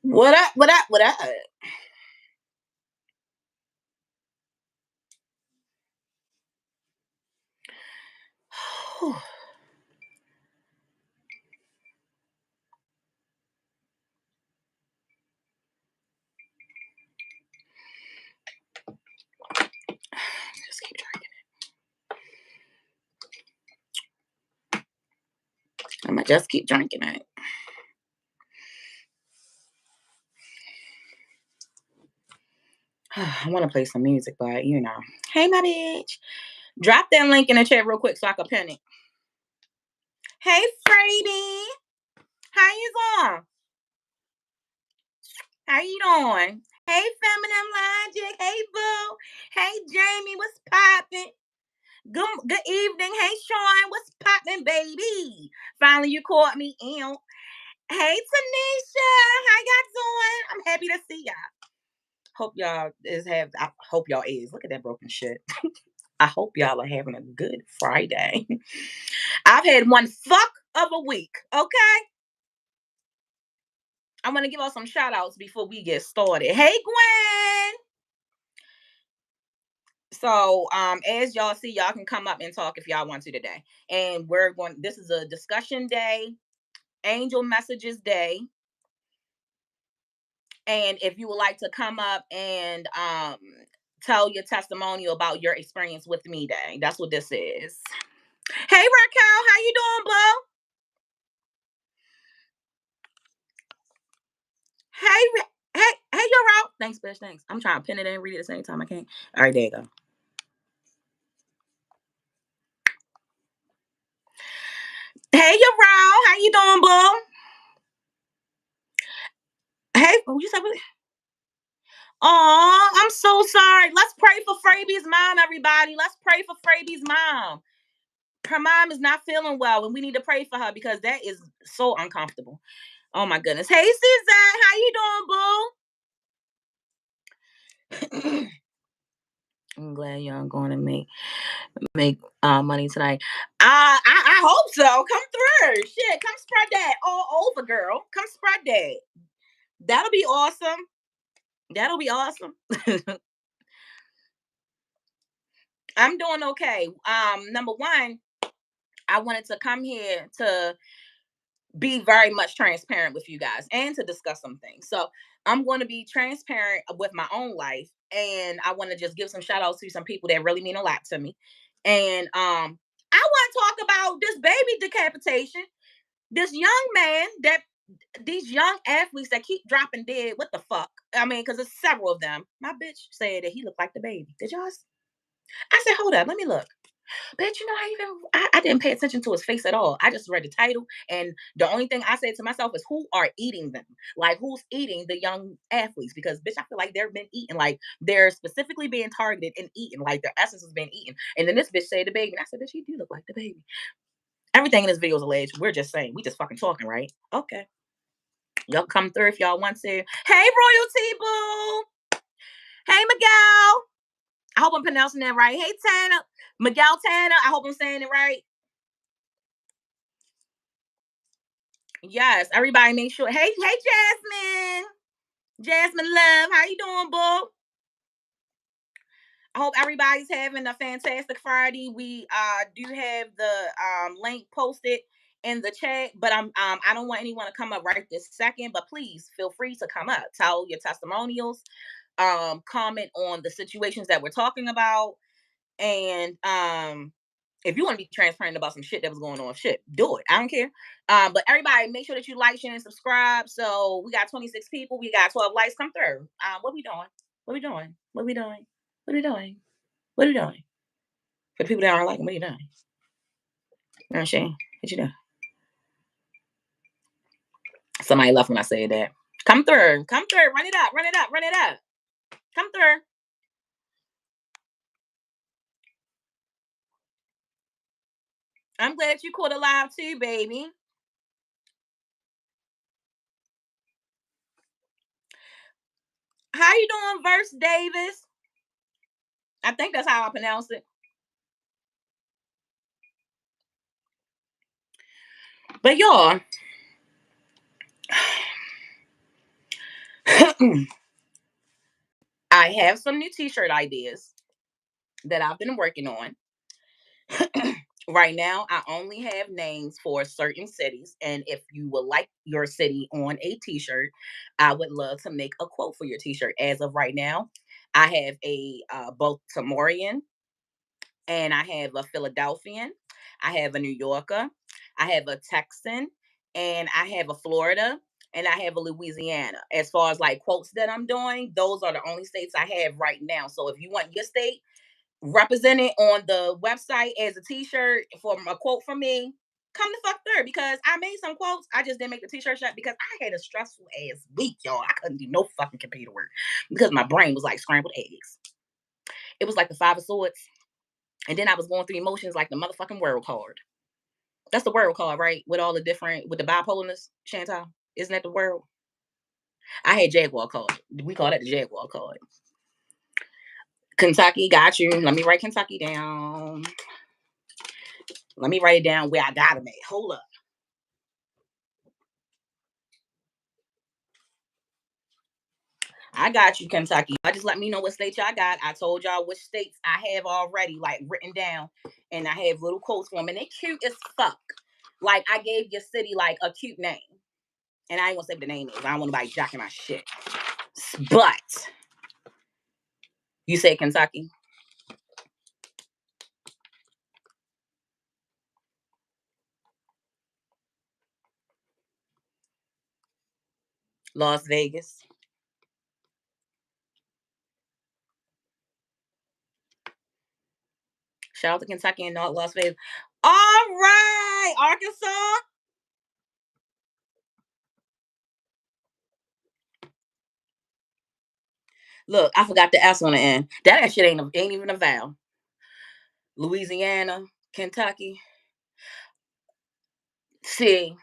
What up? What up? What up? Just keep drinking. I'm gonna just keep drinking it. I want to play some music, but you know. Hey, my bitch. Drop that link in the chat real quick so I can pin it. Hey, Frady. How you doing? How you doing? Hey, Feminine Logic. Hey, Boo. Hey, Jamie. What's poppin'? Good evening. Hey, Sean. What's poppin', baby? Finally, you caught me. Ew. Hey, Tanisha. How y'all doing? I'm happy to see y'all. I hope y'all is. Look at that broken shit. I hope y'all are having a good Friday. I've had one fuck of a week. Okay. I'm gonna give out some shout outs before we get started. Hey, Gwen. So as y'all see, y'all can come up and talk if y'all want to today. And this is a discussion day, angel messages day. And if you would like to come up and tell your testimonial about your experience with me day, that's what this is. Hey, Raquel, how you doing, bro? Hey, you're out. Thanks, bitch. Thanks. I'm trying to pin it and read it at the same time. I can't. All right, there you go. Hey, you're out. How you doing, boo? Hey, what you said? Oh, I'm so sorry. Let's pray for Fraby's mom, everybody. Let's pray for Fraby's mom. Her mom is not feeling well, and we need to pray for her because that is so uncomfortable. Oh my goodness. Hey, Suzanne, how you doing, boo? I'm glad y'all going to make money tonight. I hope so. Come through. Shit, come spread that all over, girl. Come spread that. That'll be awesome. That'll be awesome. I'm doing okay. Number one, I wanted to come here to be very much transparent with you guys and to discuss some things. So I'm going to be transparent with my own life, and I want to just give some shout outs to some people that really mean a lot to me. And I want to talk about this baby decapitation. This young man that these young athletes that keep dropping dead. What the fuck? I mean, because there's several of them. My bitch said that he looked like the baby. Did y'all? I said, hold up, let me look. Bitch, you know, I didn't pay attention to his face at all. I just read the title, and the only thing I said to myself is, who are eating them? Like, who's eating the young athletes? Because, bitch, I feel like they're being eaten. Like, they're specifically being targeted and eaten. Like, their essence is being eaten. And then this bitch said the baby. And I said, bitch, you do look like the baby. Everything in this video is alleged. We're just saying. We just fucking talking, right? Okay. Y'all come through if y'all want to. Hey, Royalty Boo. Hey, Miguel. I hope I'm pronouncing that right. Hey, Tanner. Miguel Tanner. I hope I'm saying it right. Yes, everybody make sure. Hey, Jasmine. Jasmine Love. How you doing, boo? I hope everybody's having a fantastic Friday. We do have the link posted in the chat, but I don't want anyone to come up right this second, but please feel free to come up. Tell your testimonials, comment on the situations that we're talking about, and if you want to be transparent about some shit that was going on, shit, do it. I don't care. But everybody, make sure that you like, share, and subscribe. So we got 26 people. We got 12 likes. Come through. What we doing? What we doing? What we doing? What are we doing? What are we doing? For the people that aren't liking, what are you doing? You know what I'm saying? What you doing? Somebody left when I said that. Come through. Come through. Run it up. Run it up. Run it up. Come through. I'm glad you caught alive too, baby. How you doing, Verse Davis? I think that's how I pronounce it. But y'all, I have some new t-shirt ideas that I've been working on. Right now, I only have names for certain cities. And if you would like your city on a t-shirt, I would love to make a quote for your t-shirt. As of right now, I have a Baltimorean, and I have a Philadelphian, I have a New Yorker, I have a Texan, and I have a Florida, and I have a Louisiana. As far as like quotes that I'm doing, those are the only states I have right now. So if you want your state represented on the website as a t-shirt for a quote from me, come the fuck through, because I made some quotes. I just didn't make the t-shirt shop because I had a stressful ass week, y'all. I couldn't do no fucking computer work because my brain was like scrambled eggs. It was like the Five of Swords. And then I was going through emotions like the motherfucking world card. That's the world card, right? With all the different, with the bipolarness, Chantal. Isn't that the world? I had Jaguar card. We call that the Jaguar card. Kentucky, got you. Let me write Kentucky down. Let me write it down where I got them at. Hold up. I got you, Kentucky. I just let me know what state y'all got. I told y'all which states I have already, like written down, and I have little quotes for them, and they're cute as fuck. Like I gave your city like a cute name, and I ain't gonna say what the name is. I don't want nobody jacking my shit. But you say Kentucky, Las Vegas. Shout out to Kentucky and not Las Vegas. All right, Arkansas. Look, I forgot the S on the end. That shit ain't even a vowel. Louisiana, Kentucky. See,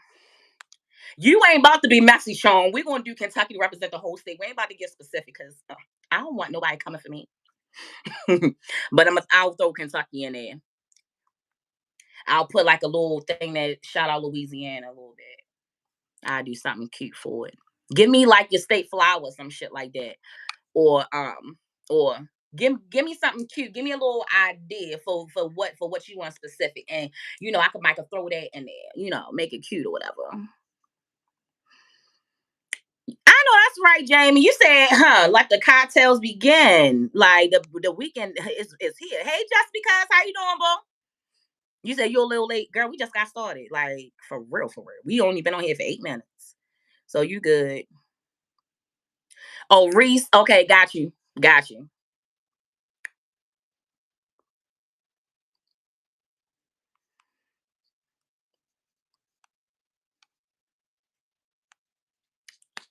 you ain't about to be messy, Sean. We're gonna do Kentucky to represent the whole state. We ain't about to get specific because I don't want nobody coming for me. But I'll throw Kentucky in there. I'll put like a little thing that shout out Louisiana a little bit. I'll do something cute for it. Give me like your state flower, some shit like that. Or give me something cute. Give me a little idea for what you want specific. And I could throw that in there, make it cute or whatever. I know that's right, Jamie. You said, huh, like the cocktails begin. Like the weekend is here. Hey, just because, how you doing, bro? You said you're a little late. Girl, we just got started. Like, for real, for real. We only been on here for 8 minutes. So you good. Oh, Reese. Okay, got you. Got you.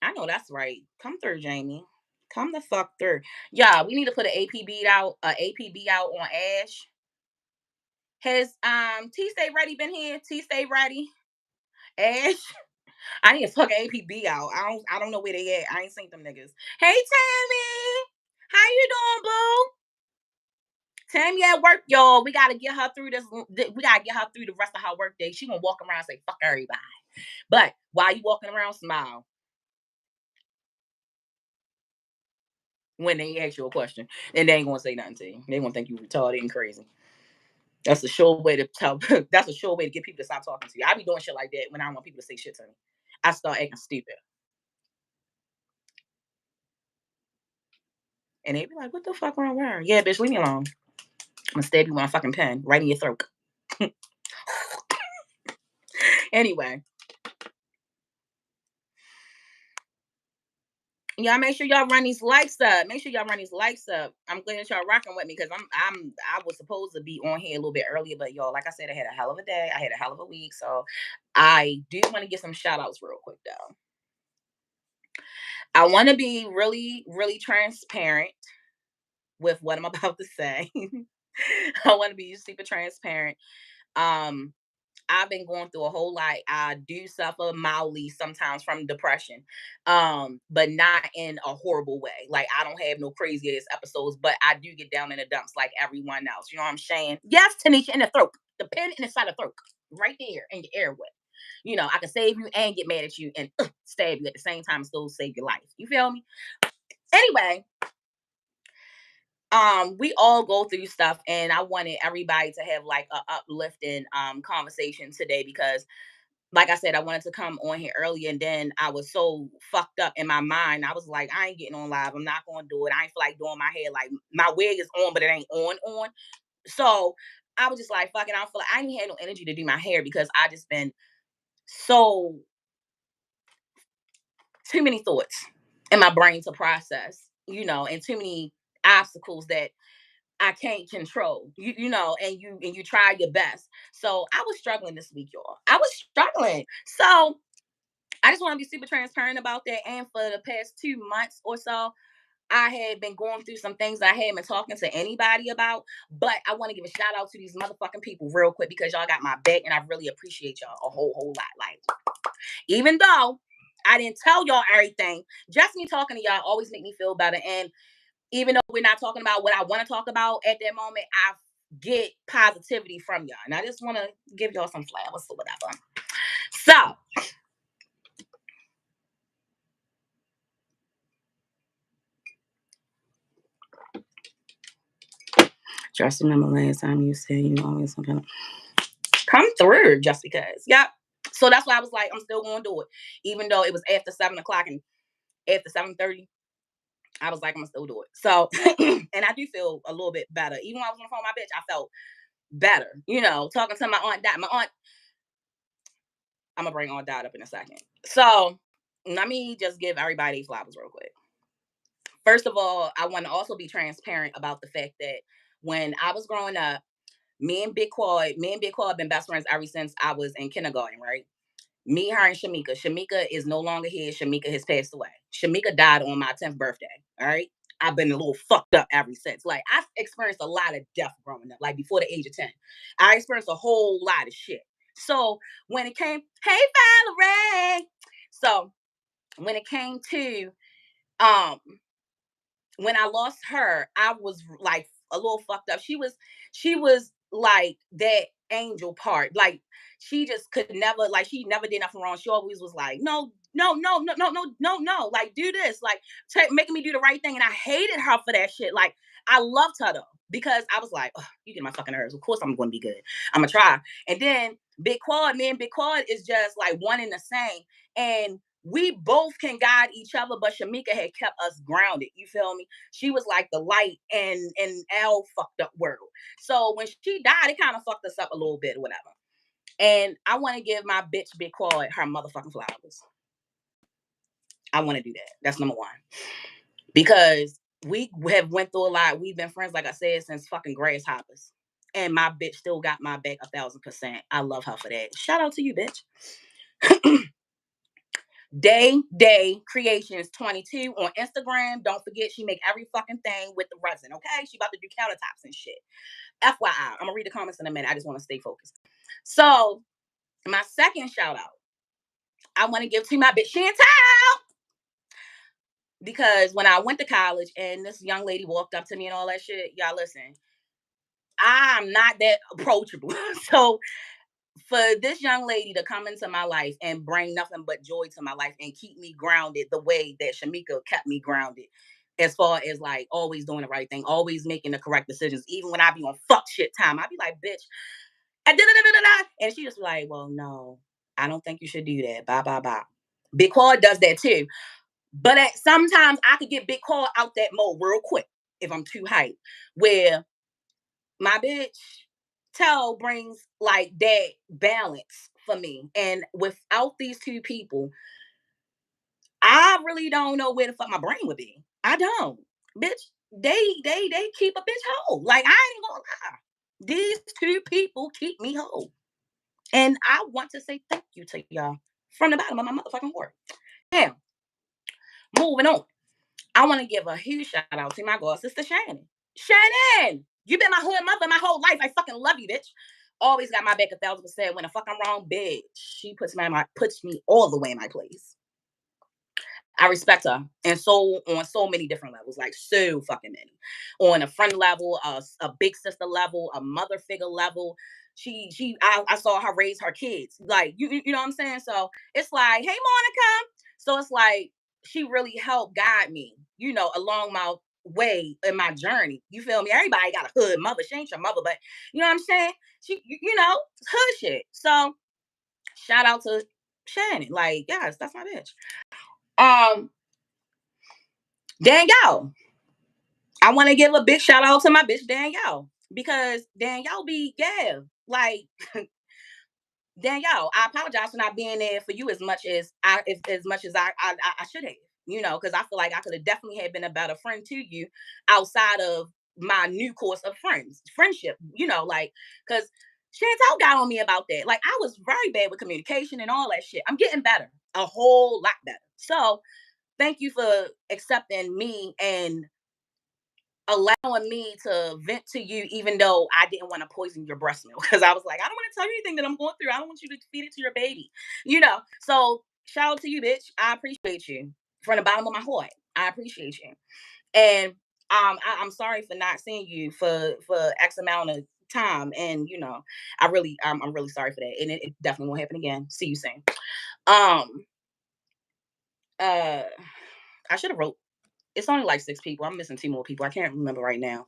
I know that's right. Come through, Jamie. Come the fuck through. Yeah, we need to put an APB out on Ash. Has T Stay Ready been here? T Stay Ready? Ash? I need to fuck APB out. I don't know where they at. I ain't seen them niggas. Hey Tammy! How you doing, boo? Tammy at work, y'all. We gotta get her through this. We gotta get her through the rest of her work day. She gonna walk around and say fuck everybody. But while you walking around, smile when they ask you a question, and they ain't gonna say nothing to you. They gonna think you retarded and crazy. That's a sure way to tell. That's a sure way to get people to stop talking to you. I be doing shit like that when I don't want people to say shit to me. I start acting stupid, and they be like, "What the fuck wrong with her?" Yeah, bitch, leave me alone. I'm gonna stab you with a fucking pen right in your throat. Anyway, y'all make sure y'all run these likes up. Make sure y'all run these likes up. I'm glad that y'all rocking with me because I was supposed to be on here a little bit earlier, but y'all, like I said, I had a hell of a day. I had a hell of a week, so I do want to get some shout outs real quick though. I want to be really, really transparent with what I'm about to say. I want to be super transparent. Um, I've been going through a whole lot. I do suffer mildly sometimes from depression, but not in a horrible way. Like I don't have no crazy ass episodes, but I do get down in the dumps like everyone else. You know what I'm saying? Yes, Tanisha, in the throat, the pin in the side of the throat, right there in your airway. I can save you and get mad at you and stab you at the same time and still save your life. You feel me? Anyway, we all go through stuff, and I wanted everybody to have like a uplifting conversation today because like I said, I wanted to come on here early, and then I was so fucked up in my mind. I was like, I ain't getting on live. I'm not gonna do it. I ain't feel like doing my hair. Like my wig is on, but it ain't on. So I was just like, fuck it. I don't feel like I ain't had no energy to do my hair because I just been so too many thoughts in my brain to process, and too many obstacles that I can't control. And you try your best. So I was struggling this week, y'all. I was struggling. So I just want to be super transparent about that. And for the past 2 months or so, I had been going through some things that I hadn't been talking to anybody about. But I want to give a shout out to these motherfucking people real quick because y'all got my back and I really appreciate y'all a whole lot. Like, even though I didn't tell y'all everything, just me talking to y'all always make me feel better. And even though we're not talking about what I want to talk about at that moment, I get positivity from y'all. And I just want to give y'all some flowers or whatever. So, just remember last time you said you always gonna come through just because. Yep. So that's why I was like, I'm still gonna do it. Even though it was after 7 o'clock and after 7:30, I was like, I'm gonna still do it. So and I do feel a little bit better. Even when I was on the phone with my bitch, I felt better. Talking to my aunt Dot. My aunt, I'm gonna bring Aunt Dot up in a second. So let me just give everybody flowers real quick. First of all, I want to also be transparent about the fact that when I was growing up, me and Big Quad have been best friends ever since I was in kindergarten, right? Me, her, and Shamika. Shamika is no longer here. Shamika has passed away. Shamika died on my 10th birthday. All right. I've been a little fucked up ever since. Like, I've experienced a lot of death growing up, like before the age of 10. I experienced a whole lot of shit. So when it came, hey Valerie. So when it came to um when I lost her, I was like a little fucked up. She was like that angel part. Like she just could never, like she never did nothing wrong. She always was like, no, no, no, no, no, no, no, no. Like do this, like making me do the right thing. And I hated her for that shit. Like I loved her though because I was like, oh, you get my fucking nerves. Of course I'm going to be good. I'm gonna try. And then me and Big Quad is just like one and the same. And we both can guide each other, but Shamika had kept us grounded. You feel me? She was like the light in our fucked up world. So when she died, it kind of fucked us up a little bit, or whatever. And I want to give my bitch Big Quad her motherfucking flowers. I want to do that. That's number one. Because we have went through a lot. We've been friends, like I said, since fucking grasshoppers. And my bitch still got my back 1,000%. I love her for that. Shout out to you, bitch. Day Creations 22 on Instagram. Don't forget, she make every fucking thing with the resin. Okay, she about to do countertops and shit. FYI, I'm gonna read the comments in a minute. I just want to stay focused. So my second shout out, I want to give to my bitch Chantal because when I went to college and this young lady walked up to me and all that shit, y'all listen, I'm not that approachable. So for this young lady to come into my life and bring nothing but joy to my life and keep me grounded the way that Shamika kept me grounded, as far as like always doing the right thing, always making the correct decisions, even when I be on fuck shit time, I be like, bitch, and she just like, well, no, I don't think you should do that. Bye, bye, bye. Big Claw does that too, but sometimes I could get Big Claw out that mode real quick if I'm too hyped, where my bitch Tell brings like that balance for me. And without these two people, I really don't know where the fuck my brain would be. I don't. Bitch, they keep a bitch whole. Like I ain't gonna lie. These two people keep me whole. And I want to say thank you to y'all from the bottom of my motherfucking heart. Now, moving on. I want to give a huge shout out to my god sister Shannon. Shannon, you been my hood mother my whole life. I fucking love you, bitch. Always got my back 1,000%. When the fuck I'm wrong, bitch, she puts me all the way in my place. I respect her, and so on so many different levels, like so fucking many. On a friend level, a big sister level, a mother figure level. I saw her raise her kids. Like you know what I'm saying? So it's like, hey Monica. So it's like she really helped guide me, along my way in my journey. You feel me? Everybody got a hood mother. She ain't your mother, but you know what I'm saying? She, hood shit. So shout out to Shannon. Like, yes, that's my bitch. Danielle. I want to give a big shout out to my bitch Danielle because Danielle like Danielle. I apologize for not being there for you as much as I should have, because I feel like I could have definitely had been a better friend to you outside of my new course of friendship, like because Chantel got on me about that. Like I was very bad with communication and all that shit. I'm getting better, a whole lot better. So thank you for accepting me and allowing me to vent to you, even though I didn't want to poison your breast milk. Because I was like, I don't want to tell you anything that I'm going through. I don't want you to feed it to your baby. So shout out to you, bitch. I appreciate you from the bottom of my heart. I appreciate you. And I'm sorry for not seeing you for X amount of time. And I'm really sorry for that. And it definitely won't happen again. See you soon. Um uh I should have wrote, it's only like 6 people. I'm missing 2 more people. I can't remember right now.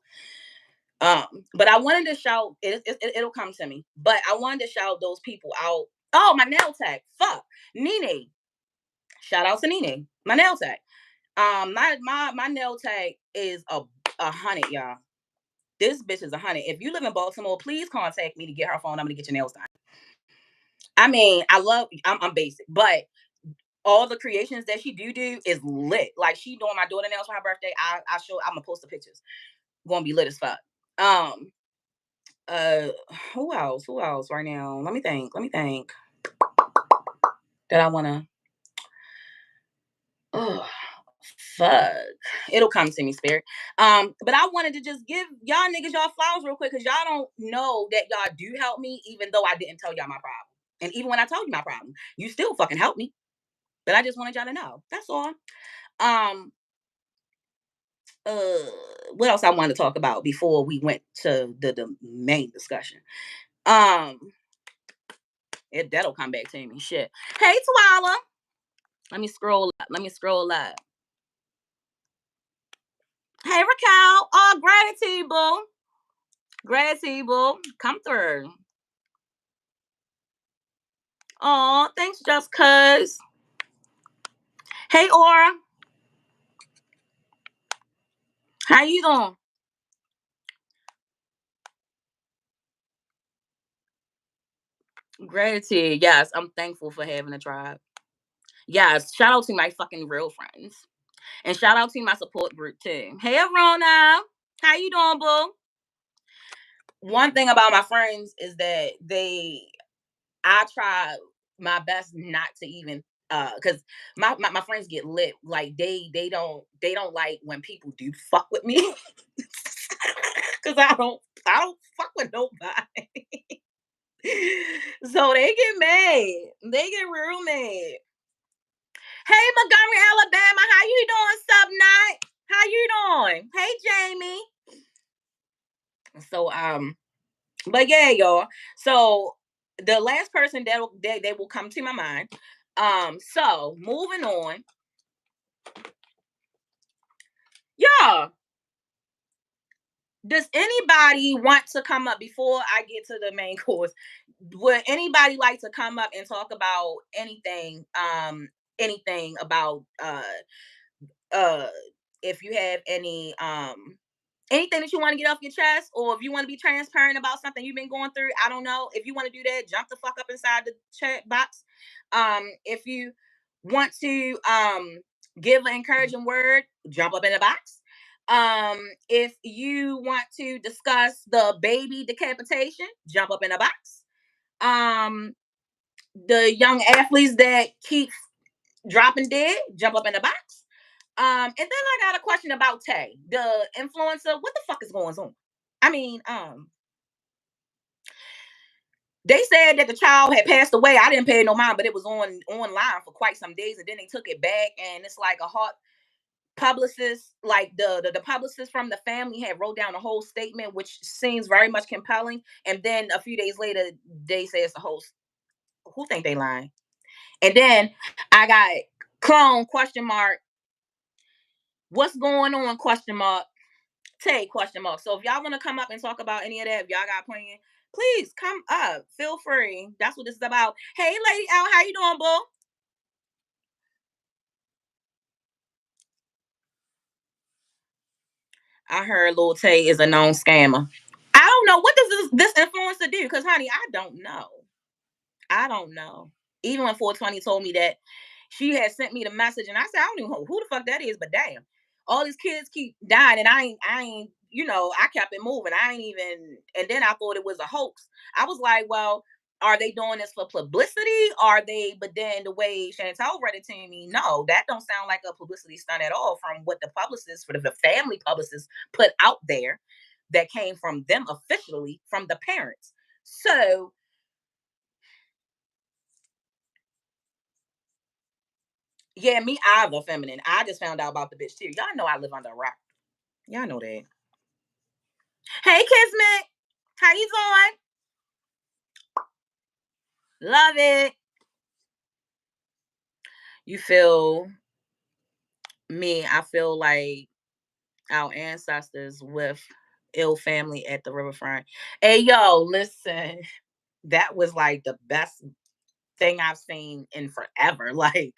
But I wanted to shout. It'll come to me. But I wanted to shout those people out. Oh, my nail tag. Fuck, Nene. Shout out to Nene. My nail tag. My nail tag is a hundred, y'all. This bitch is 100. If you live in Baltimore, please contact me to get her phone number to get your nails done. I mean, I'm basic, but all the creations that she do is lit. Like she doing my daughter nails for her birthday. I'm gonna post the pictures. Gonna be lit as fuck. Um, uh, who else? Who else right now? Let me think. That I wanna. Oh, fuck. It'll come to me, spirit. But I wanted to just give y'all niggas y'all flowers real quick because y'all don't know that y'all do help me, even though I didn't tell y'all my problem. And even when I told you my problem, you still fucking help me. But I just wanted y'all to know. That's all. Um, uh what else I wanted to talk about before we went to the main discussion. Um that'll come back to me. Shit. Hey Twala. Let me scroll up. Hey Raquel. Oh, gratitude, boo. Gratitude, boo. Come through. Oh, thanks, just cuz. Hey Aura. How you doing? Gratitude. Yes, I'm thankful for having a tribe. Yes, shout out to my fucking real friends. And shout out to my support group too. Hey Rona. How you doing, boo? One thing about my friends is that I try my best not to even because my friends get lit. Like they don't like when people do fuck with me. Because I don't fuck with nobody. So they get mad. They get real mad. Hey Montgomery, Alabama, how you doing, sub night? How you doing? Hey Jamie. So but yeah, y'all. So the last person that will come to my mind. So moving on. Y'all, does anybody want to come up before I get to the main course? Would anybody like to come up and talk about anything? Anything about uh if you have anything that you want to get off your chest, or if you want to be transparent about something you've been going through. I don't know. If you want to do that, jump the fuck up inside the chat box. If you want to give an encouraging word, jump up in the box. If you want to discuss the baby decapitation, jump up in the box. Um, the young athletes that keep dropping dead, jump up in the box. And then I got a question about Tay, the influencer. What the fuck is going on? I mean, they said that the child had passed away. I didn't pay no mind, but it was online for quite some days, and then they took it back, and it's like a heart. publicist, like the publicist from the family had wrote down a whole statement, which seems very much compelling. And then a few days later, they say it's a host. Who think they lying? And then I got clone question mark. What's going on? Question mark. Tay question mark. So if y'all want to come up and talk about any of that, if y'all got playing, please come up. Feel free. That's what this is about. Hey, Lady L, how you doing, boo? I heard Lil Tay is a known scammer. I don't know what does this influencer do? Because honey, I don't know. I don't know. Even when 420 told me that she had sent me the message, and I said, I don't even know who the fuck that is, but damn, all these kids keep dying, and I ain't, I kept it moving. I ain't even, and then I thought it was a hoax. I was like, well, are they doing this for publicity? Are they? But then the way Chantel read it to me, no, that don't sound like a publicity stunt at all. From what the publicist, for the family publicist, put out there, that came from them officially from the parents. So yeah, me either, feminine. I just found out about the bitch too. Y'all know I live under a rock. Y'all know that. Hey, Kismet. How you doing? Love it. You feel me? I feel like our ancestors with ill family at the riverfront. Hey, yo, listen. That was like the best thing I've seen in forever. Like,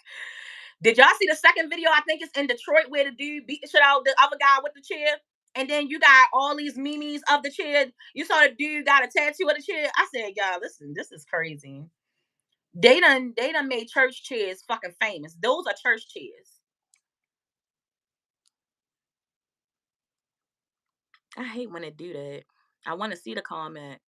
did y'all see the second video? I think it's in Detroit where the dude beat the shit out of the other guy with the chair. And then you got all these memes of the chair. You saw the dude got a tattoo of the chair. I said, y'all, listen, this is crazy. They done made church chairs fucking famous. Those are church chairs. I hate when they do that. I want to see the comment.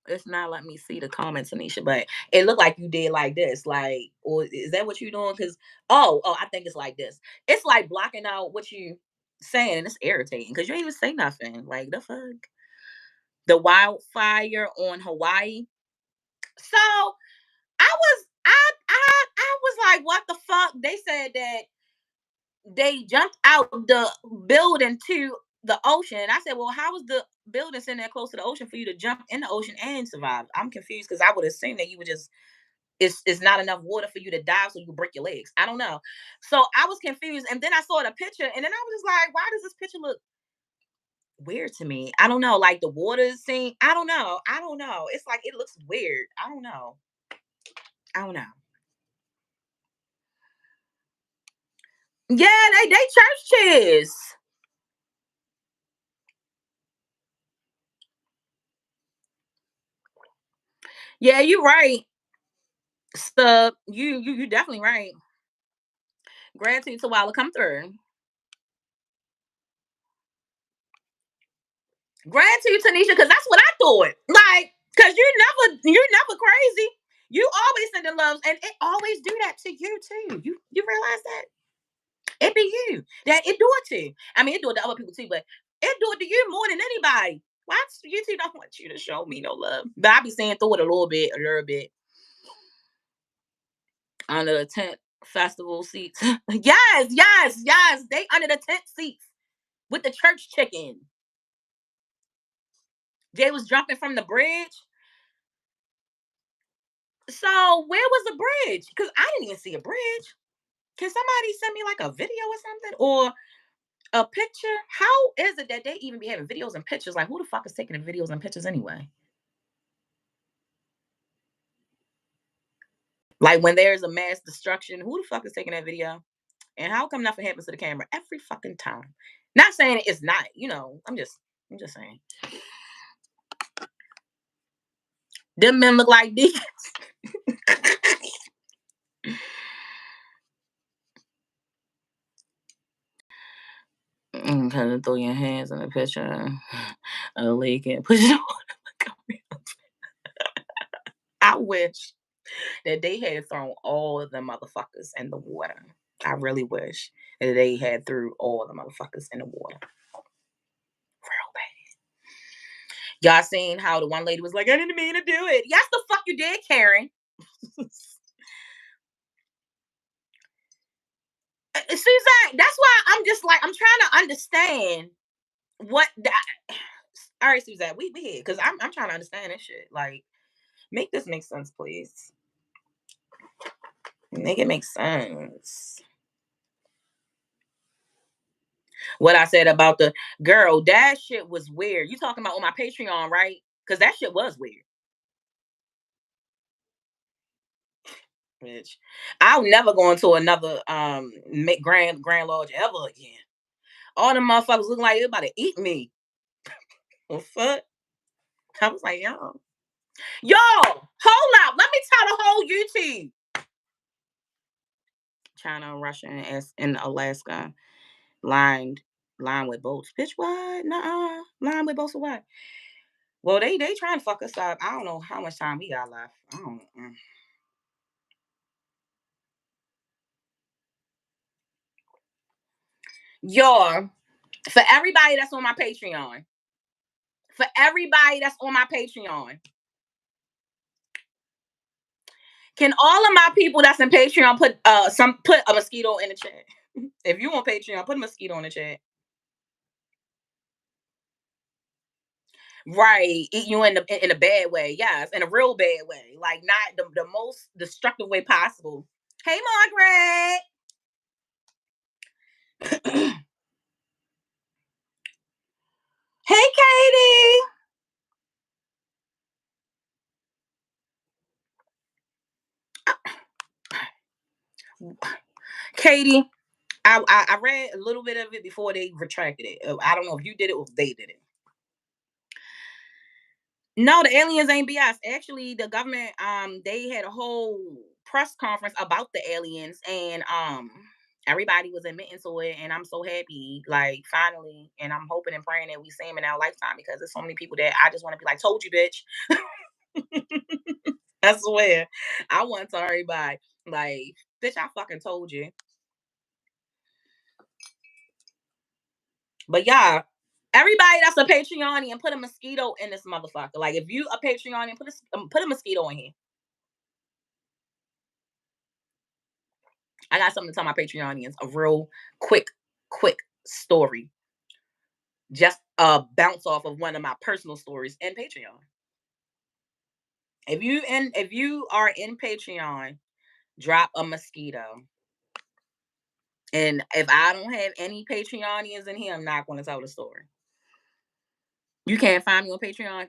It's not let me see the comments, Anisha, but it looked like you did like this. Like, or is that what you doing? Because I think it's like this. It's like blocking out what you saying, and it's irritating because you ain't even say nothing. Like the fuck. The wildfire on Hawaii. So I was like, what the fuck? They said that they jumped out the building to the ocean. And I said, well, how was the building sitting there close to the ocean for you to jump in the ocean and survive? I'm confused because I would assume that you would just it's not enough water for you to dive so you can break your legs. I don't know. So I was confused. And then I saw the picture and then I was just like, why does this picture look weird to me? I don't know. Like the water scene. I don't know. I don't know. It's like it looks weird. I don't know. I don't know. Yeah, they church chairs. Yeah, you're right. So you definitely right. Gratitude to Walla come through. Gratitude, Tanisha, because that's what I thought. Like, because you're never crazy. You always sending loves, and it always do that to you too. You realize that it be you that it do it to. I mean, it do it to other people too, but it do it to you more than anybody. Why YouTube don't want you to show me no love? But I be saying through it a little bit under the tent festival seats. Yes, yes, yes. They under the tent seats with the church chicken. Jay was jumping from the bridge. So where was the bridge? Because I didn't even see a bridge. Can somebody send me like a video or something or a picture? How is it that they even be having videos and pictures? Like who the fuck is taking the videos and pictures anyway? Like when there's a mass destruction, who the fuck is taking that video? And how come nothing happens to the camera every fucking time? Not saying it's not, I'm just saying. Them men look like these. Kind of throw your hands in the picture. A leak and push it on. I wish that they had thrown all of the motherfuckers in the water. I really wish that they had threw all the motherfuckers in the water. Real bad. Y'all seen how the one lady was like, I didn't mean to do it. Yes, the fuck you did, Karen. Suzanne, that's why I'm just like, I'm trying to understand what all right, Suzanne, we here because I'm trying to understand this shit. Like, make this make sense, please. Make it make sense. What I said about the girl, that shit was weird. You talking about on my Patreon, right? Because that shit was weird. Bitch. I'll never go into another grand lodge ever again. All the motherfuckers looking like they about to eat me. What fuck? I was like, yo, hold up. Let me tell the whole YouTube. China, Russia, and in Alaska line with boats. Bitch, what? Nuh-uh. Line with boats or what? Well, they trying to fuck us up. I don't know how much time we got left. I don't. Yo, for everybody that's on my Patreon, for everybody that's on my Patreon, can all of my people that's in Patreon put a mosquito in the chat? If you on Patreon, put a mosquito in the chat. Right, eat you in a bad way. Yes, in a real bad way, like not the most destructive way possible. Hey, Margaret. Hey, Katie. Katie, I read a little bit of it before they retracted it. I don't know if you did it or if they did it. No, the aliens ain't BS. Actually, the government they had a whole press conference about the aliens, and everybody was admitting to it, and I'm so happy, like finally, and I'm hoping and praying that we see them in our lifetime because there's so many people that I just want to be like, told you, bitch. I swear, I want to tell everybody, like, bitch, I fucking told you. But yeah, everybody that's a Patreon and put a mosquito in this motherfucker. Like, if you a Patreon and put a mosquito in here. I got something to tell my Patreonians. A real quick story. Just bounce off of one of my personal stories in Patreon. If you are in Patreon, drop a mosquito. And if I don't have any Patreonians in here, I'm not going to tell the story. You can't find me on Patreon.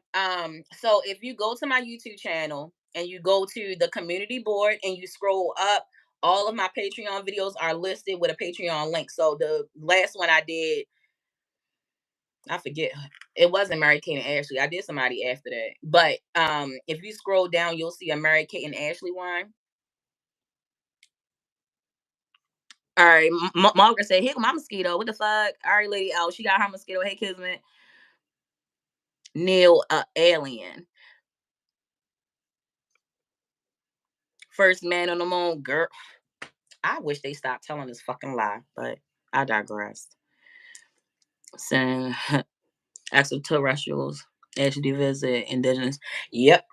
So if you go to my YouTube channel and you go to the community board and you scroll up, all of my Patreon videos are listed with a Patreon link. So the last one I did, I forget, it wasn't Mary Kate and Ashley. I did somebody after that. But if you scroll down, you'll see a Mary Kate and Ashley one. All right, Margaret said, "Here, my mosquito. What the fuck?" All right, lady. Oh, she got her mosquito. Hey, Kismet. Neil, alien. First man on the moon, girl. I wish they stopped telling this fucking lie, but I digress. Saying extraterrestrials actually visit indigenous. Yep.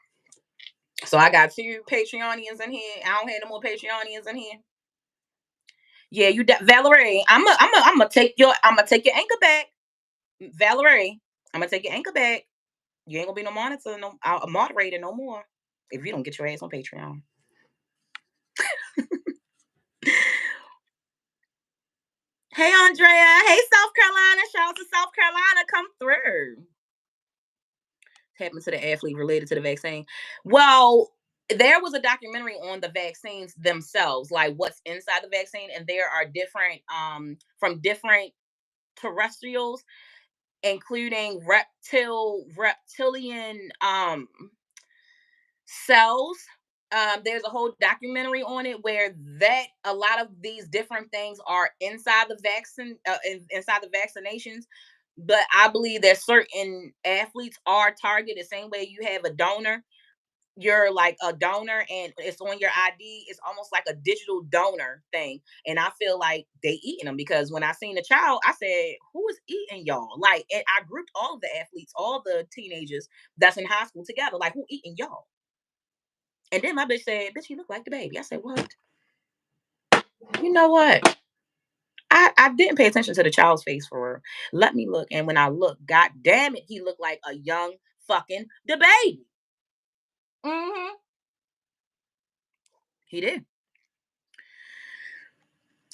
So I got 2 Patreonians in here. I don't have no more Patreonians in here. Yeah, Valerie. I'm gonna take your anchor back, Valerie. I'm gonna take your anchor back. You ain't gonna be no monitor, no a moderator no more if you don't get your ass on Patreon. Hey, Andrea. Hey, South Carolina. Shout out to South Carolina. Come through. Happened to the athlete related to the vaccine. Well, there was a documentary on the vaccines themselves, like what's inside the vaccine, and there are different from different terrestrials, including reptilian cells. There's a whole documentary on it where that a lot of these different things are inside the vaccine, inside the vaccinations. But I believe that certain athletes are targeted the same way you have a donor. You're like a donor and it's on your ID. It's almost like a digital donor thing. And I feel like they eating them because when I seen the child, I said, who is eating y'all? Like, and I grouped all of the athletes, all the teenagers that's in high school together. Like, who eating y'all? And then my bitch said, bitch, you look like the baby. I said, what? You know what? I didn't pay attention to the child's face for real. Let me look. And when I look, god damn it, he looked like a young fucking the baby. Hmm. He did.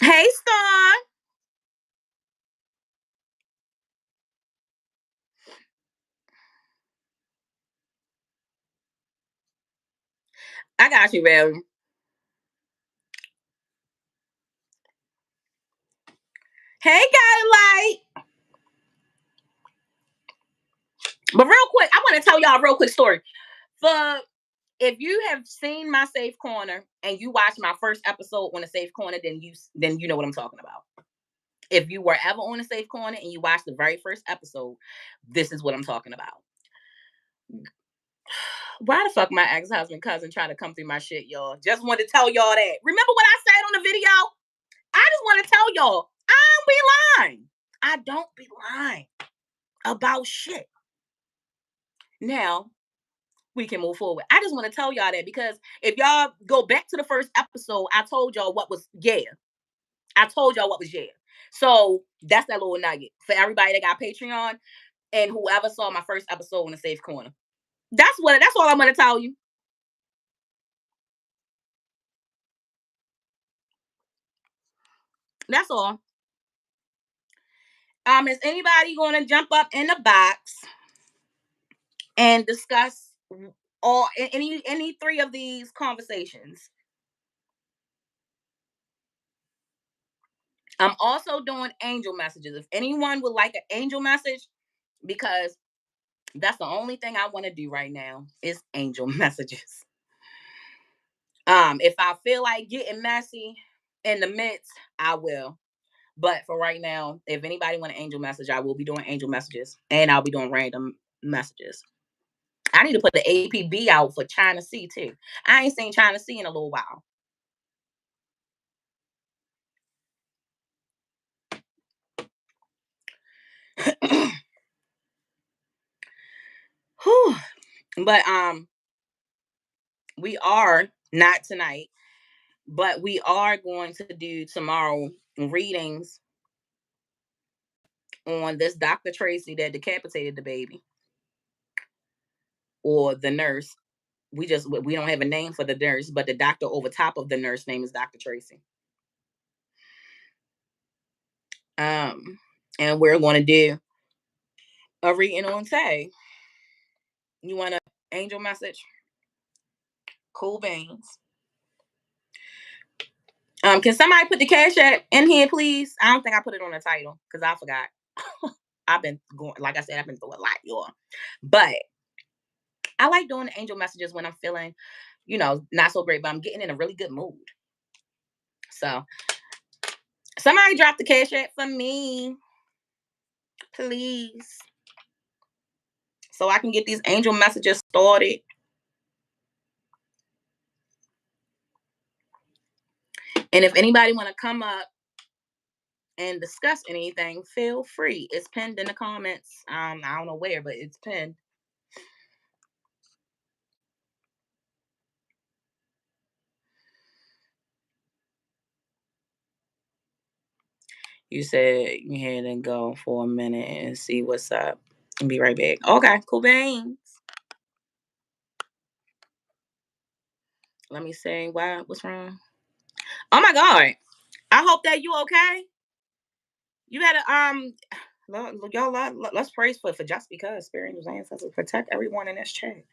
Hey, Star. I got you, baby. Hey, got light. But real quick, I want to tell y'all a real quick story. For if you have seen my safe corner and you watched my first episode on the safe corner, then you know what I'm talking about. If you were ever on a safe corner and you watched the very first episode, this is what I'm talking about. Why the fuck my ex-husband cousin trying to come through my shit, y'all? Just want to tell y'all that. Remember what I said on the video? I just want to tell y'all, I don't be lying. I don't be lying about shit. Now, we can move forward. I just want to tell y'all that because if y'all go back to the first episode, I told y'all what was yeah. I told y'all what was yeah. So that's that little nugget for everybody that got Patreon and whoever saw my first episode in the safe corner. That's all I'm gonna tell you. That's all. Is anybody gonna jump up in the box and discuss all any three of these conversations? I'm also doing angel messages. If anyone would like an angel message, because that's the only thing I want to do right now is angel messages. If I feel like getting messy in the midst, I will. But for right now, if anybody want an angel message, I will be doing angel messages and I'll be doing random messages. I need to put the APB out for China Sea too. I ain't seen China Sea in a little while. Whew. But we are not tonight, but we are going to do tomorrow readings on this Dr. Tracy that decapitated the baby or the nurse. We don't have a name for the nurse, but the doctor over top of the nurse name is Dr. Tracy. And we're going to do a reading on Tay. You want an angel message? Cool beans. Can somebody put the cash app in here, please? I don't think I put it on the title because I forgot. I've been going, like I said, I've been through a lot, y'all. But I like doing the angel messages when I'm feeling, not so great, but I'm getting in a really good mood. So somebody drop the cash app for me, please, so I can get these angel messages started. And if anybody want to come up and discuss anything, feel free. It's pinned in the comments. I don't know where, but it's pinned. You said you had to go for a minute and see what's up and be right back. Okay, cool beans. Let me see what's wrong. Oh my God. I hope that you okay. You better y'all let's praise for just because spirit angels ancestors protect everyone in this chat.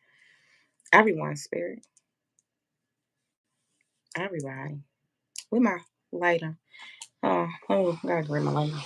Everyone, spirit. Everybody. With my lighter. Oh, I gotta bring my lighter.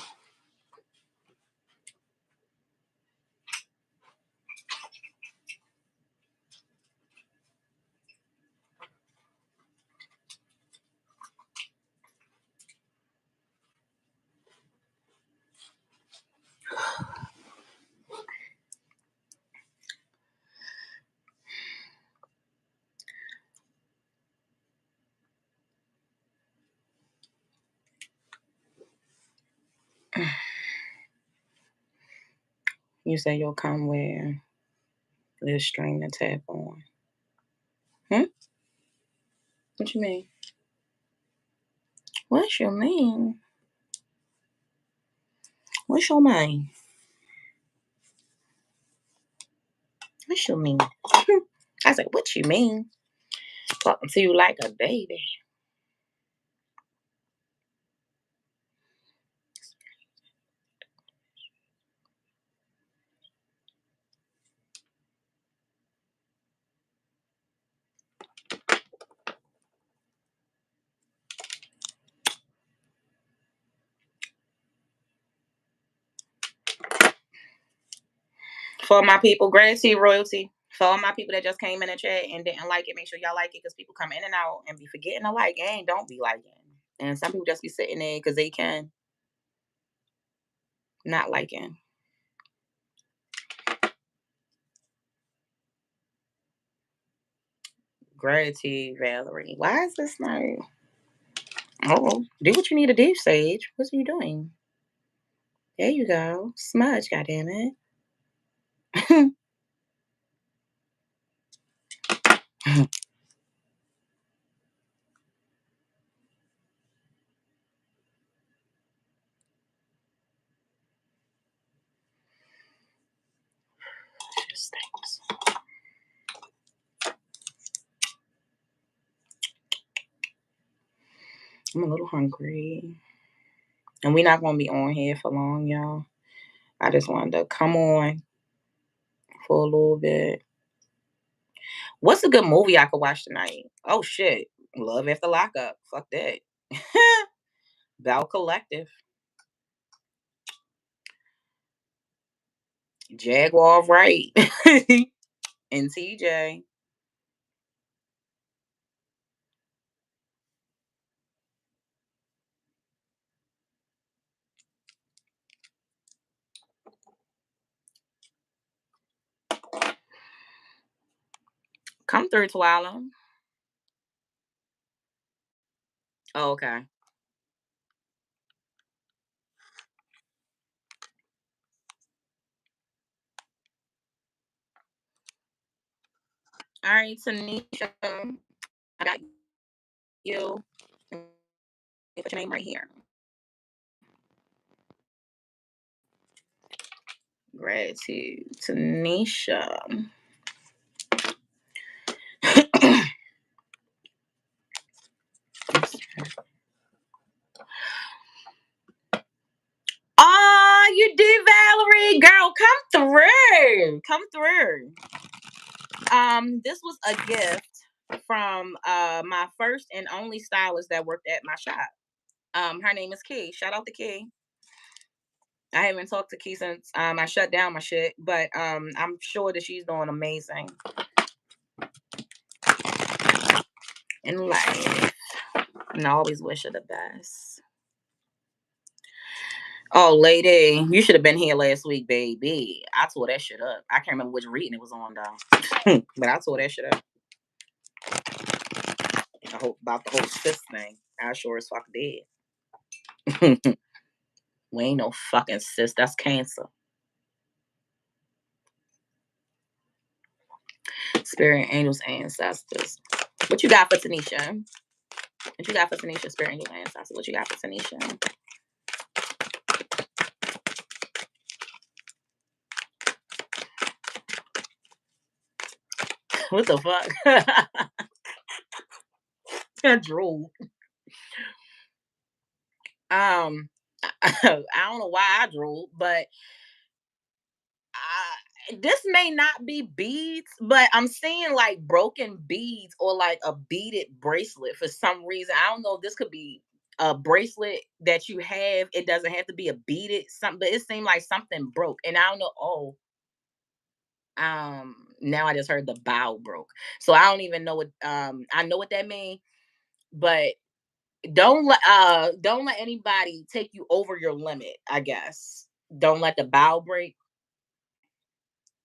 You say you'll come where this string to tap on. What you mean? What you mean? What's your mind? What you mean? I said, what you mean? Talking to you like a baby. For my people, gratitude, royalty. For all my people that just came in the chat and didn't like it, make sure y'all like it because people come in and out and be forgetting to like and don't be liking. And some people just be sitting there because they can not liking. Gratitude, Valerie. Why is this not? Oh, do what you need to do, Sage. What are you doing? There you go. Smudge, goddammit. Just things. I'm a little hungry. And we're not gonna be on here for long, y'all. I just wanted to come on for a little bit. What's a good movie I could watch tonight? Oh shit. Love After Lockup. Fuck that. Bell Collective. Jaguar Right. And TJ. Come through, Twila. Oh, okay. All right, Tanisha. I got you. Put your name right here. Gratitude. Tanisha. Oh, you did, Valerie. Girl, come through. Come through. This was a gift from my first and only stylist that worked at my shop. Her name is Key. Shout out to Key. I haven't talked to Key since I shut down my shit, but I'm sure that she's doing amazing in life. And I always wish her the best. Oh, lady, you should have been here last week, baby. I tore that shit up. I can't remember which reading it was on though, but I tore that shit up. I hope about the whole cis thing. I sure as fuck did. We ain't no fucking cis. That's cancer. Spirit, angels, ancestors. What you got for Tanisha? What you got for Tanisha? Spirit, angels, ancestors. What you got for Tanisha? What the fuck? I drool. I don't know why I drool, but this may not be beads, but I'm seeing like broken beads or like a beaded bracelet for some reason. I don't know if this could be a bracelet that you have. It doesn't have to be a beaded something, but it seemed like something broke. And I don't know. Oh, now I just heard the bow broke. So I don't even know what I know what that means, but don't let anybody take you over your limit, I guess. Don't let the bow break.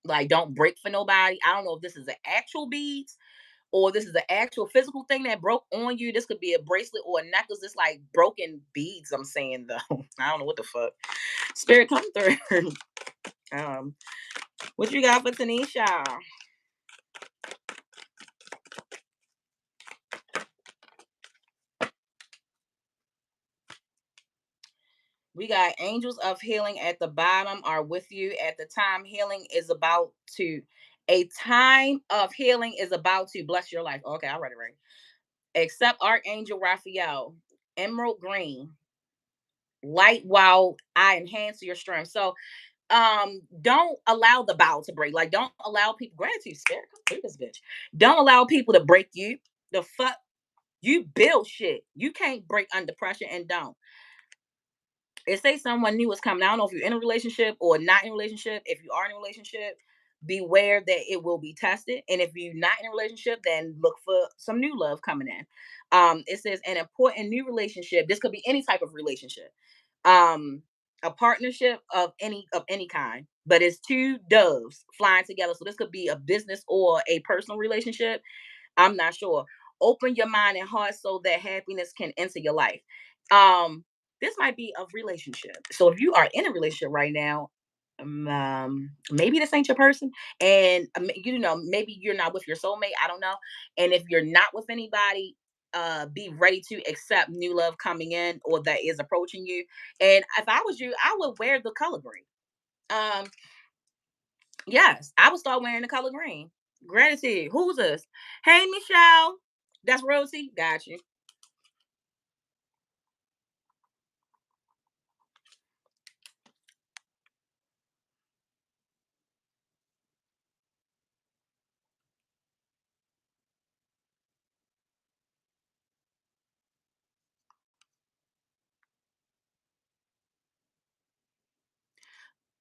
Like, don't break for nobody. I don't know if this is an actual beads or this is an actual physical thing that broke on you. This could be a bracelet or a necklace. It's like broken beads. I'm saying though. I don't know what the fuck. Spirit come through. um, what you got for Tanisha? We got angels of healing at the bottom are with you at the time healing is about to. A time of healing is about to bless your life. Okay, I read it right. Except Archangel Raphael, emerald green, light while I enhance your strength. So don't allow the bow to break. Like, don't allow people, gratitude spirit, come through this bitch. Don't allow people to break you. The fuck, you build shit. You can't break under pressure, and don't. It say someone new is coming. I don't know if you're in a relationship or not in a relationship. If you are in a relationship, beware that it will be tested. And if you're not in a relationship, then look for some new love coming in. It says an important new relationship. This could be any type of relationship. Um, a partnership of any kind, but it's two doves flying together. So this could be a business or a personal relationship. I'm not sure. Open your mind and heart so that happiness can enter your life. Um, this might be a relationship. So if you are in a relationship right now, maybe this ain't your person, and you know, maybe you're not with your soulmate. I don't know. And if you're not with anybody, be ready to accept new love coming in or that is approaching you. And if I was you, I would wear the color green. Um, yes, I would start wearing the color green. Gratitude. Who's this? Hey, Michelle. That's Rosie. Got you.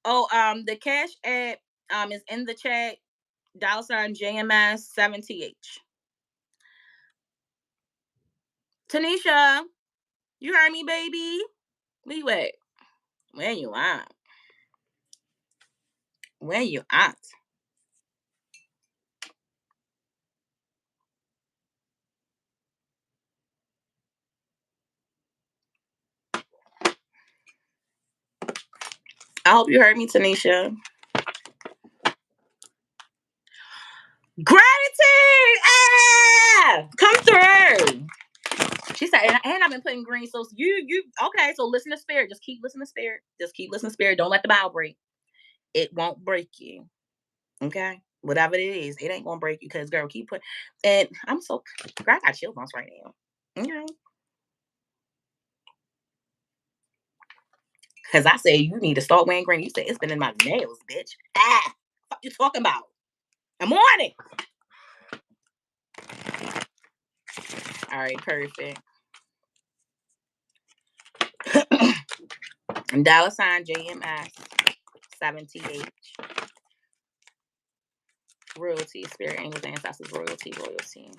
Oh, the cash app is in the chat. Dollar sign JMS 7TH. Tanisha, you heard me, baby. Where you at? Where you at? Where you at? I hope you heard me, Tanisha. Gratitude! Ah! Come through. She said, and I've been putting green. So you okay? So listen to spirit. Just keep listening to spirit. Just keep listening to spirit. Don't let the bow break. It won't break you. Okay, whatever it is, it ain't gonna break you. Cause girl, keep putting. And I'm so. Girl, I got chill bumps right now. Okay, cause I said you need to start wearing green. You said it's been in my nails, bitch. Ah, what you talking about? I'm on it. All right, perfect. Dollar sign JMS 7TH. Royalty, spirit angels, ancestors, royalty, royalty,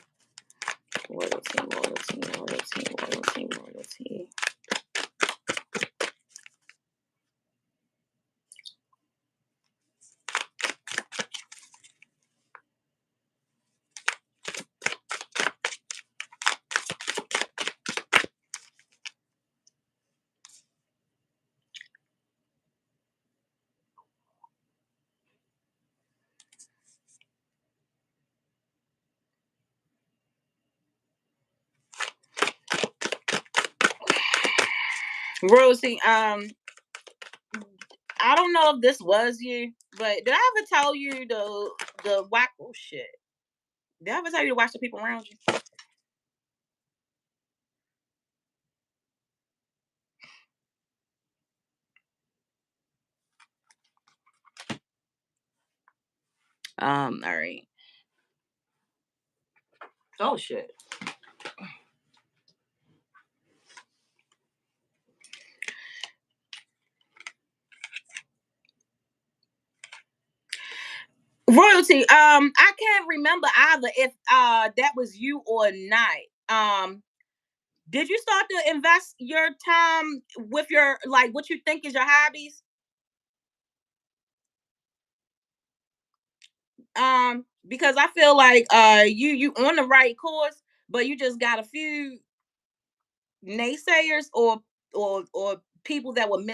royalty, royalty, royalty, royalty, royalty. Rosie, I don't know if this was you, but did I ever tell you the whack? Oh shit! Did I ever tell you to watch the people around you? All right. Oh shit. Royalty. I can't remember either if that was you or not. Did you start to invest your time with your like what you think is your hobbies? Because I feel like you on the right course, but you just got a few naysayers or people that will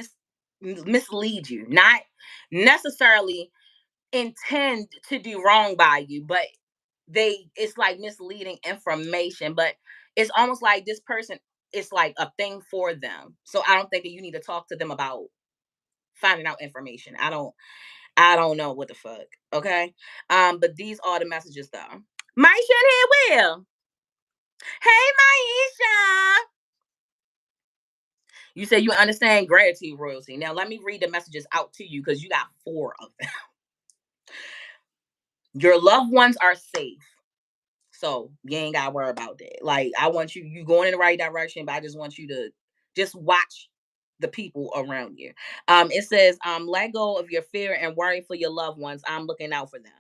mislead you, not necessarily intend to do wrong by you, but it's like misleading information. But it's almost like this person. it's like a thing for them. So I don't think that you need to talk to them about finding out information. I don't know what the fuck. Okay. But these are the messages though. Maisha here will. Hey Maisha. You say you understand gratitude royalty. Now let me read the messages out to you because you got 4 of them. Your loved ones are safe. So you ain't gotta worry about that. Like I want you going in the right direction, but I just want you to just watch the people around you. It says, let go of your fear and worry for your loved ones. I'm looking out for them.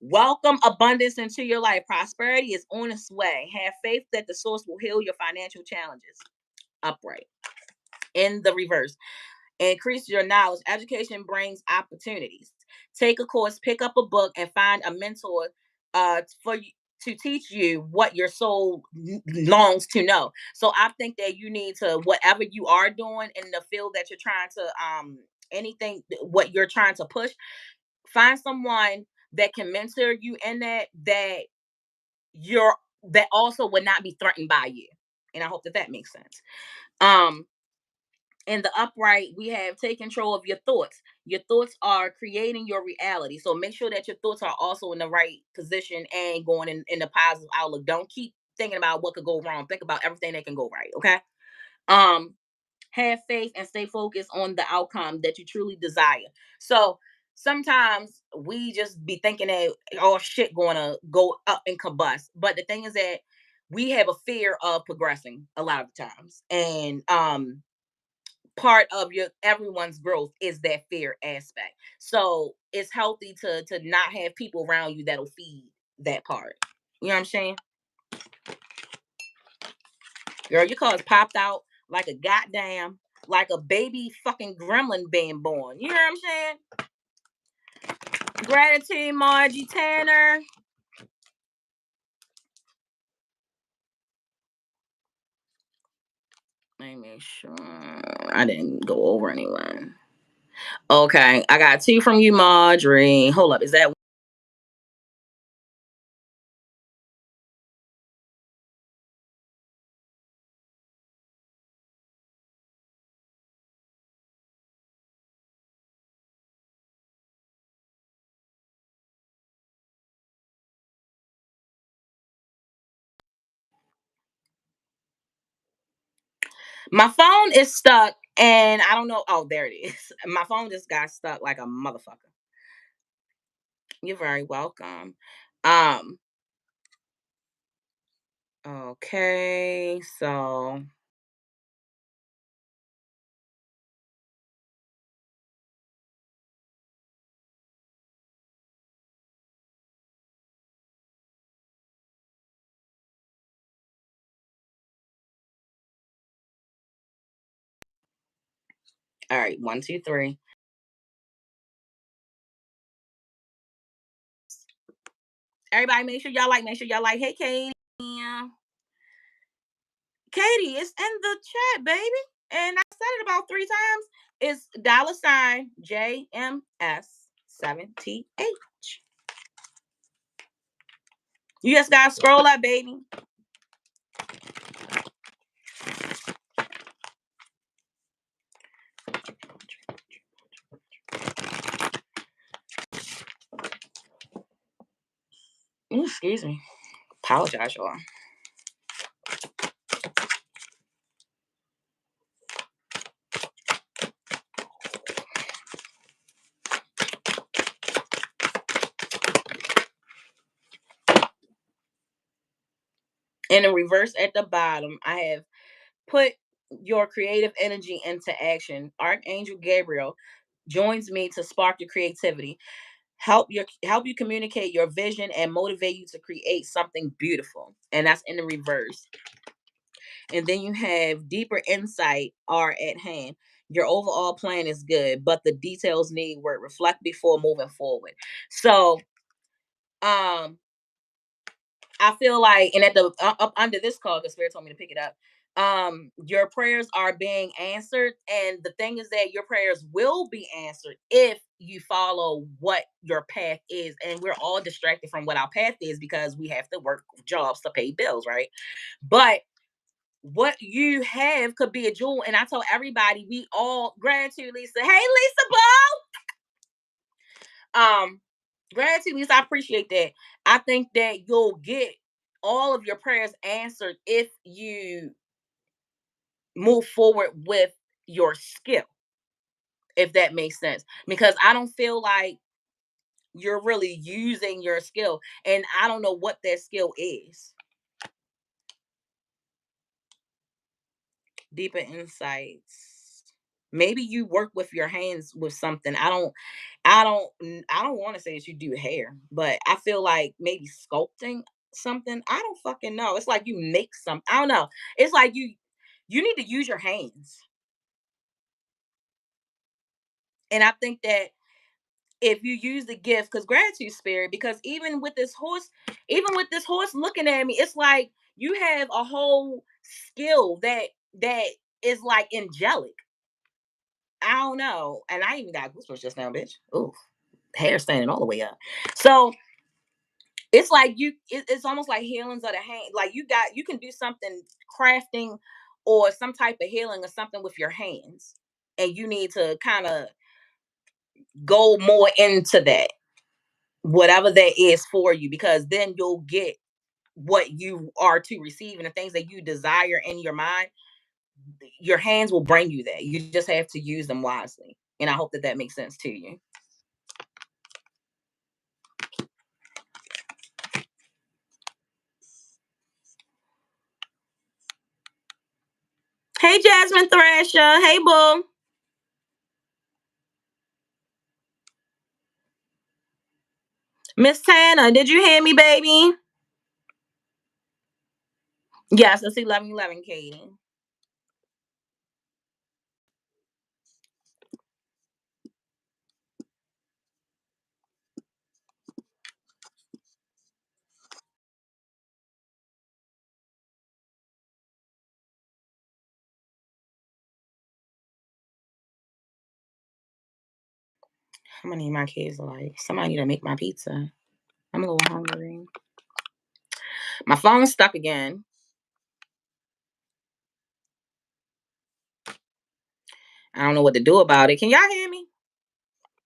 Welcome abundance into your life. Prosperity is on its way. Have faith that the source will heal your financial challenges. Upright. In the reverse. Increase your knowledge. Education brings opportunities. Take a course, pick up a book, and find a mentor for you to teach you what your soul longs to know. So I think that you need to, whatever you are doing in the field that you're trying to anything what you're trying to push, find someone that can mentor you in you're that also would not be threatened by you. And I hope that makes sense. Um in the upright, we have take control of your thoughts. Your thoughts are creating your reality. So make sure that your thoughts are also in the right position and going in the positive outlook. Don't keep thinking about what could go wrong. Think about everything that can go right. Okay. Um, have faith and stay focused on the outcome that you truly desire. So sometimes we just be thinking that all shit going to go up and combust. But the thing is that we have a fear of progressing a lot of times. And part of your everyone's growth is that fear aspect. So it's healthy to not have people around you that'll feed that part. You know what I'm saying? Girl, your car's popped out like a goddamn, like a baby fucking gremlin being born. You know what I'm saying? Gratitude, Margie Tanner. Let me make sure I didn't go over anyone. Okay, I got 2 from you, Marjorie. Hold up, is that my phone is stuck and I don't know. Oh, there it is. My phone just got stuck like a motherfucker. You're very welcome. Um, okay, so all right, 1, 2, 3. Everybody make sure y'all like, hey Katie. Yeah. Katie, it's in the chat, baby. And I said it about 3 times. It's $JMS7TH. You just gotta scroll up, baby. Ooh, excuse me. Apologize, y'all. In the reverse at the bottom, I have put your creative energy into action. Archangel Gabriel joins me to spark your creativity, help you communicate your vision and motivate you to create something beautiful. And that's in the reverse. And then you have deeper insight are at hand. Your overall plan is good, but the details need work. Reflect before moving forward. So, um, I feel like, and at the up under this call, because Spirit told me to pick it up. Your prayers are being answered, and the thing is that your prayers will be answered if you follow what your path is. And we're all distracted from what our path is because we have to work jobs to pay bills, right? But what you have could be a jewel. And I told everybody, we all gratitude, Lisa. Hey, Lisa Ball. Gratitude, Lisa. I appreciate that. I think that you'll get all of your prayers answered if you move forward with your skill, if that makes sense. Because I don't feel like you're really using your skill, and I don't know what that skill is. Deeper insights. Maybe you work with your hands with something. I don't want to say that you do hair, but I feel like maybe sculpting something. I don't fucking know. It's like you make some. I don't know. It's like you need to use your hands. And I think that if you use the gift, because gratitude spirit, because even with this horse looking at me, it's like you have a whole skill that is like angelic. I don't know. And I even got goosebumps just now, bitch. Ooh, hair standing all the way up. So it's like it's almost like healings of the hand. Like you can do something, crafting or some type of healing or something with your hands. And you need to kind of go more into that, whatever that is for you, because then you'll get what you are to receive, and the things that you desire in your mind, your hands will bring you that. You just have to use them wisely. And I hope that that makes sense to you. Hey, Jasmine Thrasher. Hey, boo. Miss Tana, did you hear me, baby? Yes, it's 11:11, Katie. How many of my kids are like, somebody need to make my pizza? I'm a little hungry. My phone's stuck again. I don't know what to do about it. Can y'all hear me?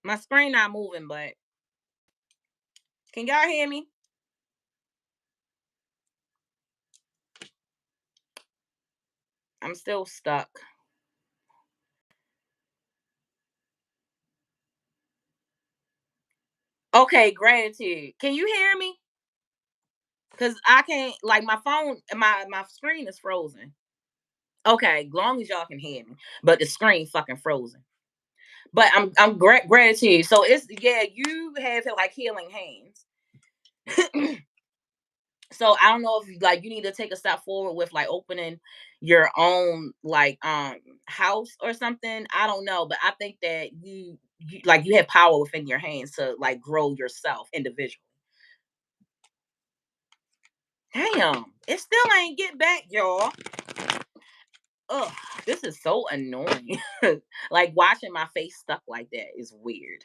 My screen not moving, but can y'all hear me? I'm still stuck. Okay, gratitude. Can you hear me? Cause I can't, like, my phone, my screen is frozen. Okay, long as y'all can hear me, but the screen fucking frozen. But I'm gratitude. So it's, yeah, you have like healing hands. So I don't know if like you need to take a step forward with like opening your own like house or something. I don't know, but I think that you like you have power within your hands to like grow yourself individually. Damn, it still ain't get back, y'all. Ugh, this is so annoying. Like watching my face stuck like that is weird.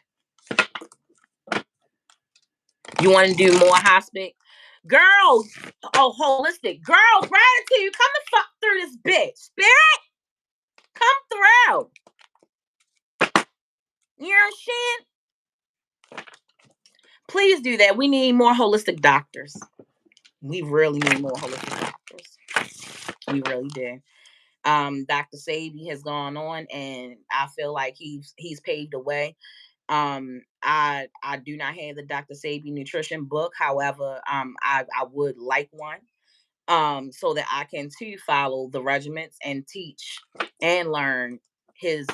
You want to do more hospice? Girl, oh, holistic. Girl, gratitude. Come the fuck through this bitch. Spirit, come through. You're shit. Please do that. We need more holistic doctors. We really need more holistic doctors. We really do. Dr. Sabi has gone on, and I feel like he's paved the way. I do not have the Dr. Sabi nutrition book. However, I would like one. So that I can too follow the regiments and teach and learn his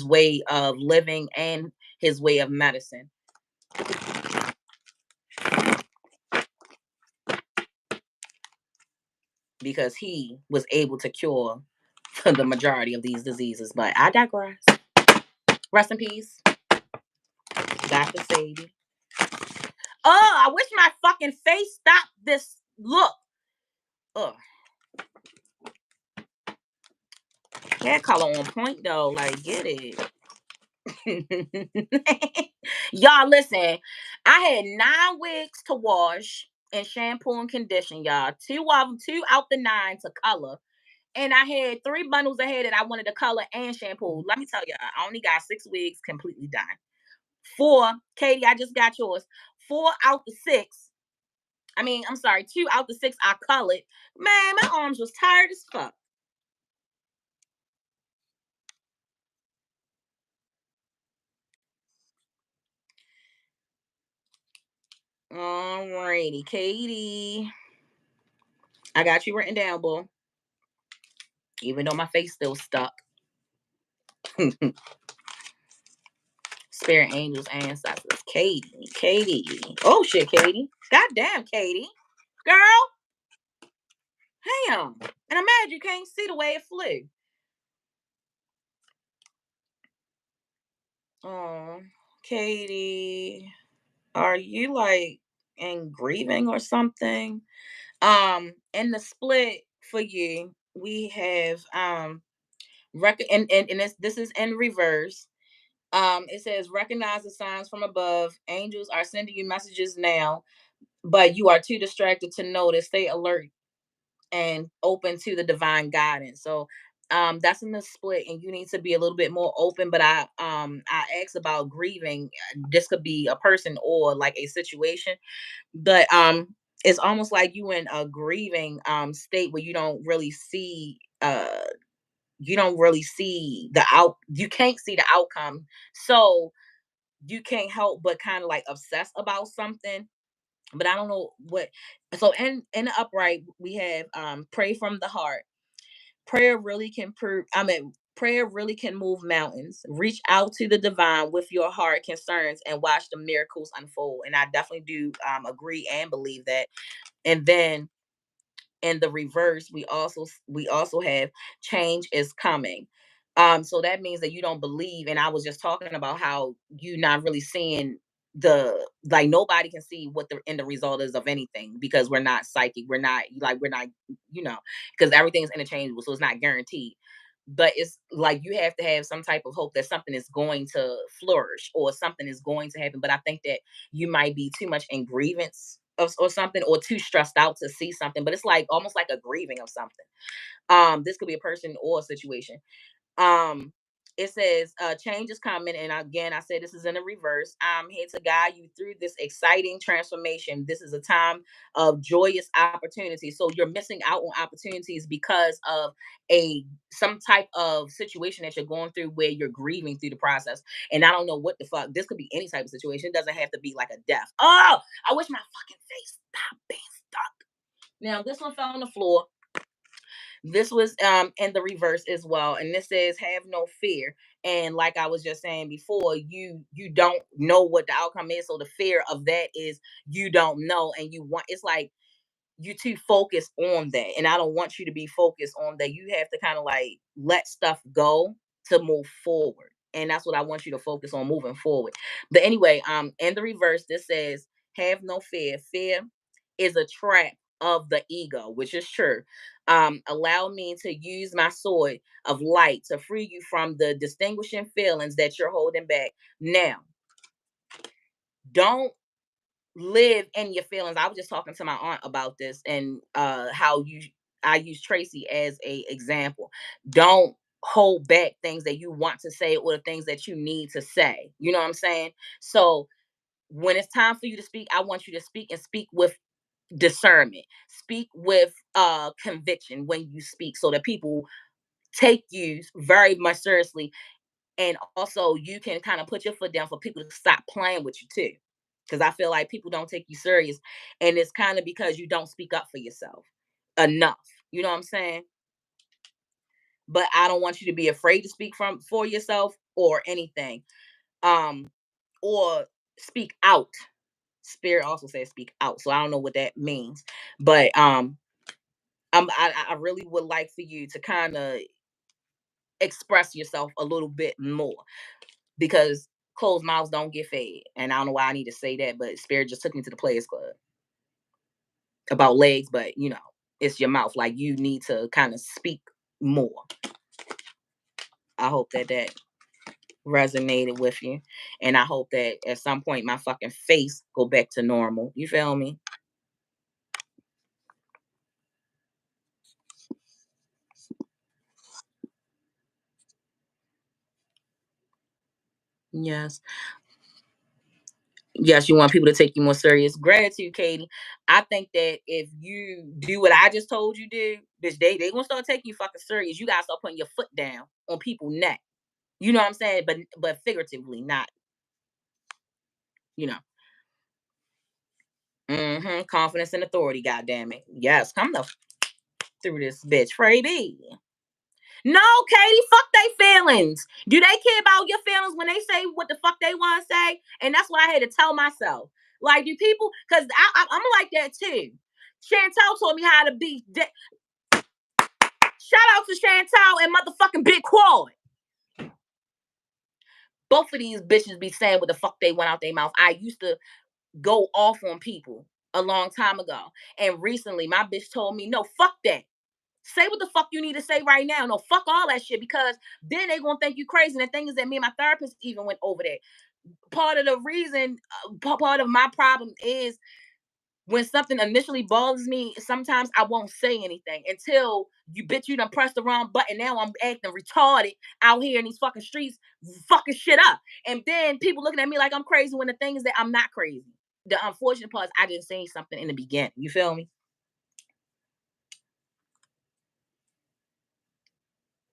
way of living and his way of medicine, because he was able to cure the majority of these diseases. But I digress. Rest in peace, Dr. Sadie. Oh, I wish my fucking face stopped this look. Ugh. Hair color on point though. Like, get it. Y'all, listen. I had 9 wigs to wash and shampoo and condition, y'all. Two of them, two out the 9 to color. And I had 3 bundles of hair that I wanted to color and shampoo. Let me tell you, I only got 6 wigs completely done. 4, Katie, I just got yours. 4 out the 6. I mean, I'm sorry, 2 out the 6 I colored. Man, my arms was tired as fuck. Alrighty, Katie. I got you written down, boo. Even though my face still stuck. Spirit angels, ancestors. Katie. Katie. Oh shit, Katie. Goddamn, Katie. Girl. Damn. And I'm mad you can't see the way it flew. Oh, Katie. Are you like in grieving or something? In the split for you, we have and this is in reverse. It says recognize the signs from above. Angels are sending you messages now, but you are too distracted to notice. Stay alert and open to the divine guidance. So that's in the split, and you need to be a little bit more open. But I asked about grieving. This could be a person or like a situation, but it's almost like you in a grieving state where you don't really see you can't see the outcome. So you can't help but kind of like obsess about something, but I don't know what. So in the upright we have pray from the heart. Prayer really can prove I mean Prayer really can move mountains. Reach out to the divine with your heart concerns and watch the miracles unfold. And I definitely do agree and believe that. And then in the reverse we also have change is coming. So that means that you don't believe, and I was just talking about how you not really seeing the like nobody can see what the end result is of anything because we're not psychic, we're not because everything's interchangeable, so it's not guaranteed. But it's like you have to have some type of hope that something is going to flourish or something is going to happen. But I think that you might be too much in grievance or something, or too stressed out to see something. But it's like almost like a grieving of something. This could be a person or a situation. um it says change is coming, and again I said this is in the reverse. I'm here to guide you through this exciting transformation. This is a time of joyous opportunity, so you're missing out on opportunities because of a some type of situation that you're going through where you're grieving through the process. And I don't know what the fuck, this could be any type of situation. It doesn't have to be like a death. Oh, I wish my fucking face stopped being stuck. Now this one fell on the floor. This was in the reverse as well, and this says have no fear. And like I was just saying before, you don't know what the outcome is, so the fear of that is you don't know, and you want it's like you too focused on that, and I don't want you to be focused on that. You have to kind of like let stuff go to move forward, and that's what I want you to focus on, moving forward. But anyway, in the reverse this says have no fear. Fear is a trap of the ego, which is true. Allow me to use my sword of light to free you from the distinguishing feelings that you're holding back. Now, don't live in your feelings. I was just talking to my aunt about this, and how you I use Tracy as a example. Don't hold back things that you want to say or the things that you need to say. You know what I'm saying? So when it's time for you to speak, I want you to speak, and speak with discernment. Speak with conviction when you speak, so that people take you very much seriously, and also you can kind of put your foot down for people to stop playing with you too. Because I feel like people don't take you serious, and it's kind of because you don't speak up for yourself enough. You know what I'm saying? But I don't want you to be afraid to speak from for yourself or anything. Um, or speak out. Spirit also says speak out, so I don't know what that means, but I really would like for you to kind of express yourself a little bit more, because closed mouths don't get fed. And I don't know why I need to say that, but Spirit just took me to the Players Club about legs, but it's your mouth. Like you need to kind of speak more. I hope that resonated with you, and I hope that at some point my fucking face go back to normal. You feel me? Yes. Yes, you want people to take you more serious. Gratitude, Katie. I think that if you do what I just told you do, bitch, they gonna start taking you fucking serious. You gotta start putting your foot down on people's neck. You know what I'm saying? But figuratively, not, you know. Confidence and authority, goddamn it. Yes, come the through this bitch. Freebie. No, Katie, fuck they feelings. Do they care about your feelings when they say what the fuck they want to say? And that's what I had to tell myself. Like, do people, because I'm like that too. Chantel taught me how to be. Shout out to Chantel and motherfucking Big Quad. Both of these bitches be saying what the fuck they want out their mouth. I used to go off on people a long time ago. And recently, my bitch told me, no, fuck that. Say what the fuck you need to say right now. No, fuck all that shit, because then they gonna think you crazy. And the thing is that me and my therapist even went over that. Part of the reason, part of my problem is when something initially bothers me, sometimes I won't say anything until you done pressed the wrong button. Now I'm acting retarded out here in these fucking streets, fucking shit up. And then people looking at me like I'm crazy when the thing is that I'm not crazy. The unfortunate part is I didn't say something in the beginning. You feel me?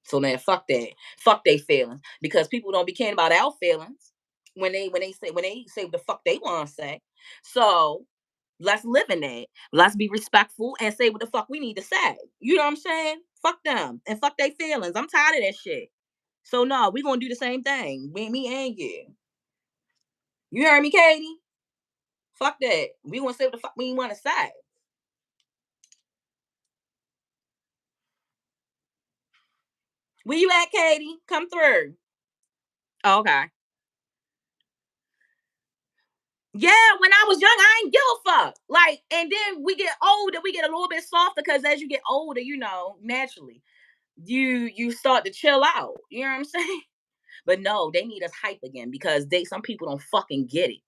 So now fuck that. Fuck they feelings. Because people don't be caring about our feelings when they say what the fuck they want to say. So let's live in that. Let's be respectful and say what the fuck we need to say. You know what I'm saying? Fuck them and fuck their feelings. I'm tired of that shit. So no, we gonna do the same thing. Me and you. You heard me, Katie? Fuck that. We gonna say what the fuck we want to say. Where you at, Katie? Come through. Oh, okay. Yeah, when I was young, I ain't give a fuck. Like, and then we get older, we get a little bit softer because as you get older, naturally, you start to chill out. You know what I'm saying? But no, they need us hype again because some people don't fucking get it.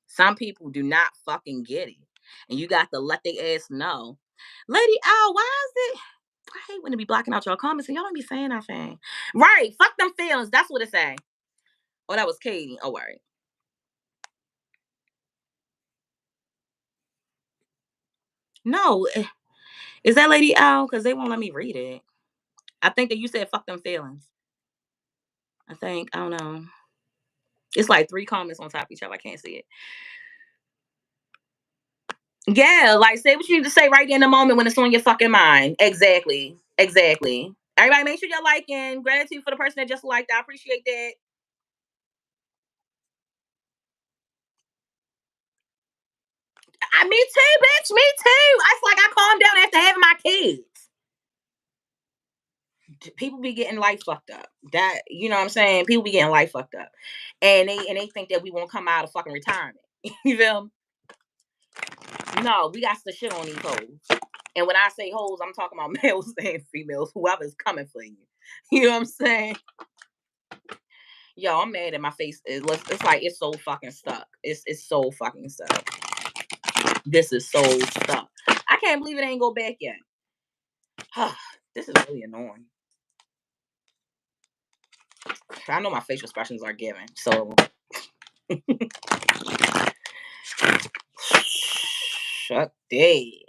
Some people do not fucking get it. And you got to let their ass know. Lady Owl, why is it? I hate when they be blocking out your comments and y'all don't be saying nothing. Right. Fuck them feelings. That's what it say. Oh, that was Katie. Oh, right. No, is that Lady Owl? Because they won't let me read it. I think that you said fuck them feelings. I think. I don't know. It's like three comments on top of each other. I can't see it. Yeah, like say what you need to say right there in the moment when it's on your fucking mind. Exactly. Exactly. Everybody make sure you're liking. Gratitude for the person that just liked. I appreciate that. Me too, bitch. Me too. I feel like I calmed down after having my kids. People be getting life fucked up. That you know what I'm saying? People be getting life fucked up. And they think that we won't come out of fucking retirement. You feel me? No, we got to shit on these hoes. And when I say hoes, I'm talking about males and females, whoever's coming for you. You know what I'm saying? Yo, I'm mad at my face. It's like it's so fucking stuck. It's so fucking stuck. This is so stuck. I can't believe it ain't go back yet. This is really annoying. I know my facial expressions are given. So shut day.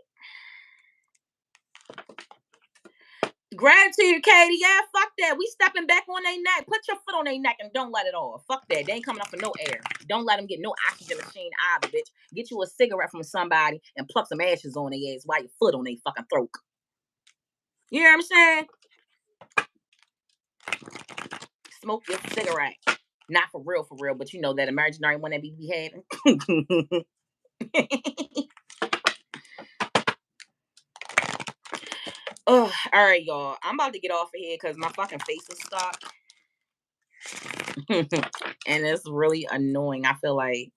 Gratitude, Katie. Yeah, fuck that. We stepping back on their neck. Put your foot on their neck and don't let it off. Fuck that. They ain't coming up for no air. Don't let them get no oxygen machine either, bitch. Get you a cigarette from somebody and pluck some ashes on their ass while your foot on their fucking throat. You know what I'm saying? Smoke your cigarette. Not for real, but you know that imaginary one that be having. Oh, all right, y'all. I'm about to get off of here because my fucking face is stuck. And it's really annoying. I feel like,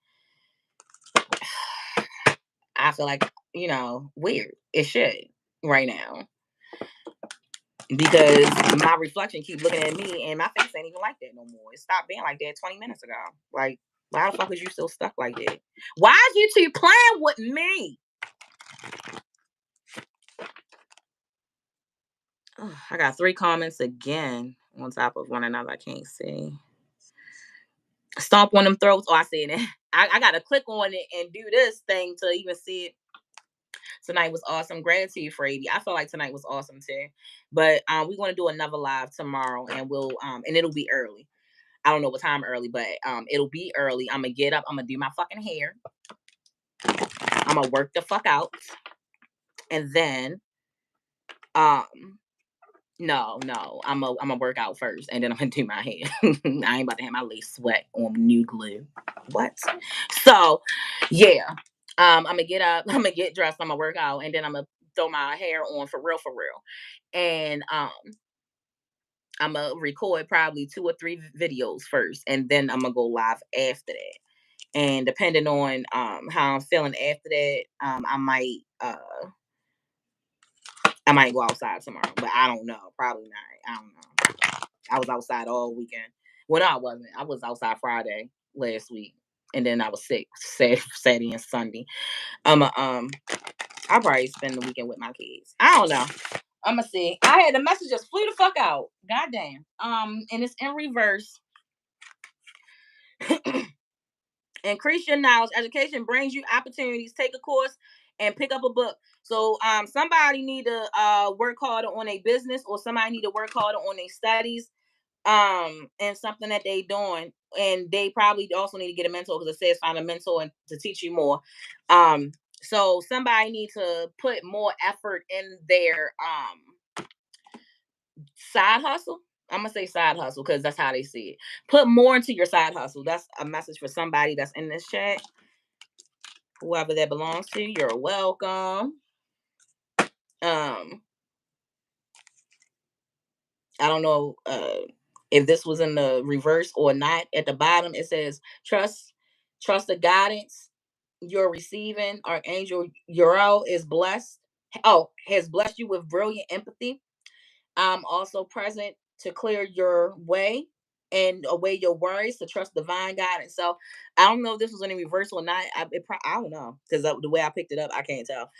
weird. It should right now. Because my reflection keeps looking at me and my face ain't even like that no more. It stopped being like that 20 minutes ago. Like, why the fuck is you still stuck like that? Why is you two playing with me? I got three comments again on top of one another. I can't see. Stomp on them throats. Oh, I see it. I gotta click on it and do this thing to even see it. Tonight was awesome. Gratitude, Frady. I feel like tonight was awesome too. But we're gonna do another live tomorrow, and we'll and it'll be early. I don't know what time early, but it'll be early. I'm gonna get up. I'm gonna do my fucking hair. I'm gonna work the fuck out, and then um no, I'm gonna work out first, and then I'm gonna do my hair. I ain't about to have my lace sweat on new glue. What? So, yeah. I'm gonna get up. I'm gonna get dressed. I'm gonna work out, and then I'm gonna throw my hair on for real, and I'm gonna record probably 2 or 3 videos first, and then I'm gonna go live after that. And depending on how I'm feeling after that, I might go outside tomorrow, but I don't know. Probably not. I don't know. I was outside all weekend. Well, no, I wasn't. I was outside Friday last week, and then I was sick Saturday and Sunday. I'll probably spend the weekend with my kids. I don't know. I'ma see. I had the message just flew the fuck out. Goddamn. And it's in reverse. Increase your knowledge. Education brings you opportunities. Take a course and pick up a book. So somebody need to work harder on a business, or somebody need to work harder on their studies. And something that they doing, and they probably also need to get a mentor, because it says find a mentor and to teach you more. So somebody need to put more effort in their side hustle. I'm gonna say side hustle because that's how they see it. Put more into your side hustle. That's a message for somebody that's in this chat. Whoever that belongs to, you're welcome. I don't know if this was in the reverse or not. At the bottom, it says trust the guidance you're receiving. Archangel Uriel is blessed. Oh, has blessed you with brilliant empathy. I'm also present to clear your way and away your worries, to trust divine guidance. So I don't know if this was in the reverse or not. I don't know, because the way I picked it up, I can't tell.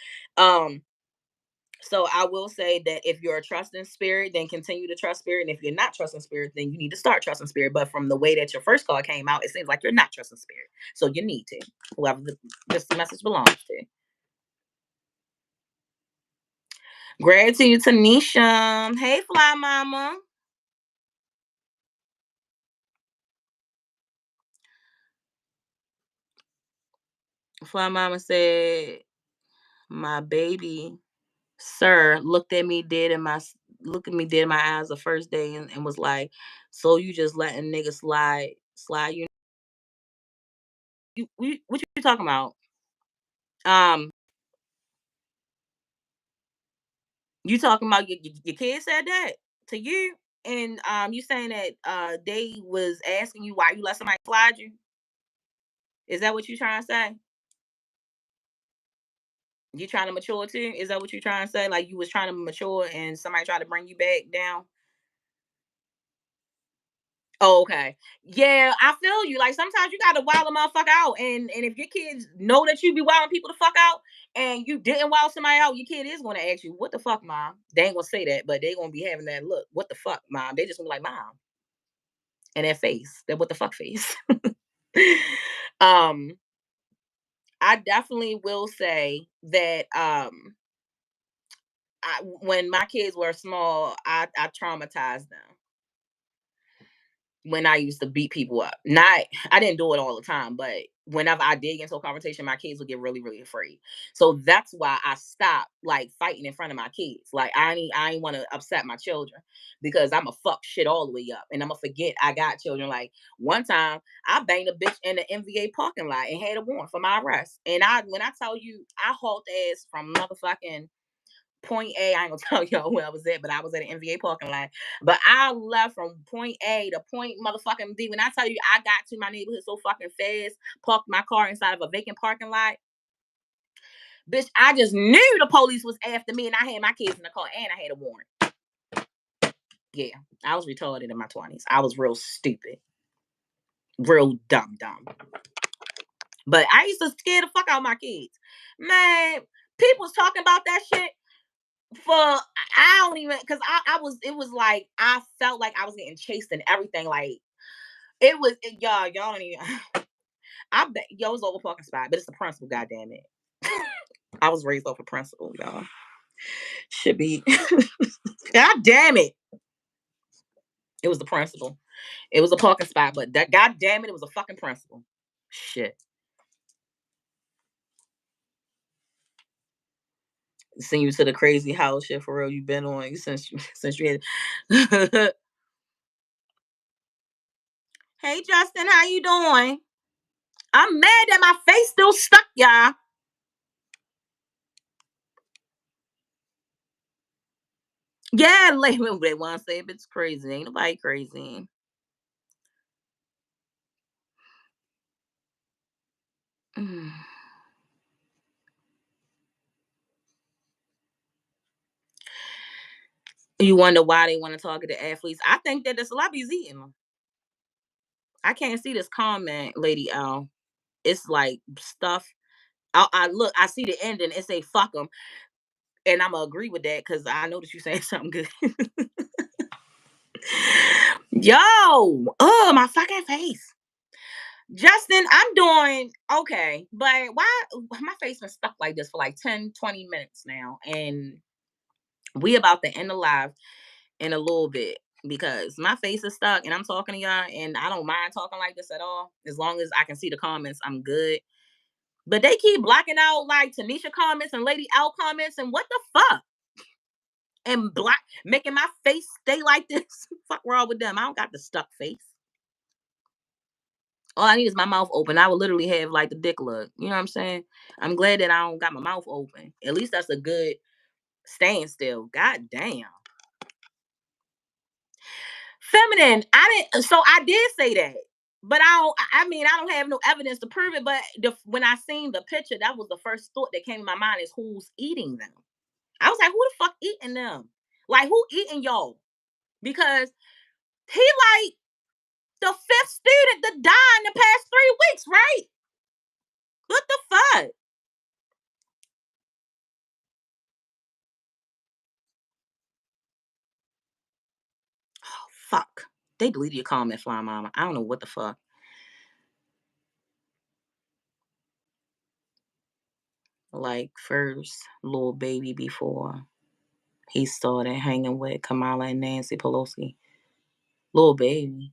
So I will say that if you're a trusting spirit, then continue to trust spirit. And if you're not trusting spirit, then you need to start trusting spirit. But from the way that your first card came out, it seems like you're not trusting spirit. So you need to, whoever this message belongs to. Gratitude to Nisha. Hey, Fly Mama. Fly Mama said, my baby sir looked at me dead in my eyes the first day, and was like, so you just letting niggas slide what you talking about? Um, you talking about your kid said that to you, and you saying that they was asking you why you let somebody slide you? Is that what you trying to say? You trying to mature too? Is that what you trying to say? Like you was trying to mature and somebody tried to bring you back down? Oh, okay. Yeah, I feel you. Like sometimes you gotta wild a motherfucker out, and if your kids know that you be wilding people the fuck out, and you didn't wild somebody out, your kid is gonna ask you, "What the fuck, mom?" They ain't gonna say that, but they gonna be having that look. What the fuck, mom? They just gonna be like, "Mom," and that face, that what the fuck face. um, I definitely will say that when my kids were small, I traumatized them when I used to beat people up. Not, I didn't do it all the time, but whenever I did get into a confrontation, my kids would get really, really afraid. So that's why I stopped like fighting in front of my kids. Like I ain't want to upset my children, because I'm a fuck shit all the way up, and I'm gonna forget I got children. Like one time, I banged a bitch in the MVA parking lot and had a warrant for my arrest. And when I tell you, I hauled ass from motherfucking point A. I ain't gonna tell y'all where I was at, but I was at an MVA parking lot. But I left from point A to point motherfucking B. When I tell you I got to my neighborhood so fucking fast, parked my car inside of a vacant parking lot. Bitch, I just knew the police was after me, and I had my kids in the car, and I had a warrant. Yeah, I was retarded in my 20s. I was real stupid. Real dumb. But I used to scare the fuck out of my kids. Man, people was talking about that shit for I don't even, because I was, it was like I felt like I was getting chased and everything. Like It was y'all don't even. I bet yo it was over parking spot, but it's the principal. God damn it! I was raised off a principal, y'all. Should be. God damn it! It was the principal. It was a parking spot, but that god damn it, it was a fucking principal. Shit. Send you to the crazy house shit for real you been on since you had Hey Justin, how you doing? I'm mad that my face still stuck, y'all. Yeah, like they want to say if it's crazy. Ain't nobody crazy. Mm. You wonder why they want to target the athletes. I think that the celebrities eating them. I can't see this comment, Lady L. It's like stuff. I look, I see the ending. It say fuck them, and I'm gonna agree with that because I know that you saying something good. Yo, oh my fucking face. Justin, I'm doing okay, but why my face been stuck like this for like 10, 20 minutes now, and we about to end the live in a little bit because my face is stuck and I'm talking to y'all, and I don't mind talking like this at all. As long as I can see the comments, I'm good. But they keep blocking out like Tanisha comments and Lady L comments, and what the fuck? And black making my face stay like this. Fuck wrong with them. I don't got the stuck face. All I need is my mouth open. I would literally have like the dick look. You know what I'm saying? I'm glad that I don't got my mouth open. At least that's a good standstill. God damn. Feminine. I didn't so I did say that. But I mean I don't have no evidence to prove it. But when I seen the picture, that was the first thought that came to my mind is who's eating them. I was like, who the fuck eating them? Like who eating y'all? Because he like the fifth student to die in the past 3 weeks, right? What the fuck? Oh, fuck. They deleted your comment, Fly Mama. I don't know what the fuck. Like, first, little baby before he started hanging with Kamala and Nancy Pelosi. Little baby.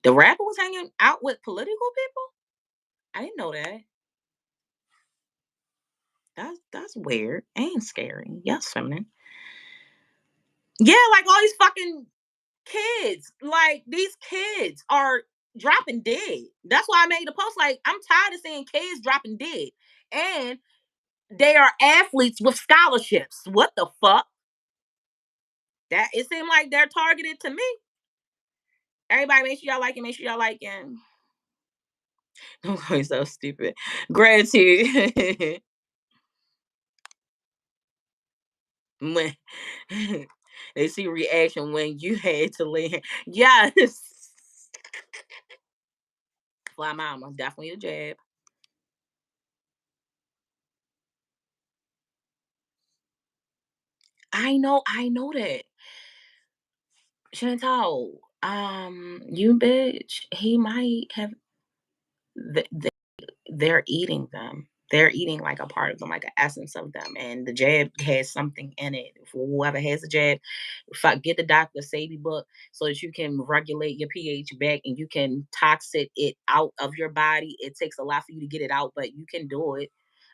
The rapper was hanging out with political people? I didn't know that. That's weird and scary. Yes, feminine. Yeah, like all these fucking kids. Like these kids are dropping dead. That's why I made the post. Like, I'm tired of seeing kids dropping dead. And they are athletes with scholarships. What the fuck? That it seemed like they're targeted to me. Everybody, make sure y'all like it. Make sure y'all like it. I'm going so stupid. Gratitude. When they see reaction when you had to leave. Yes. Fly mama, definitely a jab. I know that. Chantal, you bitch, he might have they're eating them. They're eating like a part of them, like an essence of them. And the jab has something in it. For whoever has the jab, get the Dr. Sadie book so that you can regulate your pH back and you can toxic it out of your body. It takes a lot for you to get it out, but you can do it.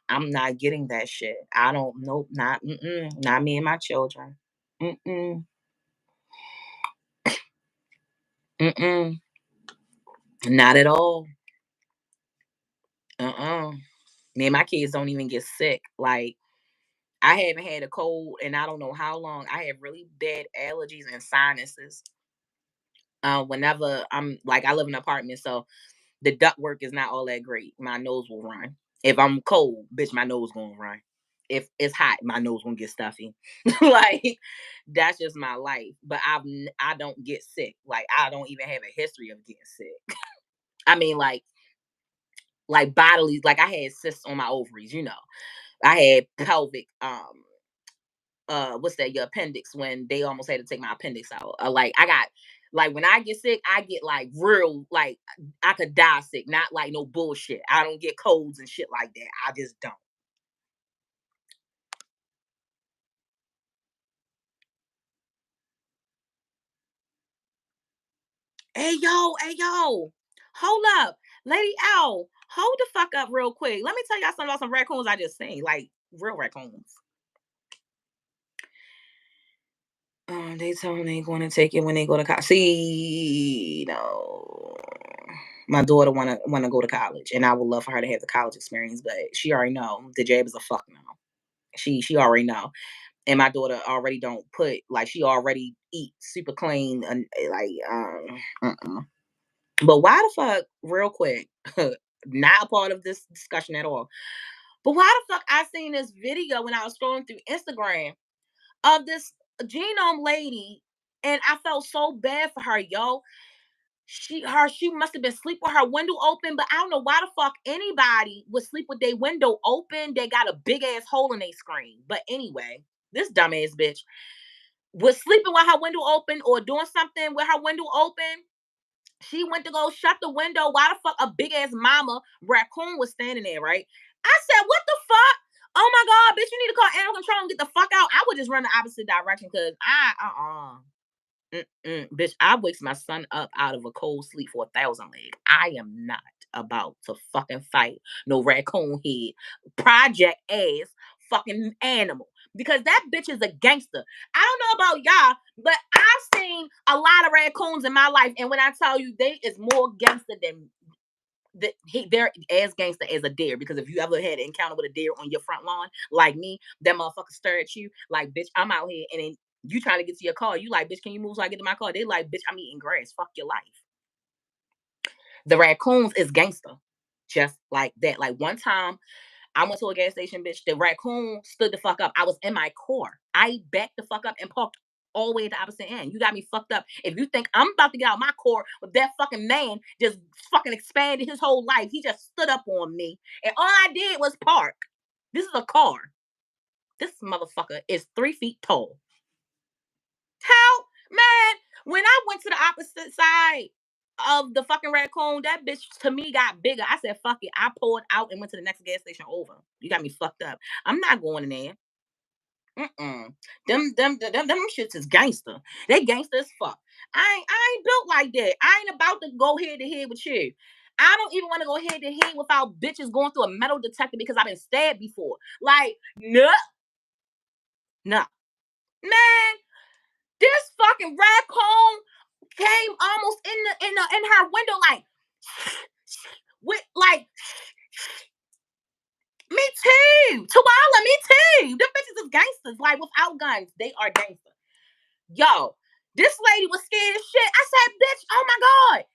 I'm not getting that shit. I don't, nope, not me and my children. Mm-mm, mm-mm, not at all. Uh-uh. Me and my kids don't even get sick. Like, I haven't had a cold and I don't know how long. I have really bad allergies and sinuses. Whenever I'm like, I live in an apartment, so the duct work is not all that great. My nose will run. If I'm cold, bitch, my nose gonna run. If it's hot, my nose gonna get stuffy. Like that's just my life. But I don't get sick. Like I don't even have a history of getting sick. I mean, like bodily, like I had cysts on my ovaries. I had pelvic what's that, your appendix, when they almost had to take my appendix out. Like I got Like when I get sick, I get like real, like I could die sick, not like no bullshit. I don't get colds and shit like that. I just don't. Hey yo, hold up, Lady L, hold the fuck up real quick. Let me tell y'all something about some raccoons I just seen, like real raccoons. They told me they going to take it when they go to college. See, no, my daughter wanna go to college, and I would love for her to have the college experience, but she already know the jab is a fuck no. She already know, and my daughter already don't put like she already eat super clean and like uh-uh. But why the fuck, real quick, not a part of this discussion at all. But why the fuck I seen this video when I was scrolling through Instagram of this genome lady, and I felt so bad for her, yo. She must have been sleep with her window open, but I don't know why the fuck anybody would sleep with their window open. They got a big ass hole in their screen. But anyway, this dumbass bitch was sleeping with her window open or doing something with her window open. She went to go shut the window. Why the fuck a big ass mama raccoon was standing there, right? I said, what the fuck? Oh my god, bitch, you need to call animal control and get the fuck out. I would just run the opposite direction because bitch, I wakes my son up out of a cold sleep for 1,000 leg. I am not about to fucking fight no raccoon head, project ass fucking animal. Because that bitch is a gangster. I don't know about y'all, but I've seen a lot of raccoons in my life, and when I tell you they is more gangster than they're as gangster as a deer. Because if you ever had an encounter with a deer on your front lawn, like me, that motherfucker stare at you like, bitch, I'm out here, and then you trying to get to your car. You like, bitch, can you move so I get to my car? They like, bitch, I'm eating grass. Fuck your life. The raccoons is gangster, just like that. Like one time, I went to a gas station, bitch. The raccoon stood the fuck up. I was in my car. I backed the fuck up and parked all the way at the opposite end. You got me fucked up. If you think I'm about to get out my car with that fucking man just fucking expanded his whole life, he just stood up on me. And all I did was park. This is a car. This motherfucker is 3 feet tall. How, man, when I went to the opposite side of the fucking raccoon, that bitch to me got bigger. I said, fuck it. I pulled out and went to the next gas station over. You got me fucked up. I'm not going in there. Mm-mm. Them shits is gangster. They gangster as fuck. I ain't built like that. I ain't about to go head to head with you. I don't even want to go head to head without bitches going through a metal detector because I've been stabbed before. Like, no, no. Man, this fucking raccoon came almost in her window like with like me too. Tuala, me too. Them bitches is gangsters. Like without guns, they are gangsters. Yo, this lady was scared as shit. I said, bitch, oh my God.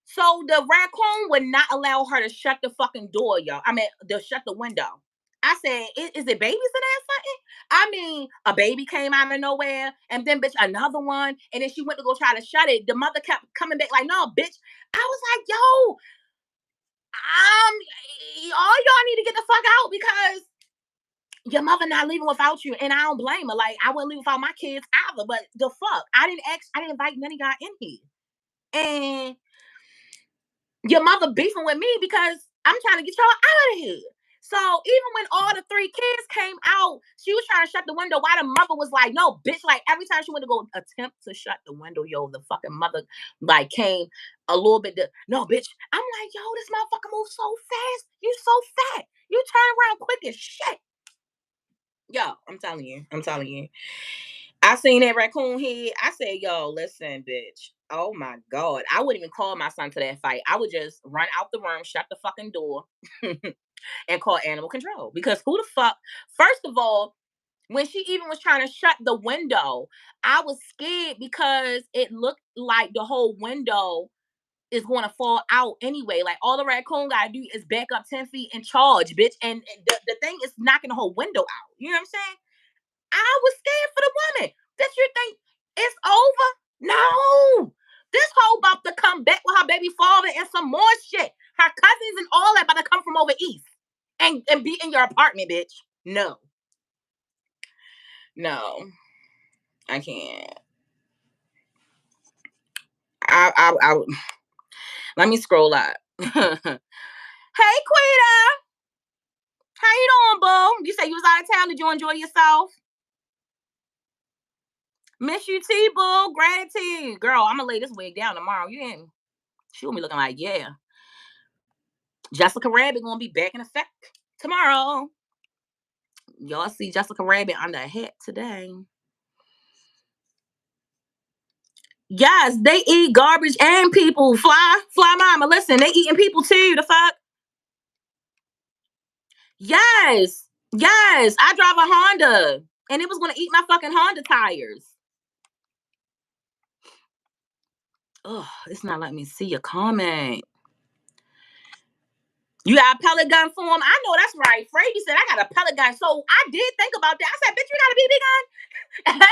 So the raccoon would not allow her to shut the fucking door, y'all. I mean, to shut the window. I said, is it babies in there or something? I mean, a baby came out of nowhere, and then bitch, another one, and then she went to go try to shut it. The mother kept coming back like, no, bitch. I was like, yo, all y'all need to get the fuck out because your mother not leaving without you, and I don't blame her. Like, I wouldn't leave without my kids either. But the fuck, I didn't invite none of y'all in here, and your mother beefing with me because I'm trying to get y'all out of here. So even when all the three kids came out, she was trying to shut the window. While the mother was like, "No, bitch!" Like every time she went to go attempt to shut the window, yo, the fucking mother like came a little bit. No, bitch. I'm like, yo, this motherfucker moves so fast. You so fat. You turn around quick as shit. Yo, I'm telling you. I'm telling you. I seen that raccoon head. I said, yo, listen, bitch. Oh my God. I wouldn't even call my son to that fight. I would just run out the room, shut the fucking door, and call animal control. Because who the fuck, first of all, when she even was trying to shut the window, I was scared because it looked like the whole window is going to fall out anyway. Like all the raccoon gotta do is back up 10 feet and charge, bitch. And the thing is knocking the whole window out. You know what I'm saying? I was scared for the woman. Did you think it's over? No. This hoe about to come back with her baby father and some more shit. Her cousins and all that about to come from over east and be in your apartment, bitch. No. No. I can't. let me scroll up. Hey, Quita, how you doing, boo? You say you was out of town. Did you enjoy yourself? Miss you, T, boo. Gratitude, girl. I'm gonna lay this wig down tomorrow. You ain't. She gonna be looking like, yeah. Jessica Rabbit gonna be back in effect tomorrow. Y'all see Jessica Rabbit under a hat today. Yes, they eat garbage and people. Fly mama. Listen, they eating people too. The fuck? Yes. Yes. I drive a Honda. And it was gonna eat my fucking Honda tires. Oh, it's not letting me see your comment. You got a pellet gun for him? I know that's right. Frady said I got a pellet gun. So I did think about that. I said, bitch, you got a BB gun?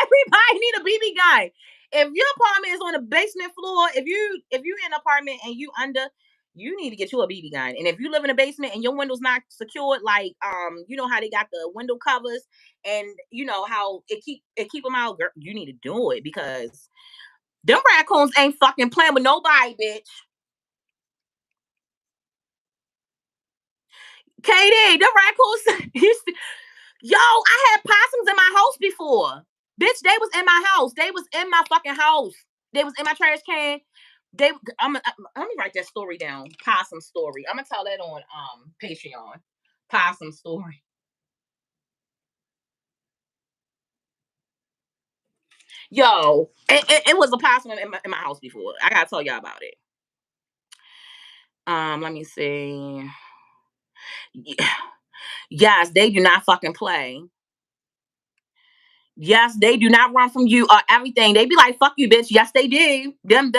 Everybody need a BB gun. If your apartment is on the basement floor, if you in an apartment and you under, you need to get you a BB gun. And if you live in a basement and your windows not secured, like you know how they got the window covers, and you know how it keep them out, girl, you need to do it because them raccoons ain't fucking playing with nobody, bitch. Katie, the raccoons. Yo, I had possums in my house before. Bitch, they was in my house. They was in my fucking house. They was in my trash can. Let me write that story down. Possum story. I'm gonna tell that on Patreon. Possum story. Yo, it was a possum in my house before. I gotta tell y'all about it. Let me see. Yes, they do not fucking play. Yes, they do not run from you or everything. They be like, fuck you, bitch. Yes, they do. Them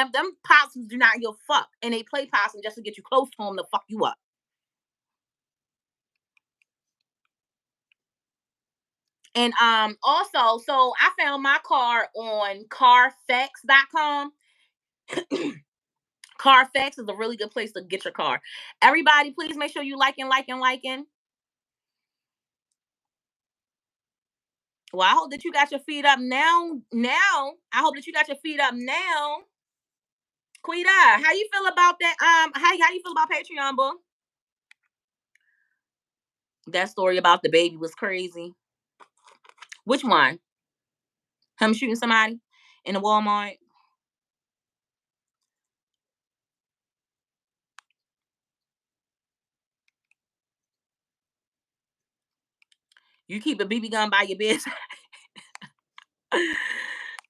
possums do not give a fuck. And they play possum just to get you close to them to fuck you up. And also, so I found my car on carfax.com. Carfax is a really good place to get your car. Everybody, please make sure you liking. Well, I hope that you got your feet up now. I hope that you got your feet up now. Quita, how you feel about that? How you feel about Patreon, boo? That story about the baby was crazy. Which one? Him shooting somebody in the Walmart? You keep a BB gun by your bed.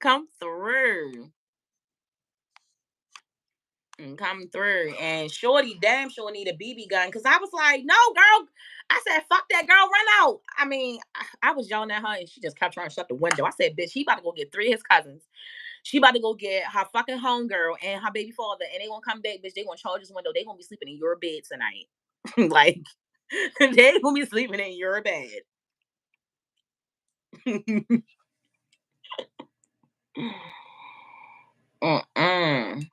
Come through. And come through. And Shorty damn sure need a BB gun. Cause I was like, no, girl. I said, fuck that girl, run out. I mean, I was yelling at her and she just kept trying to shut the window. I said, bitch, he about to go get three of his cousins. She about to go get her fucking homegirl and her baby father, and they gonna come back, bitch. They gonna charge this window. They gonna be sleeping in your bed tonight. Like they gonna be sleeping in your bed. Mm-mm.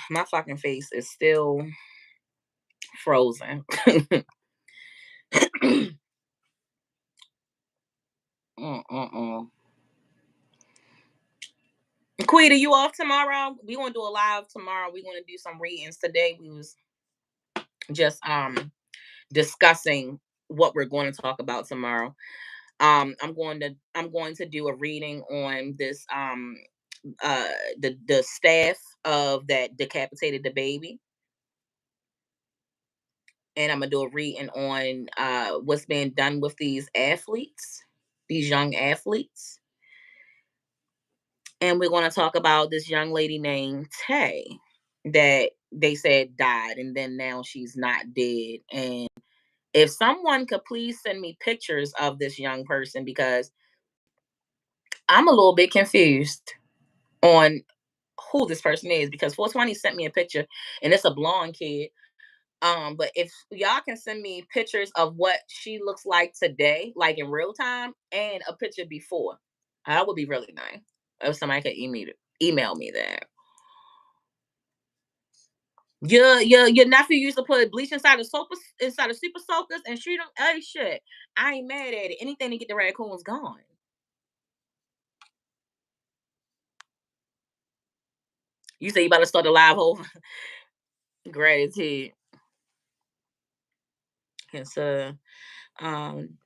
My fucking face is still frozen. Mm-mm-mm. Quita, you off tomorrow? We gonna do a live tomorrow. We gonna do some readings today. We was just discussing what we're going to talk about tomorrow. I'm going to do a reading on this uh the staff of that decapitated the baby, and I'm gonna do a reading on what's being done with these athletes, these young athletes. And we're going to talk about this young lady named Tay that they said died, and then now she's not dead. And if someone could please send me pictures of this young person, because I'm a little bit confused on who this person is, because 420 sent me a picture and it's a blonde kid. But if y'all can send me pictures of what she looks like today, like in real time, and a picture before, that would be really nice. If somebody could email me that. Your nephew used to put bleach inside of super soakers and shoot them. Hey, shit, I ain't mad at it. Anything to get the raccoons gone. You say you about to start a live over. Gratitude. Consider um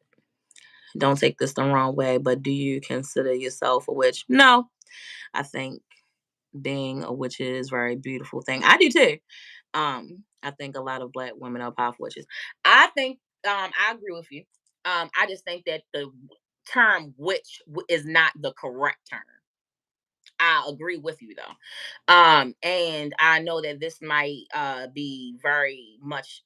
don't take this the wrong way, but do you consider yourself a witch? No. I think being a witch is a very beautiful thing. I do too. I think a lot of black women are powerful witches. I think I agree with you. I just think that the term witch is not the correct term. I agree with you though. And I know that this might be very much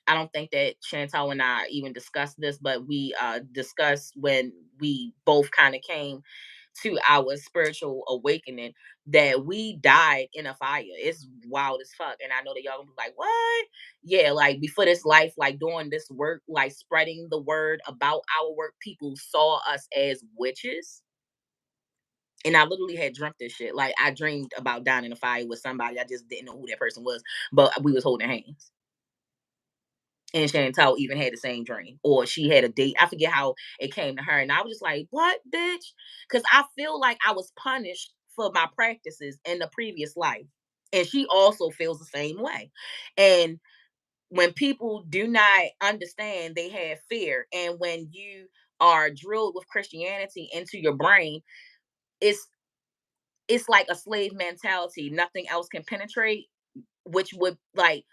I don't think that Chantal and I even discussed this, but we discussed when we both kind of came to our spiritual awakening that we died in a fire. It's wild as fuck. And I know that y'all gonna be like, what? Yeah, like before this life, like doing this work, like spreading the word about our work, people saw us as witches. And I literally had dreamt this shit. Like I dreamed about dying in a fire with somebody. I just didn't know who that person was, but we was holding hands. And Chantal even had the same dream, or she had a date. I forget how it came to her, and I was just like, "What, bitch?" Because I feel like I was punished for my practices in the previous life, and she also feels the same way. And when people do not understand, they have fear, and when you are drilled with Christianity into your brain, it's it's like a slave mentality. Nothing else can penetrate, which would like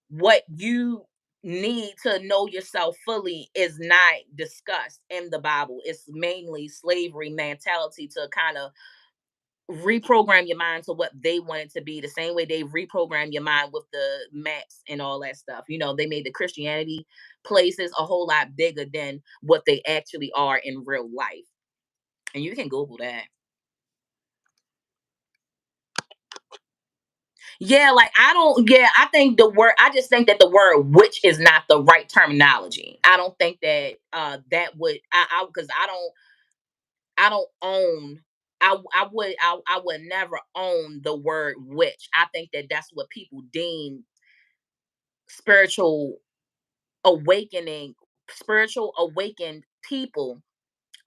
what you need to know yourself fully is not discussed in the Bible. It's mainly slavery mentality to kind of reprogram your mind to what they want it to be, the same way they reprogram your mind with the maps and all that stuff. You know, they made the Christianity places a whole lot bigger than what they actually are in real life. And you can Google that. Yeah, like I don't. Yeah, I think the word. I just think that the word "witch" is not the right terminology. I don't think that that would. Because I don't own. I would never own the word witch. I think that that's what people deem spiritual awakening, spiritual awakened people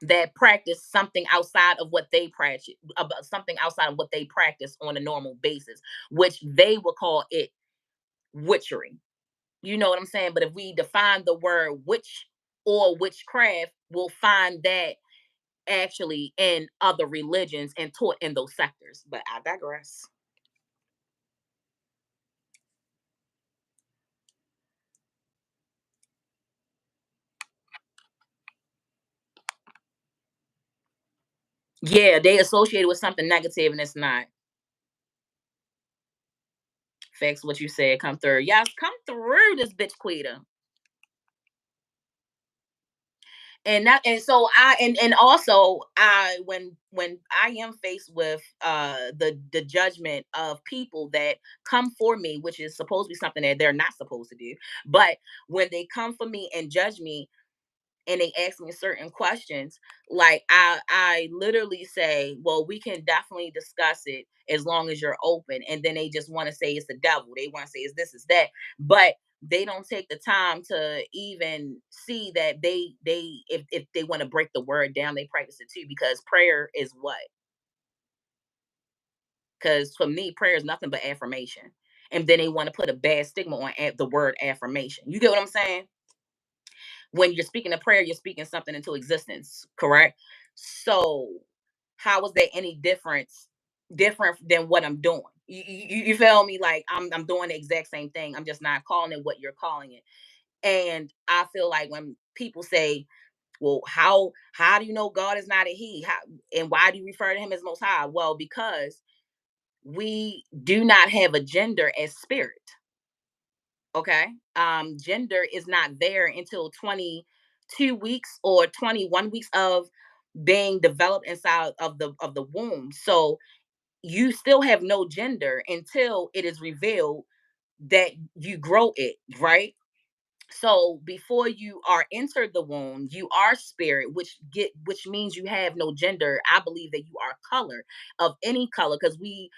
that practice something outside of what they practice, about something outside of what they practice on a normal basis, which they would call it witchery. You know what I'm saying? But if we define the word witch or witchcraft, we'll find that actually in other religions and taught in those sectors. But I digress. Yeah, they associate it with something negative and it's not. Facts what you said come through. Yes, come through this bitch Quita. And that and so I and also I when I am faced with the judgment of people that come for me, which is supposed to be something that they're not supposed to do, but when they come for me and judge me and they ask me certain questions, like I literally say, well, we can definitely discuss it as long as you're open. And then they just want to say it's the devil, they want to say it's this is that, but they don't take the time to even see that they if they want to break the word down, they practice it too, because prayer is what, because for me prayer is nothing but affirmation, and then they want to put a bad stigma on the word affirmation. You get what I'm saying? When you're speaking a prayer, you're speaking something into existence, correct? So, how is there any different than what I'm doing? You feel me? Like I'm doing the exact same thing. I'm just not calling it what you're calling it. And I feel like when people say, "Well, how do you know God is not a He? How, and why do you refer to Him as Most High?" Well, because we do not have a gender as spirit. Okay. Gender is not there until 22 weeks or 21 weeks of being developed inside of the womb. So you still have no gender until it is revealed that you grow it, right? So before you are entered the womb, you are spirit, which means you have no gender. I believe that you are color of any color, because we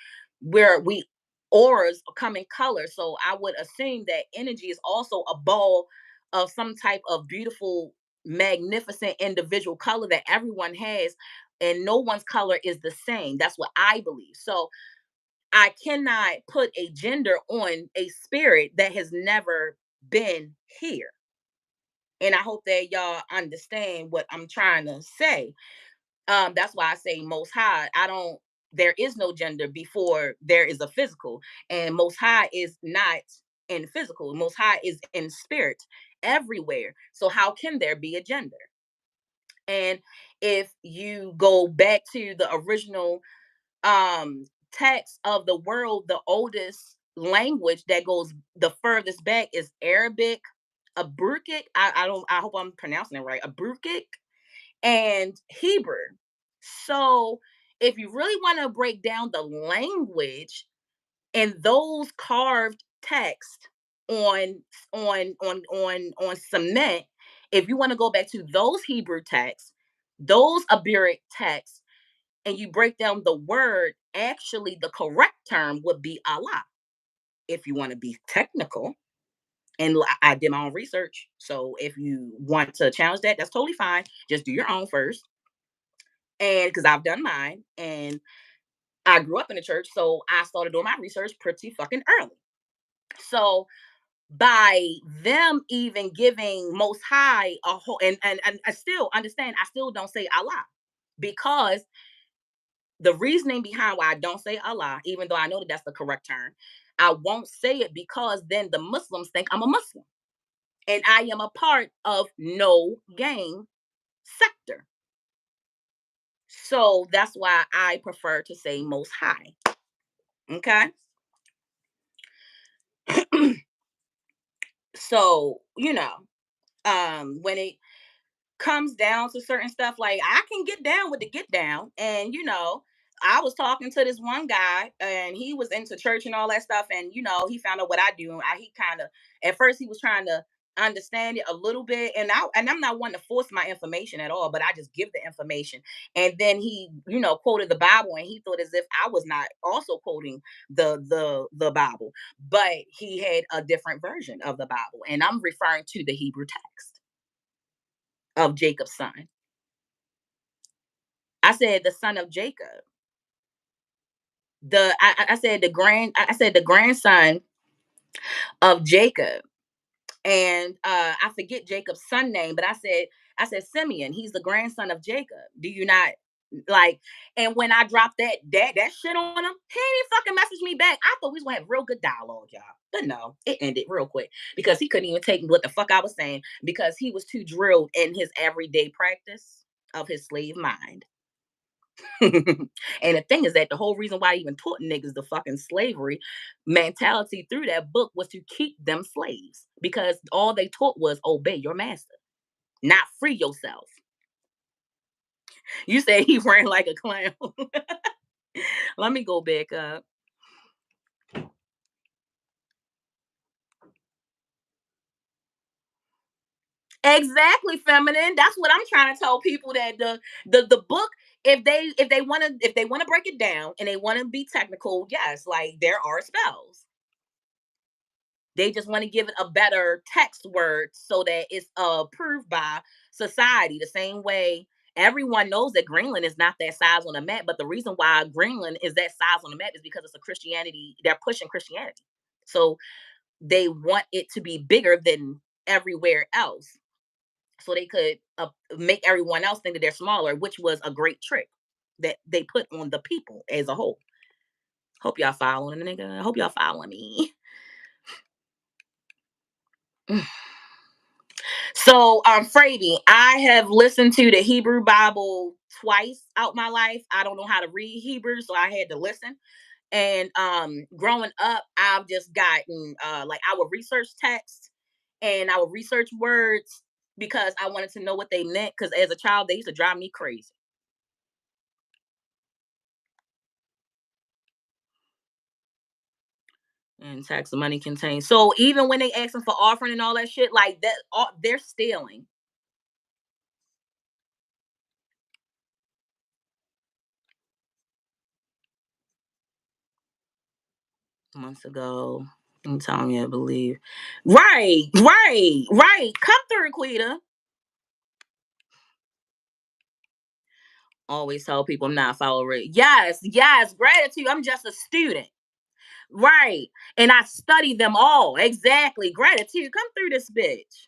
auras come in color. So I would assume that energy is also a ball of some type of beautiful, magnificent individual color that everyone has, and no one's color is the same. That's what I believe. So I cannot put a gender on a spirit that has never been here. And I hope that y'all understand what I'm trying to say. That's why I say most high. I don't There is no gender before there is a physical. And most high is not in physical. Most high is in spirit everywhere. So how can there be a gender? And if you go back to the original text of the world, the oldest language that goes the furthest back is Arabic, Abrukic. I hope I'm pronouncing it right. Abrukic and Hebrew. So if you really want to break down the language and those carved text on on cement, if you want to go back to those Hebrew texts, those Aburic texts, and you break down the word, actually the correct term would be Allah. If you want to be technical, and I did my own research. So if you want to challenge that, that's totally fine. Just do your own first. And because I've done mine and I grew up in the church, so I started doing my research pretty fucking early. So by them even giving most high a whole, and I still understand, I still don't say Allah, because the reasoning behind why I don't say Allah, even though I know that that's the correct term, I won't say it because then the Muslims think I'm a Muslim and I am a part of no gang sector. So that's why I prefer to say most high. Okay. So, when it comes down to certain stuff, like I can get down with the get down. And I was talking to this one guy and he was into church and all that stuff, and he found out what I do. He kind of, at first he was trying to understand it a little bit, and I'm not one to force my information at all, but I just give the information. And then he quoted the Bible, and he thought as if I was not also quoting the Bible, but he had a different version of the Bible, and I'm referring to the Hebrew text of Jacob's son. I said the son of Jacob. I said the grandson of Jacob. And I forget Jacob's son name, but I said Simeon. He's the grandson of Jacob. Do you not like? And when I dropped that shit on him, he didn't fucking message me back. I thought we was gonna have real good dialogue, y'all. But no, it ended real quick because he couldn't even take what the fuck I was saying because he was too drilled in his everyday practice of his slave mind. And the thing is that the whole reason why I even taught niggas the fucking slavery mentality through that book was to keep them slaves, because all they taught was obey your master, not free yourself. You say he ran like a clown. Let me go back up. Exactly, feminine. That's what I'm trying to tell people, that the book, if they want to break it down and they want to be technical, yes, like there are spells. They just want to give it a better text word so that it's approved by society. The same way everyone knows that Greenland is not that size on the map, but the reason why Greenland is that size on the map is because it's a Christianity. They're pushing Christianity, so they want it to be bigger than everywhere else, so they could make everyone else think that they're smaller, which was a great trick that they put on the people as a whole. Hope y'all following the nigga. I hope y'all following me. So, Frady, I have listened to the Hebrew Bible twice out my life. I don't know how to read Hebrew, so I had to listen. And growing up, I've just gotten like I would research text and I would research words because I wanted to know what they meant. Because as a child, they used to drive me crazy. And tax money contains. So even when they asking for offering and all that shit, like that, they're stealing. Months ago. I'm telling you, I believe. Right, right, right. Come through, Quita. Always tell people I'm not following. Yes, yes, gratitude. I'm just a student. Right. And I study them all. Exactly. Gratitude. Come through this bitch.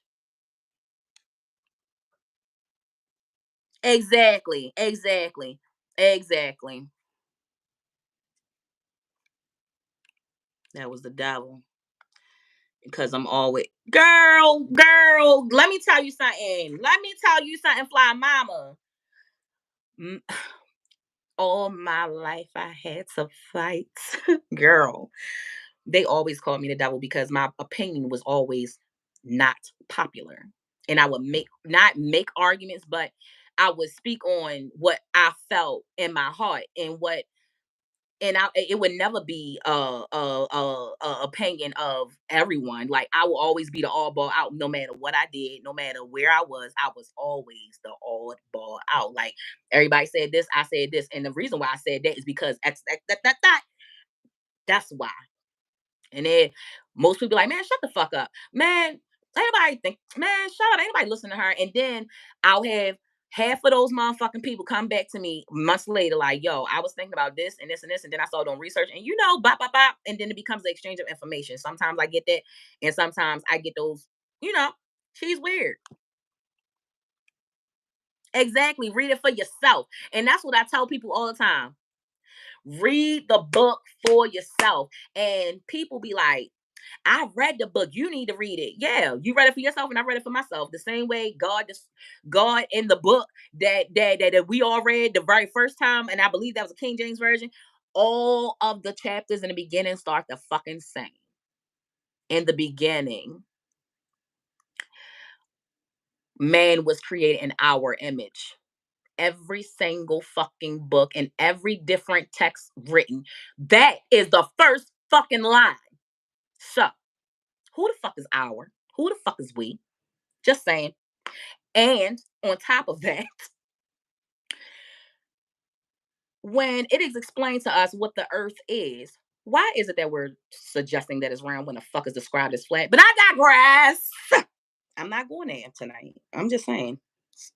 Exactly. Exactly. Exactly. That was the devil. Because I'm always girl. Let me tell you something. Let me tell you something, fly mama. Mm, all my life I had to fight. Girl. They always called me the devil because my opinion was always not popular. And I would not make arguments, but I would speak on what I felt in my heart and what and it would never be a opinion of everyone. Like I will always be the oddball out, no matter what I did, no matter where I was always the oddball out. Like everybody said this, I said this, and the reason why I said that is because that's why. And then most people like, man, shut the fuck up. Man, anybody think, man, shut up. Anybody listen to her. And then I'll have half of those motherfucking people come back to me months later, like, yo, I was thinking about this and this and this. And then I started doing research and bop, bop, bop. And then it becomes the exchange of information. Sometimes I get that. And sometimes I get those, she's weird. Exactly. Read it for yourself. And that's what I tell people all the time. Read the book for yourself. And people be like, I read the book. You need to read it. Yeah, you read it for yourself, and I read it for myself. The same way God in the book that we all read the very first time, and I believe that was a King James version. All of the chapters in the beginning start the fucking same. In the beginning, man was created in our image. Every single fucking book and every different text written. That is the first fucking line. So, who the fuck is our? Who the fuck is we? Just saying. And on top of that, when it is explained to us what the earth is, why is it that we're suggesting that it's round when the fuck is described as flat? But I digress. I'm not going there tonight. I'm just saying.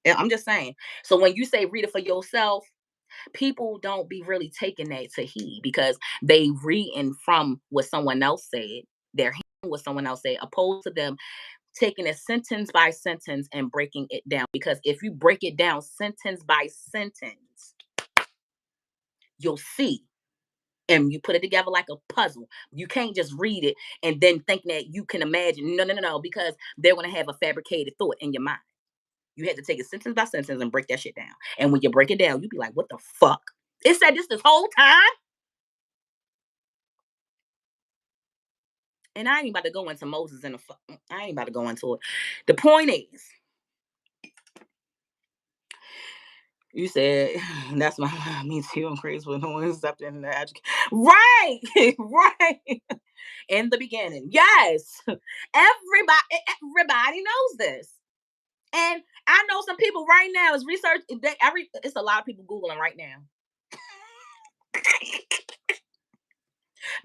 I'm just saying. So when you say read it for yourself, people don't be really taking that to heed because they reading from what someone else said. They're hearing what someone else said, opposed to them taking it sentence by sentence and breaking it down. Because if you break it down sentence by sentence, you'll see. And you put it together like a puzzle. You can't just read it and then think that you can imagine. No, no, no, no, because they're going to have a fabricated thought in your mind. You had to take it sentence by sentence and break that shit down. And when you break it down, you be like, what the fuck? It said this whole time? And I ain't about to go into Moses and I ain't about to go into it. The point is, you said that's my me too. I'm crazy with no one stepped in the education. Right, right. In the beginning, yes. Everybody knows this, and I know some people right now is research. It's a lot of people googling right now.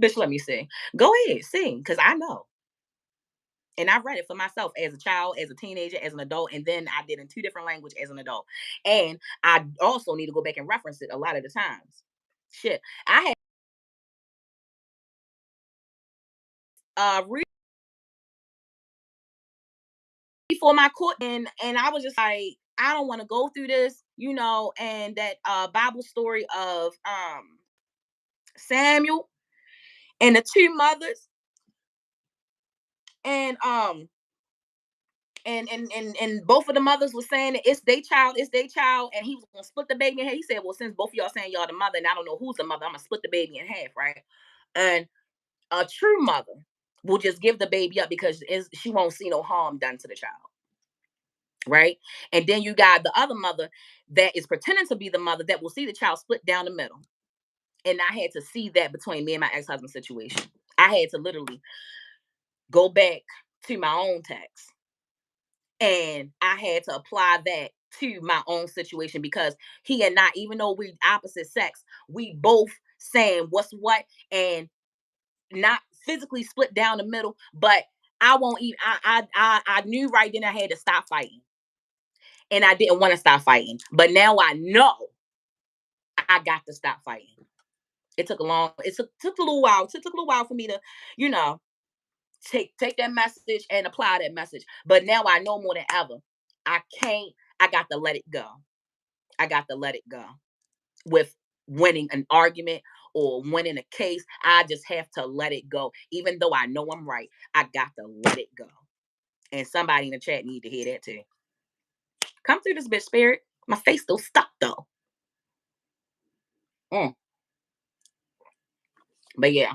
Bitch, let me see. Go ahead, sing, because I know. And I read it for myself as a child, as a teenager, as an adult, and then I did in two different languages as an adult. And I also need to go back and reference it a lot of the times. Shit, I had read before my court, and I was just like, I don't want to go through this, and that Bible story of Samuel and the two mothers, and and both of the mothers were saying that it's their child, and he was gonna split the baby in half. He said, well, since both of y'all saying y'all the mother, and I don't know who's the mother, I'm gonna split the baby in half, right? And a true mother will just give the baby up because she won't see no harm done to the child, right? And then you got the other mother that is pretending to be the mother that will see the child split down the middle. And I had to see that between me and my ex-husband situation. I had to literally go back to my own text, and I had to apply that to my own situation because he and I, even though we opposite sex, we both saying what's what, and not physically split down the middle, but I won't even I knew right then I had to stop fighting. And I didn't want to stop fighting. But now I know I got to stop fighting. It took a little while. It took a little while for me to, you know, take that message and apply that message. But now I know more than ever. I can't, I got to let it go. I got to let it go. With winning an argument or winning a case, I just have to let it go. Even though I know I'm right, I got to let it go. And somebody in the chat need to hear that too. Come through this bitch, spirit. My face still stuck though. Mm. But yeah.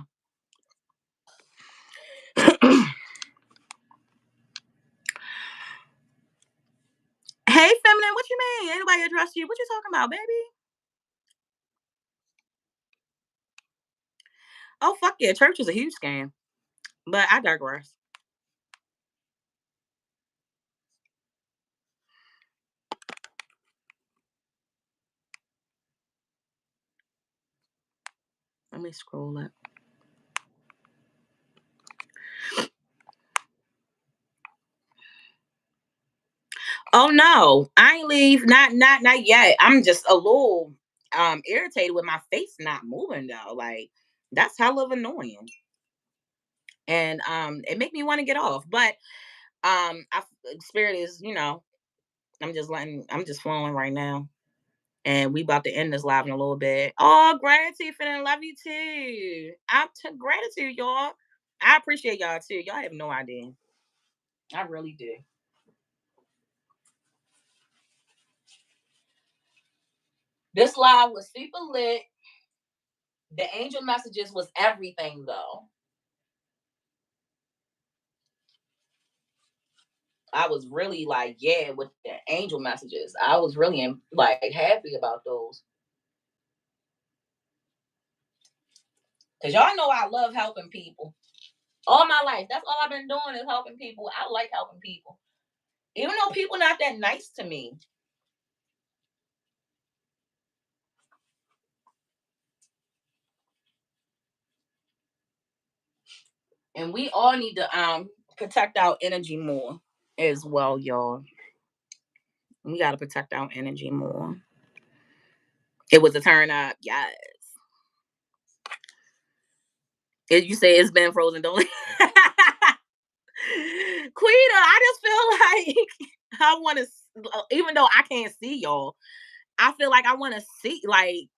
Hey, feminine, what you mean? Anybody address you? What you talking about, baby? Oh, fuck yeah. Church is a huge scam. But I digress. Let me scroll up. Oh no, I ain't leave. Not yet. I'm just a little irritated with my face not moving though. Like that's hell of annoying. And it make me want to get off. But I spirit is, I'm just flowing right now. And we about to end this live in a little bit. Oh, gratitude, feeling love you too. I'm to gratitude, y'all. I appreciate y'all too. Y'all have no idea. I really do. This live was super lit. The angel messages was everything though. I was really like, yeah, with the angel messages. I was really like happy about those. Cause y'all know I love helping people. All my life. That's all I've been doing is helping people. I like helping people. Even though people not that nice to me. And we all need to protect our energy more as well, y'all. We gotta protect our energy more. It was a turn up, yes. You say it's been frozen, don't it? Quita, I just feel like I want to, even though I can't see y'all, I feel like I want to see, like,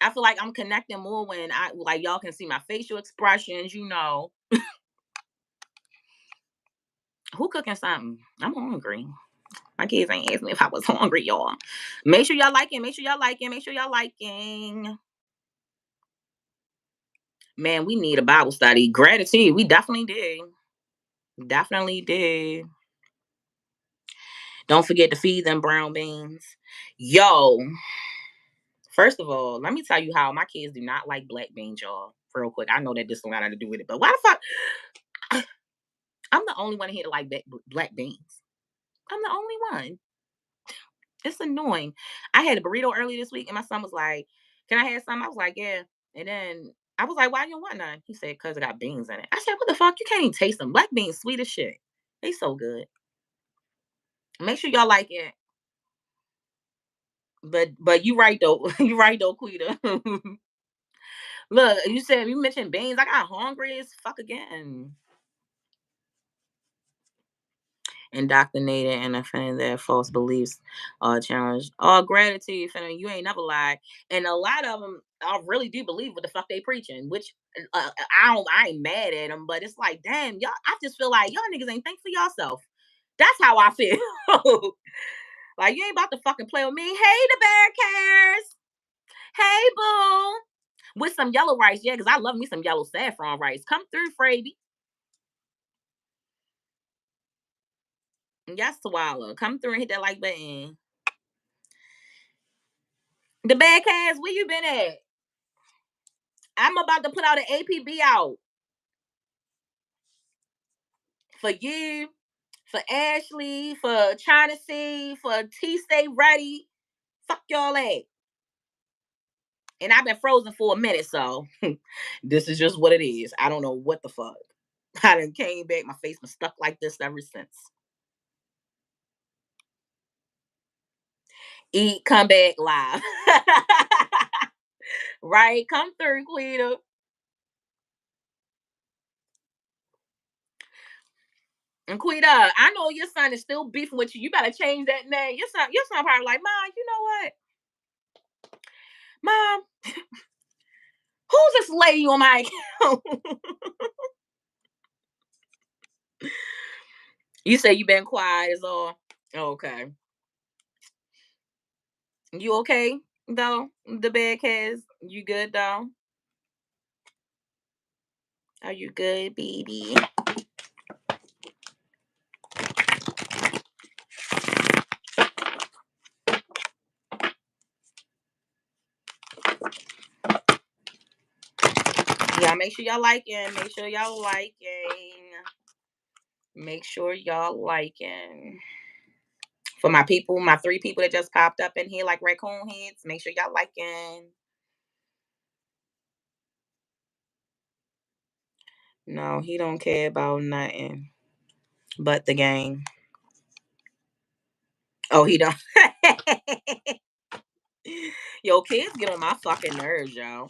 I feel like I'm connecting more when I, like, y'all can see my facial expressions, Who cooking something? I'm hungry. My kids ain't asked me if I was hungry, y'all. Make sure y'all liking, make sure y'all liking, make sure y'all liking. Man, we need a Bible study. Gratitude, we definitely do. Definitely do. Don't forget to feed them brown beans. Yo, first of all, let me tell you how my kids do not like black beans, y'all. Real quick. I know that this don't got nothing to do with it, but why the fuck? I'm the only one here to like black beans. I'm the only one. It's annoying. I had a burrito earlier this week, and my son was like, "Can I have some?" I was like, "Yeah." And then I was like, "Why you don't want none?" He said, "Cause it got beans in it." I said, "What the fuck? You can't even taste them. Black beans, sweet as shit. They so good. Make sure y'all like it." But you right though. You right though, Quita. Look, you mentioned beans. I got hungry as fuck again. Indoctrinated and offended their false beliefs challenged. All gratitude, finna, you ain't never lied. And a lot of them, I really do believe what the fuck they preaching, which I ain't mad at them, but it's like, damn, y'all, I just feel like y'all niggas ain't think for yourself. That's how I feel. Like, you ain't about to fucking play with me. Hey, the bear cares. Hey, boo. With some yellow rice, yeah, because I love me some yellow saffron rice. Come through, Fraby. Yes, Swallow. Come through and hit that like button. The bad cast, where you been at? I'm about to put out an APB out for you, for Ashley, for China C, for T Stay Ready. Fuck y'all at. And I've been frozen for a minute, so this is just what it is. I don't know what the fuck. I done came back. My face been stuck like this ever since. Eat, come back live. Right? Come through, Quita. And Quita, I know your son is still beefing with you. You better change that name. Your son probably like, Mom, you know what? Mom, who's this lady on my account? You say you been quiet is all. Okay. You okay though? The bed cast. You good though? Are you good, baby? Yeah, make sure y'all liking. Make sure y'all liking. Make sure y'all liking. For my people, my 3 people that just popped up in here like raccoon heads, make sure y'all liking. No, he don't care about nothing but the game. Oh, he don't. Yo, kids get on my fucking nerves, yo.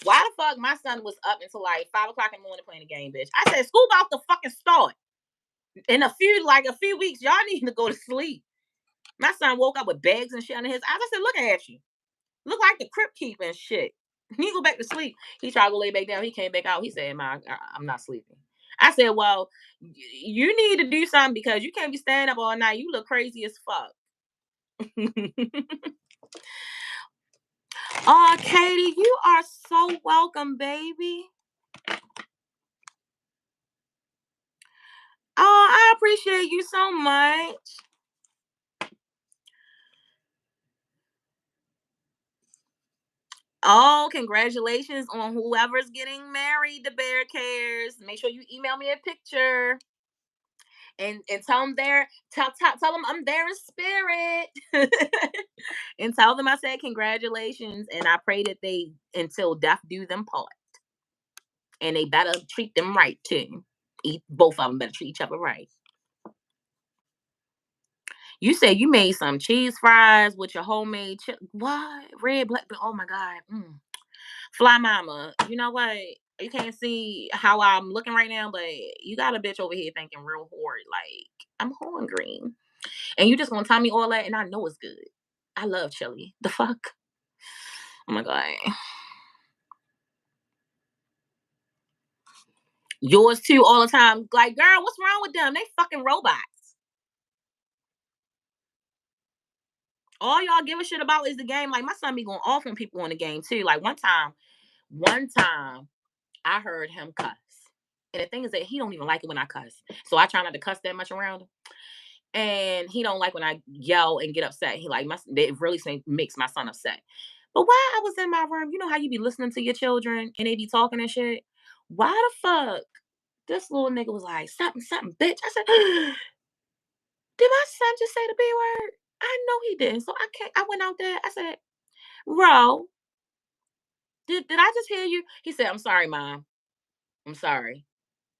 Why the fuck my son was up until like 5 o'clock in the morning playing the game, bitch? I said school about to fucking start in a few weeks. Y'all need to go to sleep. My son woke up with bags and shit under his eyes. I said, look at you. Look like the crypt keeper and shit. He go back to sleep. He tried to go lay back down. He came back out. He said, "Ma, I'm not sleeping." I said, "Well, you need to do something because you can't be standing up all night. You look crazy as fuck." Oh, Katie, you are so welcome, baby. Oh, I appreciate you so much. Oh, congratulations on whoever's getting married, the Bear Cares. Make sure you email me a picture. And tell them there, tell them I'm there in spirit. And tell them I said congratulations and I pray that they until death do them part. And they better treat them right too. Both of them better treat each other right. You said you made some cheese fries with your homemade what? Red, black, oh my God. Fly mama. You know what? You can't see how I'm looking right now, but you got a bitch over here thinking real hard. Like, I'm hungry. And you just gonna tell me all that and I know it's good. I love chili. The fuck? Oh my God. Yours too all the time. Like, girl, what's wrong with them? They fucking robots. All y'all give a shit about is the game. Like my son be going off on people on the game too. Like one time I heard him cuss. And the thing is that he don't even like it when I cuss. So I try not to cuss that much around him. And he don't like when I yell and get upset. He like it really makes my son upset. But while I was in my room, you know how you be listening to your children and they be talking and shit? Why the fuck this little nigga was like, something, something, bitch. I said, did my son just say the B word? I know he didn't. So I went out there. I said, Ro, did I just hear you? He said, I'm sorry, Mom. I'm sorry.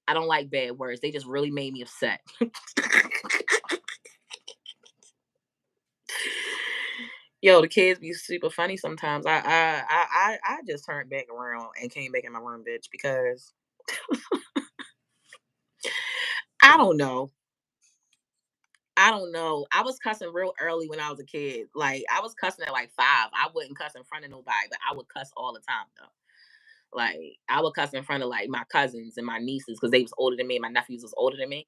I don't like bad words. They just really made me upset. Yo, the kids be super funny sometimes. I just turned back around and came back in my room, bitch, because I don't know. I don't know. I was cussing real early when I was a kid. Like I was cussing at like 5. I wouldn't cuss in front of nobody, but I would cuss all the time though. Like I would cuss in front of like my cousins and my nieces because they was older than me. My nephews was older than me,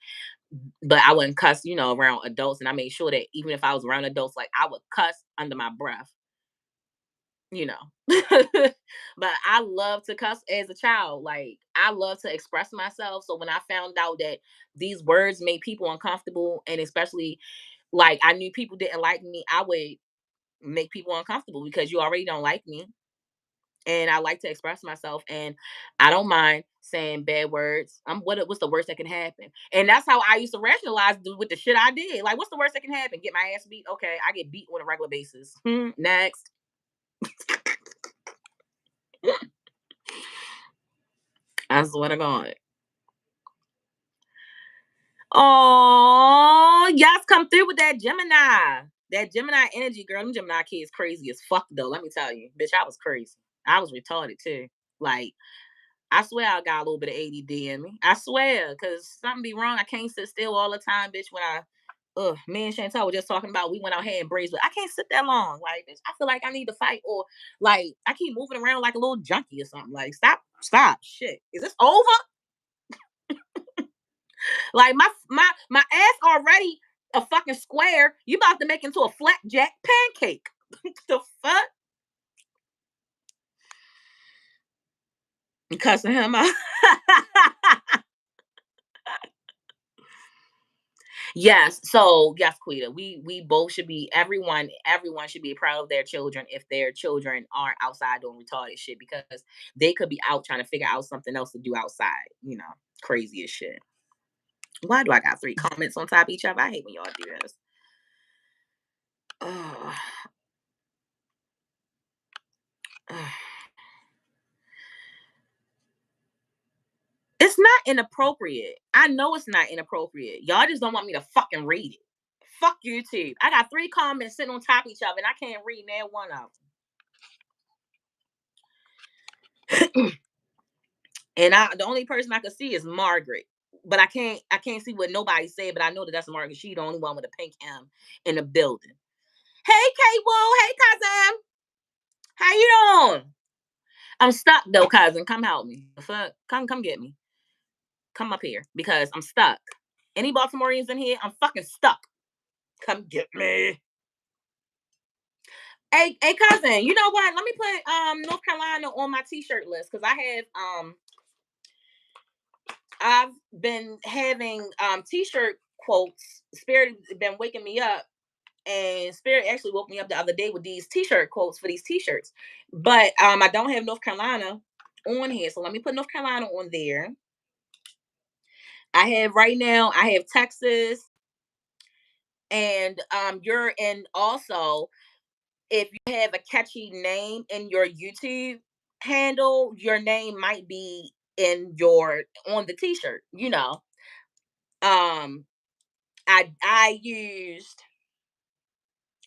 but I wouldn't cuss, around adults. And I made sure that even if I was around adults, like I would cuss under my breath, you know. But I love to cuss as a child. Like I love to express myself. So when I found out that these words made people uncomfortable, and especially like I knew people didn't like me, I would make people uncomfortable because you already don't like me. And I like to express myself, and I don't mind saying bad words. What's the worst that can happen? And that's how I used to rationalize with the shit I did. Like, what's the worst that can happen? Get my ass beat? Okay, I get beat on a regular basis. Next. I swear to God. Oh, y'all come through with that Gemini. That Gemini energy, girl. Them Gemini kids crazy as fuck, though. Let me tell you. Bitch, I was crazy. I was retarded too. Like, I swear I got a little bit of ADD in me. I swear, because something be wrong. I can't sit still all the time, bitch. When me and Chantel were just talking about we went out here and braids, but I can't sit that long. Like, bitch, I feel like I need to fight, or like I keep moving around like a little junkie or something. Like, stop, shit. Is this over? Like my ass already a fucking square. You about to make into a flat jack pancake. The fuck? You cussing him out. Yes. So yes, Quita, we both should be everyone should be proud of their children if their children aren't outside doing retarded shit, because they could be out trying to figure out something else to do outside. Crazy as shit. Why do I got three comments on top of each other? I hate when y'all do this. Ugh. Ugh. It's not inappropriate. I know it's not inappropriate. Y'all just don't want me to fucking read it. Fuck YouTube. I got three comments sitting on top of each other and I can't read that one of them. And the only person I can see is Margaret. But I can't see what nobody said, but I know that that's Margaret. She the only one with a pink M in the building. Hey Kate Woo, hey cousin. How you doing? I'm stuck though, cousin. Come help me. Fuck. Come get me. Come up here because I'm stuck. Any Baltimoreans in here? I'm fucking stuck. Come get me. Hey, cousin. You know what? Let me put North Carolina on my t-shirt list because I've been having t-shirt quotes. Spirit been waking me up, and Spirit actually woke me up the other day with these t-shirt quotes for these t-shirts. But I don't have North Carolina on here, so let me put North Carolina on there. I have right now. I have Texas, and you're in also. If you have a catchy name in your YouTube handle, your name might be on the t-shirt. Um, I used,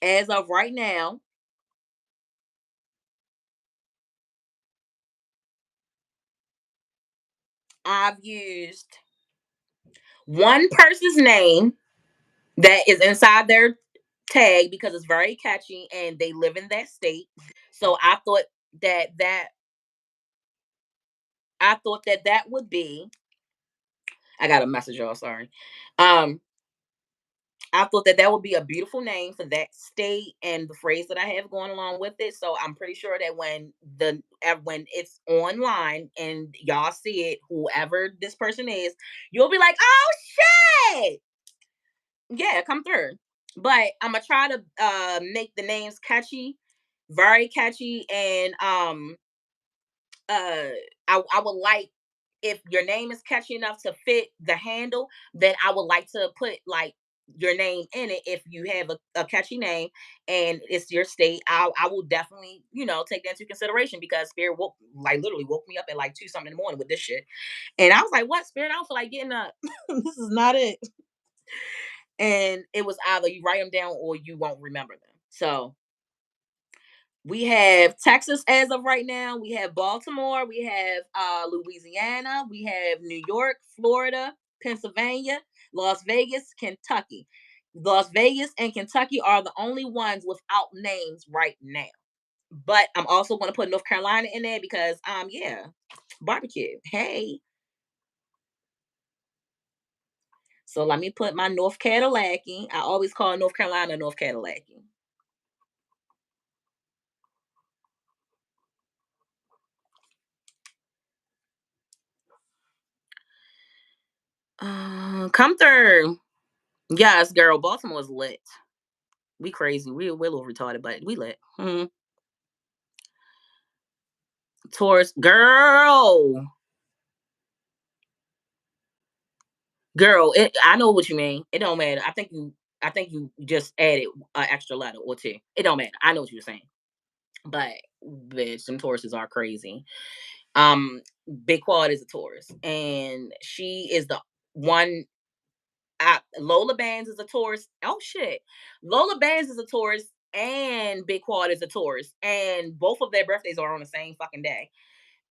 as of right now, I've used one person's name that is inside their tag because it's very catchy and they live in that state. So that that I thought that would be. I got a message, y'all. Sorry. Um, I thought that would be a beautiful name for that state and the phrase that I have going along with it. So I'm pretty sure that when it's online and y'all see it, whoever this person is, you'll be like, "Oh shit, yeah, come through." But I'm gonna try to make the names catchy, very catchy, and uh I would like, if your name is catchy enough to fit the handle, then I would like to put like your name in it. If you have a catchy name and it's your state, I will definitely, take that into consideration, because Spirit literally woke me up at like 2 something in the morning with this shit. And I was like, what, Spirit? I don't feel like getting up. This is not it. And it was either you write them down or you won't remember them. So we have Texas as of right now. We have Baltimore. We have Louisiana. We have New York, Florida, Pennsylvania, Las Vegas, Kentucky. Las Vegas and Kentucky are the only ones without names right now. But I'm also going to put North Carolina in there because yeah, barbecue. Hey. So let me put my North Cadillac. I always call North Carolina North Cadillac. Come through. Yes, girl. Baltimore's lit. We crazy. We're a little retarded, but we lit. Taurus, girl. I know what you mean. It don't matter. I think you just added an extra letter or two. It don't matter. I know what you're saying. But bitch, some Tauruses are crazy. Um, Big Quad is a Taurus, and she is the one. Lola Bands is a Taurus. Oh shit, Lola Bands is a Taurus. and Big Quad is a Taurus, and both of their birthdays are on the same fucking day.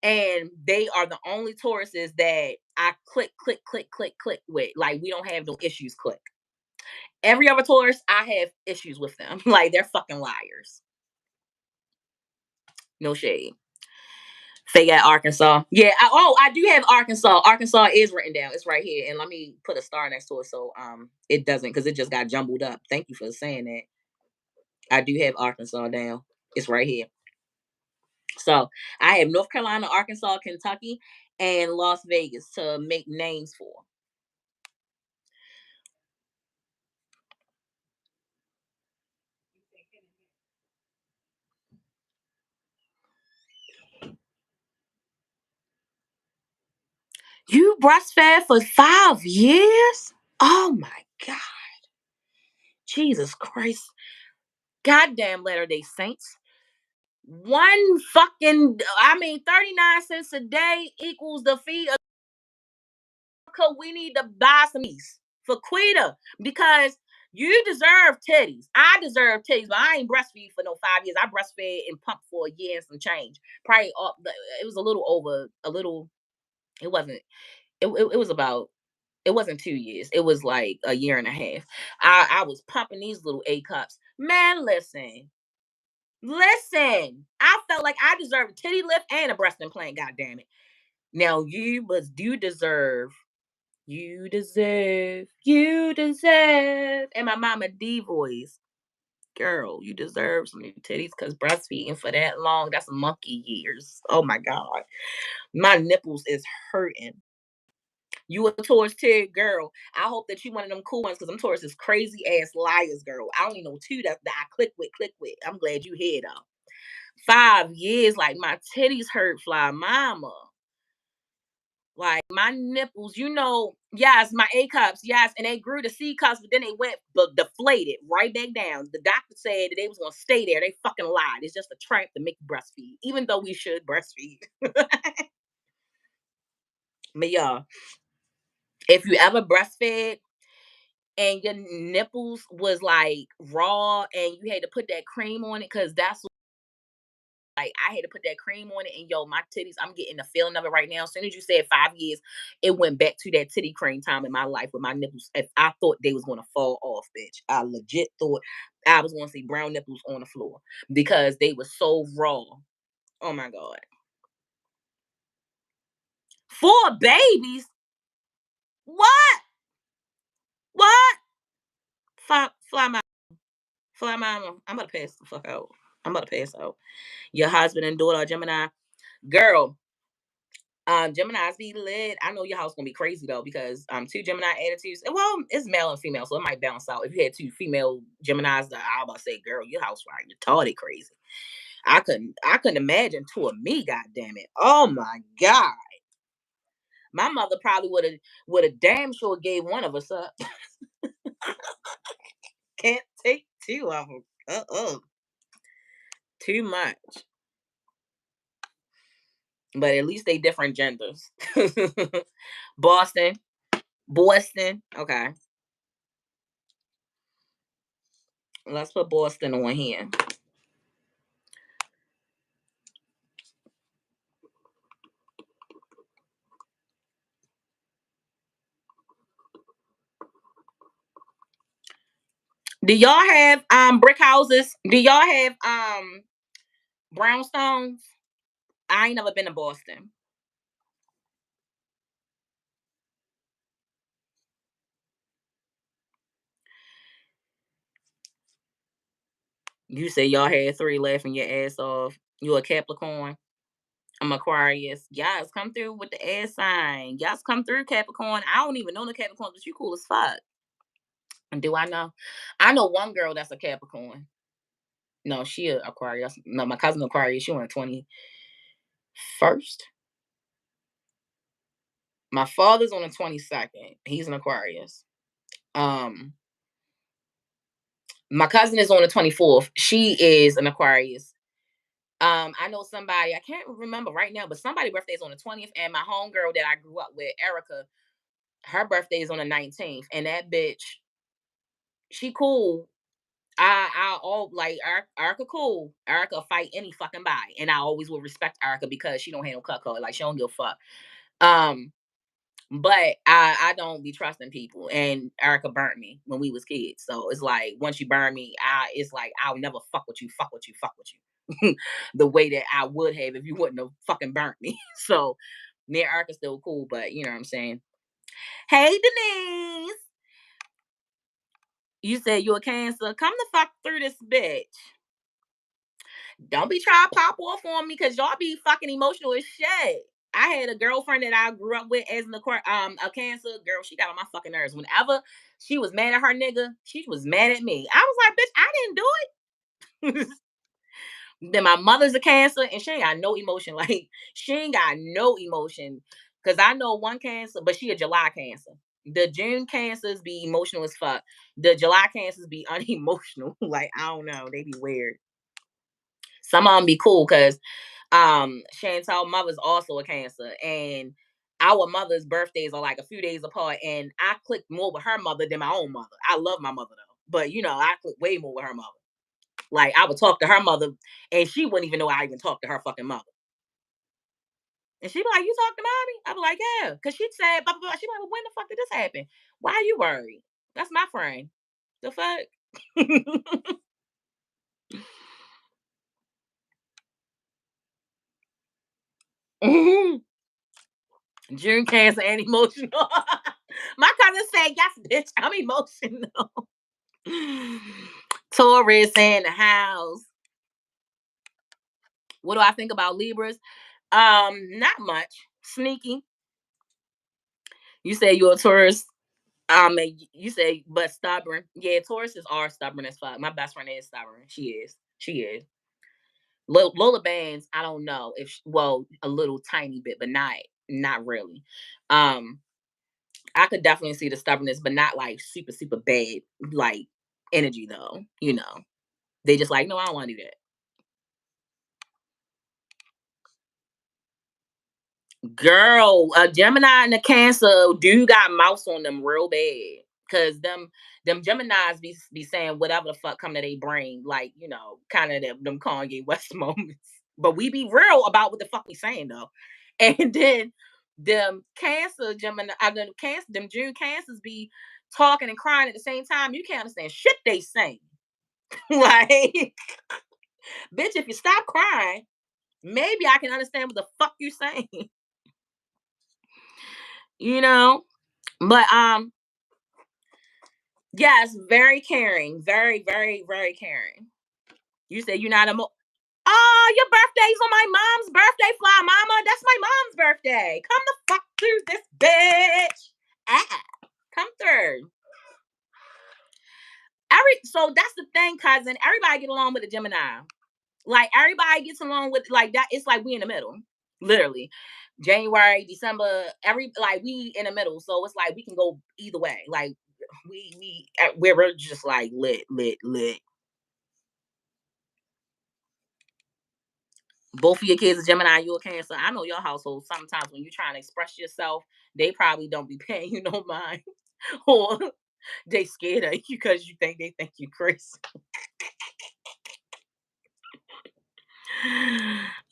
And they are the only Tauruses that I click with. Like, we don't have no issues click. Every other Taurus, I have issues with them. Like, they're fucking liars. No shade. They got Arkansas. Yeah. I do have Arkansas. Arkansas is written down. It's right here. And let me put a star next to it so it doesn't, because it just got jumbled up. Thank you for saying that. I do have Arkansas down. It's right here. So I have North Carolina, Arkansas, Kentucky, and Las Vegas to make names for. You breastfed for 5 years? Oh my God. Jesus Christ. Goddamn Latter Day Saints. One fucking, I mean, 39 cents a day equals the fee of, we need to buy some these for Quita because you deserve titties. I deserve titties, but I ain't breastfeed for no 5 years. I breastfed and pumped for a year and some change. Probably up, it was a little over, a little, it wasn't, it was about, it wasn't 2 years. It was like a year and a half. I was pumping these little A cups. Man, listen. Listen. I felt like I deserved a titty lift and a breast implant, god damn it. Now you deserve. And my mama D voice. Girl, you deserve some new titties because breastfeeding for that long, that's monkey years. Oh my God. My nipples is hurting. You a Taurus too, girl. I hope that you one of them cool ones because them Taurus is crazy ass liars, girl. I only know two that I click with. I'm glad you here though. 5 years, like my titties hurt, fly mama. Like my nipples, yes, my A cups, yes, and they grew to C cups, but then they went deflated right back down. The doctor said that they was gonna stay there. They fucking lied. It's just a trap to make you breastfeed, even though we should breastfeed. But y'all, if you ever breastfed and your nipples was like raw and you had to put that cream on it, because that's what, like, I had to put that cream on it, and yo, my titties, I'm getting the feeling of it right now. As soon as you said 5 years, it went back to that titty cream time in my life with my nipples. If I thought they was gonna fall off, bitch, I legit thought I was gonna see brown nipples on the floor because they were so raw. Oh my God. 4 babies? What? What? Fly my fly mama. I'm about to pass the fuck out. I'm about to pass out. Your husband and daughter are Gemini. Girl, Gemini's be lit. I know your house gonna be crazy though, because two Gemini attitudes. And well, it's male and female, so it might balance out. If you had two female Geminis, I was about to say, girl, your house right retarded crazy. I couldn't imagine two of me, god damn it. Oh my God. My mother probably would have damn sure gave one of us up. Can't take two of them. Too much. But at least they different genders. Boston. Boston. Okay. Let's put Boston on here. Do y'all have brick houses? Do y'all have brownstones? I ain't never been to Boston. You say y'all had three laughing your ass off. You a Capricorn? I'm Aquarius. Y'all come through with the air sign. Y'all come through Capricorn. I don't even know the Capricorn, but you cool as fuck. And do I know? I know one girl that's a Capricorn. No, she a Aquarius. No, my cousin Aquarius. She on the 21st. My father's on the 22nd. He's an Aquarius. Um, my cousin is on the 24th. She is an Aquarius. I know somebody, I can't remember right now, but somebody's birthday is on the 20th. And my homegirl that I grew up with, Erica, her birthday is on the 19th. And that bitch, she cool. I all like Erica cool. Erica fight any fucking body. And I always will respect Erica because she don't handle cut code. Like she don't give a fuck. Um, but I don't be trusting people. And Erica burnt me when we was kids. So it's like once you burn me, it's like I'll never fuck with you, fuck with you, fuck with you. The way that I would have if you wouldn't have fucking burnt me. So me and Erica's still cool, but you know what I'm saying. Hey Denise. You said you're a cancer. Come the fuck through this bitch. Don't be trying to pop off on me because y'all be fucking emotional as shit. I had a girlfriend that I grew up with as a cancer girl. She got on my fucking nerves. Whenever she was mad at her nigga, she was mad at me. I was like, bitch, I didn't do it. Then my mother's a cancer and she ain't got no emotion. Like she ain't got no emotion. Cause I know one cancer, but she a July cancer. The June cancers be emotional as fuck. The July cancers be unemotional. Like I don't know, they be weird. Some of them be cool because Chantal mother's also a cancer, and our mother's birthdays are like a few days apart, and I clicked more with her mother than my own mother. I love my mother though, but you know I click way more with her mother. Like I would talk to her mother, and she wouldn't even know I even talked to her fucking mother. And she'd be like, "You talk to mommy?" I'd be like, "Yeah," because she'd say, blah, blah, blah. She'd be like, "Well, when the fuck did this happen? Why are you worried? That's my friend. The fuck." June cancer and emotional. My cousin said, "Yes, bitch, I'm emotional." Taurus in the house. What do I think about Libras? Not much. Sneaky. You say you're a Taurus. You say, but stubborn. Yeah, Tauruses are stubborn as fuck. My best friend is stubborn. She is. She is. Lola Bands. I don't know if well, a little tiny bit, but not really. Um, I could definitely see the stubbornness, but not like super super bad like energy though. You know, they just like no, I don't want to do that. Girl, a Gemini and a Cancer do got mouse on them real bad. Cause them Geminis be saying whatever the fuck come to their brain, like you know, kind of them Kanye West moments. But we be real about what the fuck we saying though. And then them Cancer Gemini, them Cancer, them June Cancers be talking and crying at the same time. You can't understand shit they saying. Like, bitch, if you stop crying, maybe I can understand what the fuck you saying. You know. But yes, very caring, very, very, very caring. You said you're not a oh, your birthday's on my mom's birthday, fly mama. That's my mom's birthday. Come the fuck through this bitch. Ah, come through. So that's the thing, cousin. Everybody get along with a Gemini. Like everybody gets along with like that. It's like we in the middle, literally. January, December, like we in the middle. So it's like we can go either way. Like we're just like lit, lit, lit. Both of your kids are Gemini, you a Cancer. I know your household. Sometimes when you're trying to express yourself, they probably don't be paying you no mind, or they scared of you because they think you crazy.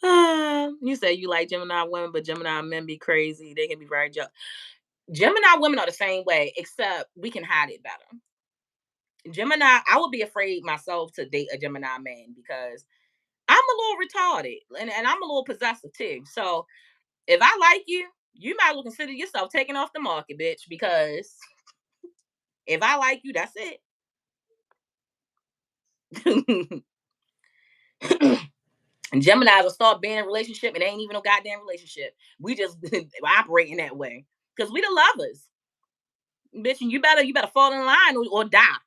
You say you like Gemini women, but Gemini men be crazy. They can be very Gemini women are the same way, except we can hide it better. Gemini, I would be afraid myself to date a Gemini man because I'm a little retarded and I'm a little possessive too. So if I like you, you might as well consider yourself taken off the market, bitch, because if I like you, that's it. And Geminis will start being in a relationship and it ain't even no goddamn relationship. We just operate in that way. Because we the lovers. Bitch, and you better fall in line or die.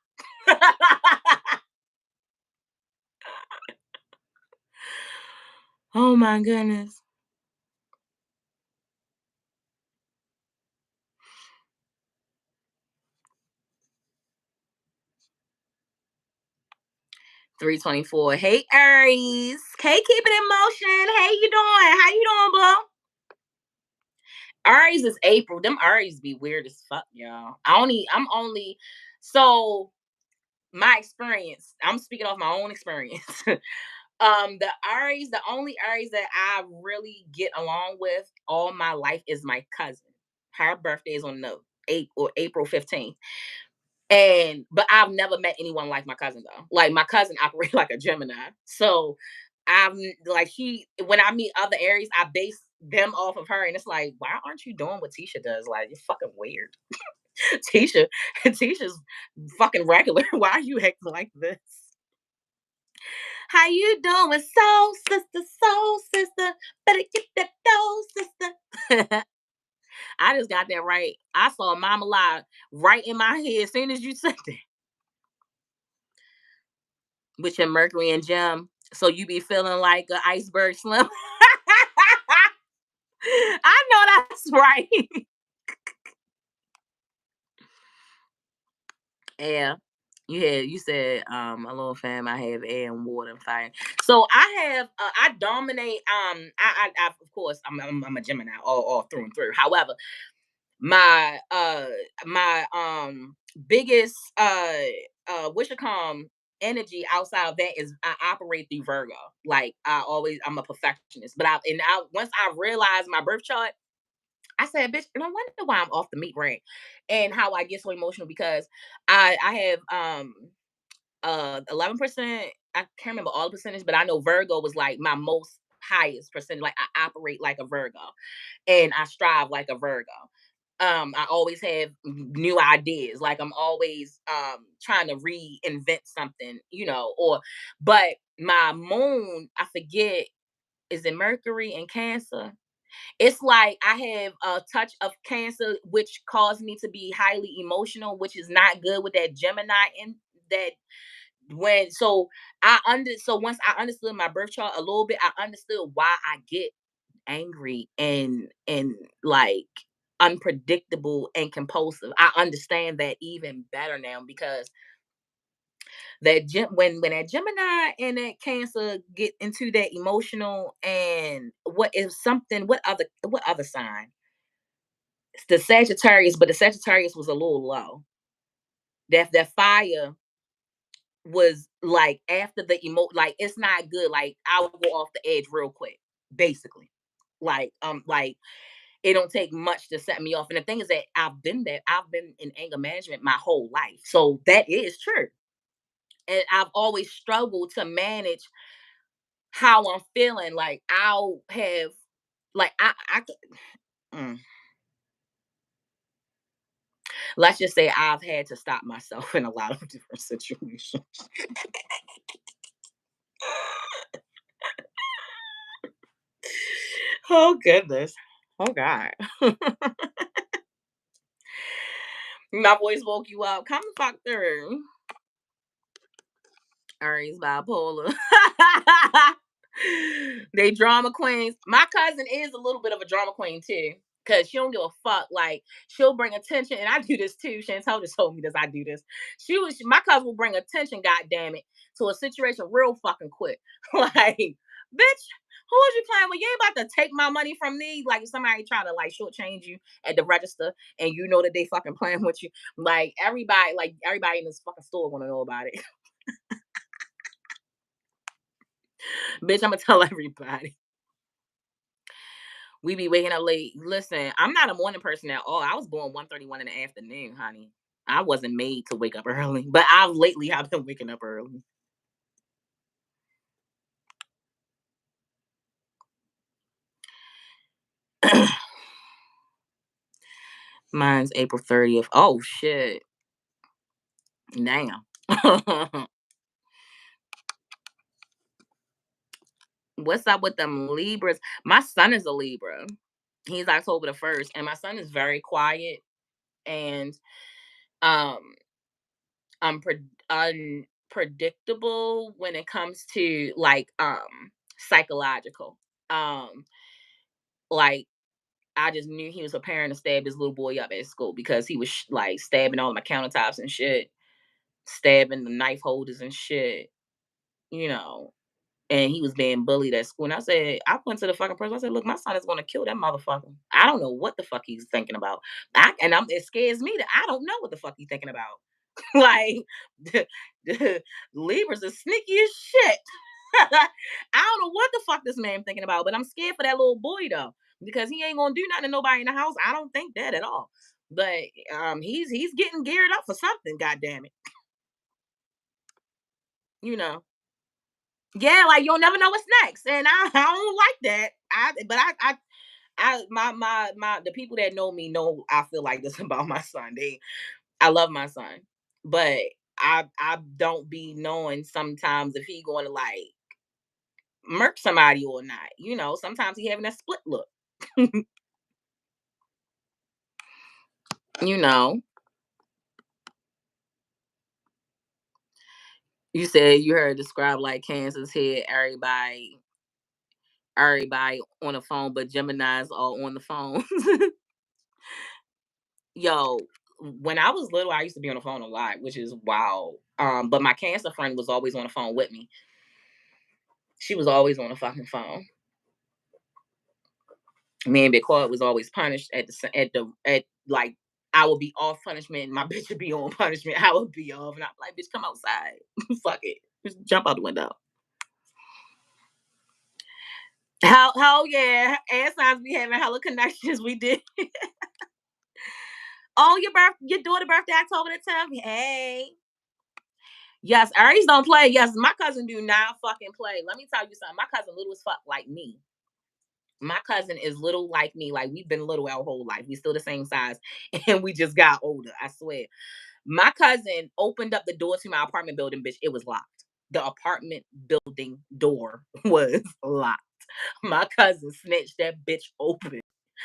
Oh my goodness. 324. Hey Aries. Hey, keep it in motion. Hey, you doing? How you doing, bro? Aries is April. Them Aries be weird as fuck, y'all. I'm only so my experience, I'm speaking off my own experience. The Aries, the only Aries that I really get along with all my life is my cousin. Her birthday is on the 8th or April 15th. And but I've never met anyone like my cousin though. Like my cousin operates like a Gemini. So I'm like he when I meet other Aries, I base them off of her. And it's like, why aren't you doing what Tisha does? Like, you're fucking weird. Tisha, Tisha's fucking regular. Why are you acting like this? How you doing, soul sister? Better get that dough, sister. I just got that right. I saw Mama Lie right in my head as soon as you said that. With your Mercury and Gem. So you be feeling like an iceberg slim. I know that's right. Yeah. You said a little fam, I have air and water and fire. So I have I dominate I of course I'm a Gemini all through and through. However, my biggest what you call 'em, energy outside of that is I operate through Virgo. Like I'm a perfectionist. But once I realized my birth chart, I said, bitch, no wonder why I'm off the meat rant and how I get so emotional because I have 11%. I can't remember all the percentage, but I know Virgo was like my most highest percentage. Like I operate like a Virgo and I strive like a Virgo. I always have new ideas. Like I'm always trying to reinvent something, or but my moon, I forget, is it Mercury and Cancer? It's like I have a touch of Cancer, which caused me to be highly emotional, which is not good with that Gemini in that when so once I understood my birth chart a little bit, I understood why I get angry and like unpredictable and compulsive. I understand that even better now because when that Gemini and that Cancer get into that emotional and what is something what other sign? It's the Sagittarius, but the Sagittarius was a little low. That fire was like after the like it's not good. Like I will go off the edge real quick, basically. Like it don't take much to set me off. And the thing is that I've been in anger management my whole life. So that is true. And I've always struggled to manage how I'm feeling. Like I'll have like mm, let's just say I've had to stop myself in a lot of different situations. Oh goodness. Oh God. My voice woke you up. Come the fuck through. Aries bipolar. They drama queens. My cousin is a little bit of a drama queen too. Cause she don't give a fuck. Like she'll bring attention, and I do this too. Chantel just told me this. I do this. My cousin will bring attention, god damn it, to a situation real fucking quick. Like, bitch, who is you playing with? You ain't about to take my money from me. Like if somebody try to like shortchange you at the register and you know that they fucking playing with you. Like everybody in this fucking store wanna know about it. Bitch, I'm gonna tell everybody. We be waking up late. Listen, I'm not a morning person at all. I was born 1:31 in the afternoon, honey. I wasn't made to wake up early, but I've been waking up early. Mine's April 30th. Oh shit. Damn. What's up with them Libras? My son is a Libra. He's October the 1st, and my son is very quiet and um unpredictable when it comes to like psychological. Um like I just knew he was preparing to stab his little boy up at school because he was like stabbing all my countertops and shit, stabbing the knife holders and shit, you know. And he was being bullied at school. And I went to the fucking person. I said, look, my son is going to kill that motherfucker. I don't know what the fuck he's thinking about. It scares me that I don't know what the fuck he's thinking about. Like the Libras are sneaky as shit. I don't know what the fuck this man thinking about, but I'm scared for that little boy though, because he ain't gonna do nothing to nobody in the house. I don't think that at all. But he's getting geared up for something. God damn it, you know. Yeah, like you'll never know what's next, and I don't like that. My the people that know I feel like this about my son. I love my son, but I don't be knowing sometimes if he going to like murk somebody or not. You know, sometimes he having a split look. You know, you said you heard described like Kansas hit everybody on the phone, but Gemini's all on the phone. Yo, when I was little, I used to be on the phone a lot, which is wow. But my cancer friend was always on the phone with me. She was always on the fucking phone. Me and Big Claude was always punished at like I would be off punishment and my bitch would be on punishment. I would be off and I'm like, bitch, come outside. Fuck it. Just jump out the window. How yeah, air signs be having hella connections. We did. Oh, your daughter birthday October the 10th. Hey. Yes, Aries don't play. Yes, my cousin do not fucking play. Let me tell you something. My cousin little as fuck like me. My cousin is little like me. Like we've been little our whole life. We still the same size, and we just got older. I swear. My cousin opened up the door to my apartment building, bitch. It was locked. The apartment building door was locked. My cousin snatched that bitch open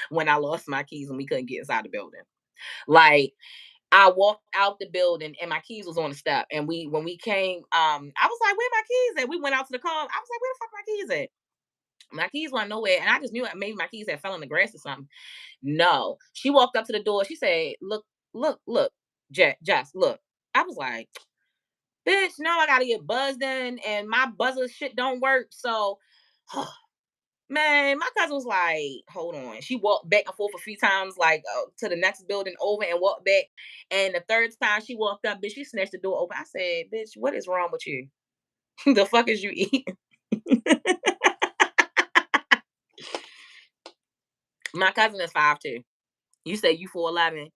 when I lost my keys and we couldn't get inside the building. Like I walked out the building and my keys was on the step. And when we came, I was like, where my keys at? We went out to the car. I was like, where the fuck my keys at? My keys weren't nowhere. And I just knew that maybe my keys had fell in the grass or something. No. She walked up to the door. She said, look, Jess, look. I was like, bitch, no, I gotta get buzzed in and my buzzer shit don't work. So man, my cousin was like, hold on. She walked back and forth a few times, like to the next building over and walked back. And the third time she walked up, bitch, she snatched the door open. I said, bitch, what is wrong with you? The fuck is you eating? My cousin is 5'2". You say you 4'11".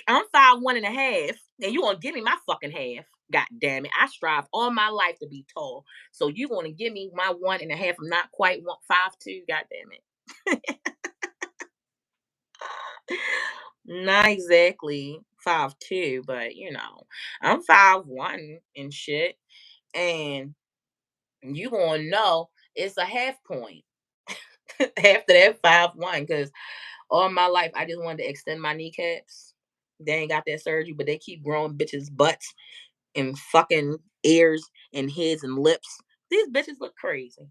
I'm 5'1" and a half, and you gonna give me my fucking half. God damn it. I strive all my life to be tall. So you gonna give me my 1.5. I'm not quite 5'2". God damn it. Not exactly 5'2", but I'm 5'1" and shit. And you gonna know it's a half point after that 5'1", because all my life I just wanted to extend my kneecaps. They ain't got that surgery, but they keep growing bitches' butts and fucking ears and heads and lips. These bitches look crazy.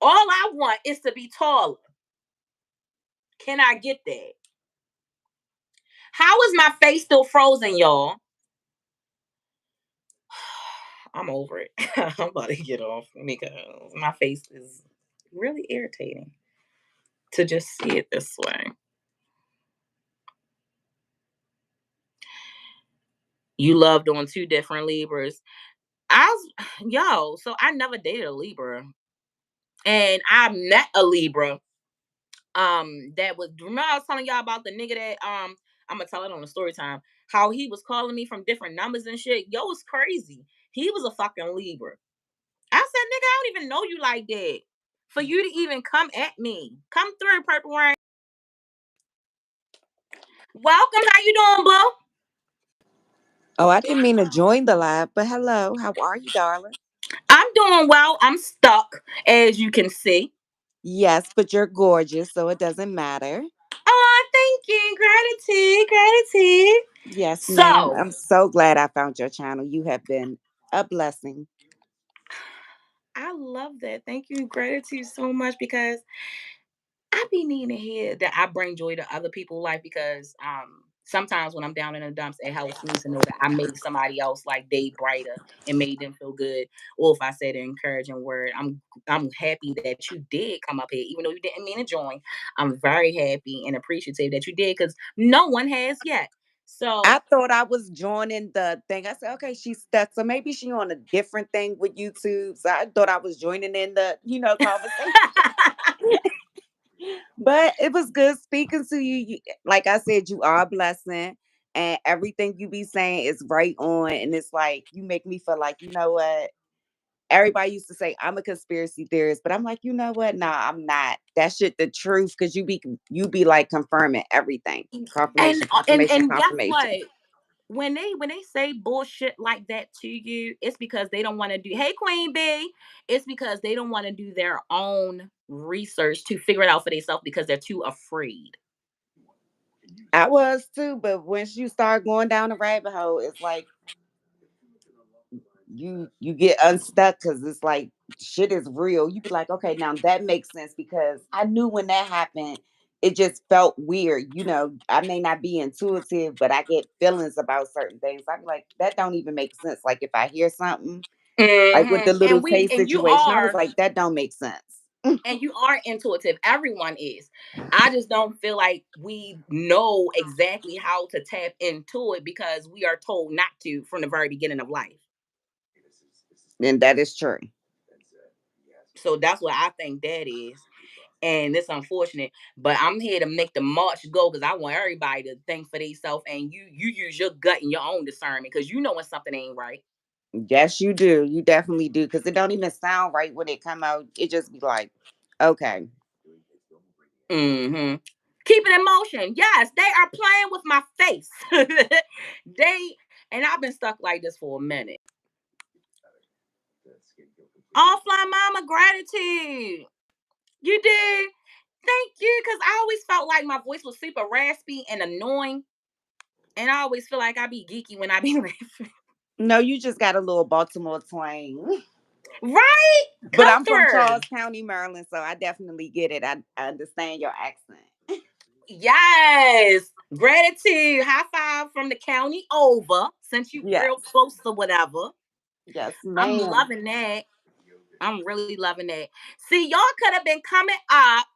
All I want is to be taller. Can I get that? How is my face still frozen, y'all? I'm over it. I'm about to get off because my face is really irritating to just see it this way. You loved on two different Libras. So I never dated a Libra. And I met a Libra. That was remember I was telling y'all about the nigga that I'm gonna tell it on the story time. How he was calling me from different numbers and shit. Yo, it's crazy. He was a fucking Libra. I said, nigga, I don't even know you like that. For you to even come at me. Come through, Purple Rain. Welcome. How you doing, boo? Oh, I didn't mean to join the live, but hello. How are you, darling? I'm doing well. I'm stuck, as you can see. Yes, but you're gorgeous, so it doesn't matter. Oh, thank you. Gratitude. Yes, ma'am. So, I'm so glad I found your channel. You have been a blessing. I love that. Thank you. Gratitude so much because I be needing to hear that I bring joy to other people's life because sometimes when I'm down in the dumps, it helps me to know that I made somebody else like day brighter and made them feel good. Or if I said an encouraging word, I'm happy that you did come up here, even though you didn't mean to join. I'm very happy and appreciative that you did because no one has yet. So I thought I was joining the thing. I said, okay, she's stuck. So maybe she on a different thing with YouTube. So I thought I was joining in the, conversation. But it was good speaking to you. Like I said, you are a blessing. And everything you be saying is right on. And it's like, you make me feel like, you know what? Everybody used to say I'm a conspiracy theorist, but I'm like, you know what? Nah, I'm not. That shit the truth because you be like confirming everything. and Confirmation, and confirmation, and guess confirmation. what? When they say bullshit like that to you, it's because they don't want to do. Hey, Queen B, it's because they don't want to do their own research to figure it out for themselves because they're too afraid. I was too, but once you start going down the rabbit hole, it's like you get unstuck because it's like shit is real. You be like, okay, now that makes sense because I knew when that happened, it just felt weird. I may not be intuitive, but I get feelings about certain things. I be like, that don't even make sense. Like if I hear something, like with the little And taste situation, I was like, that don't make sense. you are intuitive. Everyone is. I just don't feel like we know exactly how to tap into it because we are told not to from the very beginning of life. And that is true. So that's what I think that is. And it's unfortunate, but I'm here to make the march go because I want everybody to think for themselves and you use your gut and your own discernment because you know when something ain't right. Yes, you do. You definitely do. Because it don't even sound right when it come out. It just be like, okay. Mm-hmm. Keep it in motion. Yes, they are playing with my face. they and I've been stuck like this for a minute. Offline mama gratitude. You did. Thank you. Cause I always felt like my voice was super raspy and annoying. And I always feel like I be geeky when I be laughing. No, you just got a little Baltimore twang. Right? But Come I'm from through. Charles County, Maryland, so I definitely get it. I understand your accent. Yes. Gratitude. High five from the county over since you real Yes. close to whatever. Yes, I'm ma'am. loving that. I'm really loving that. See, y'all could have been coming up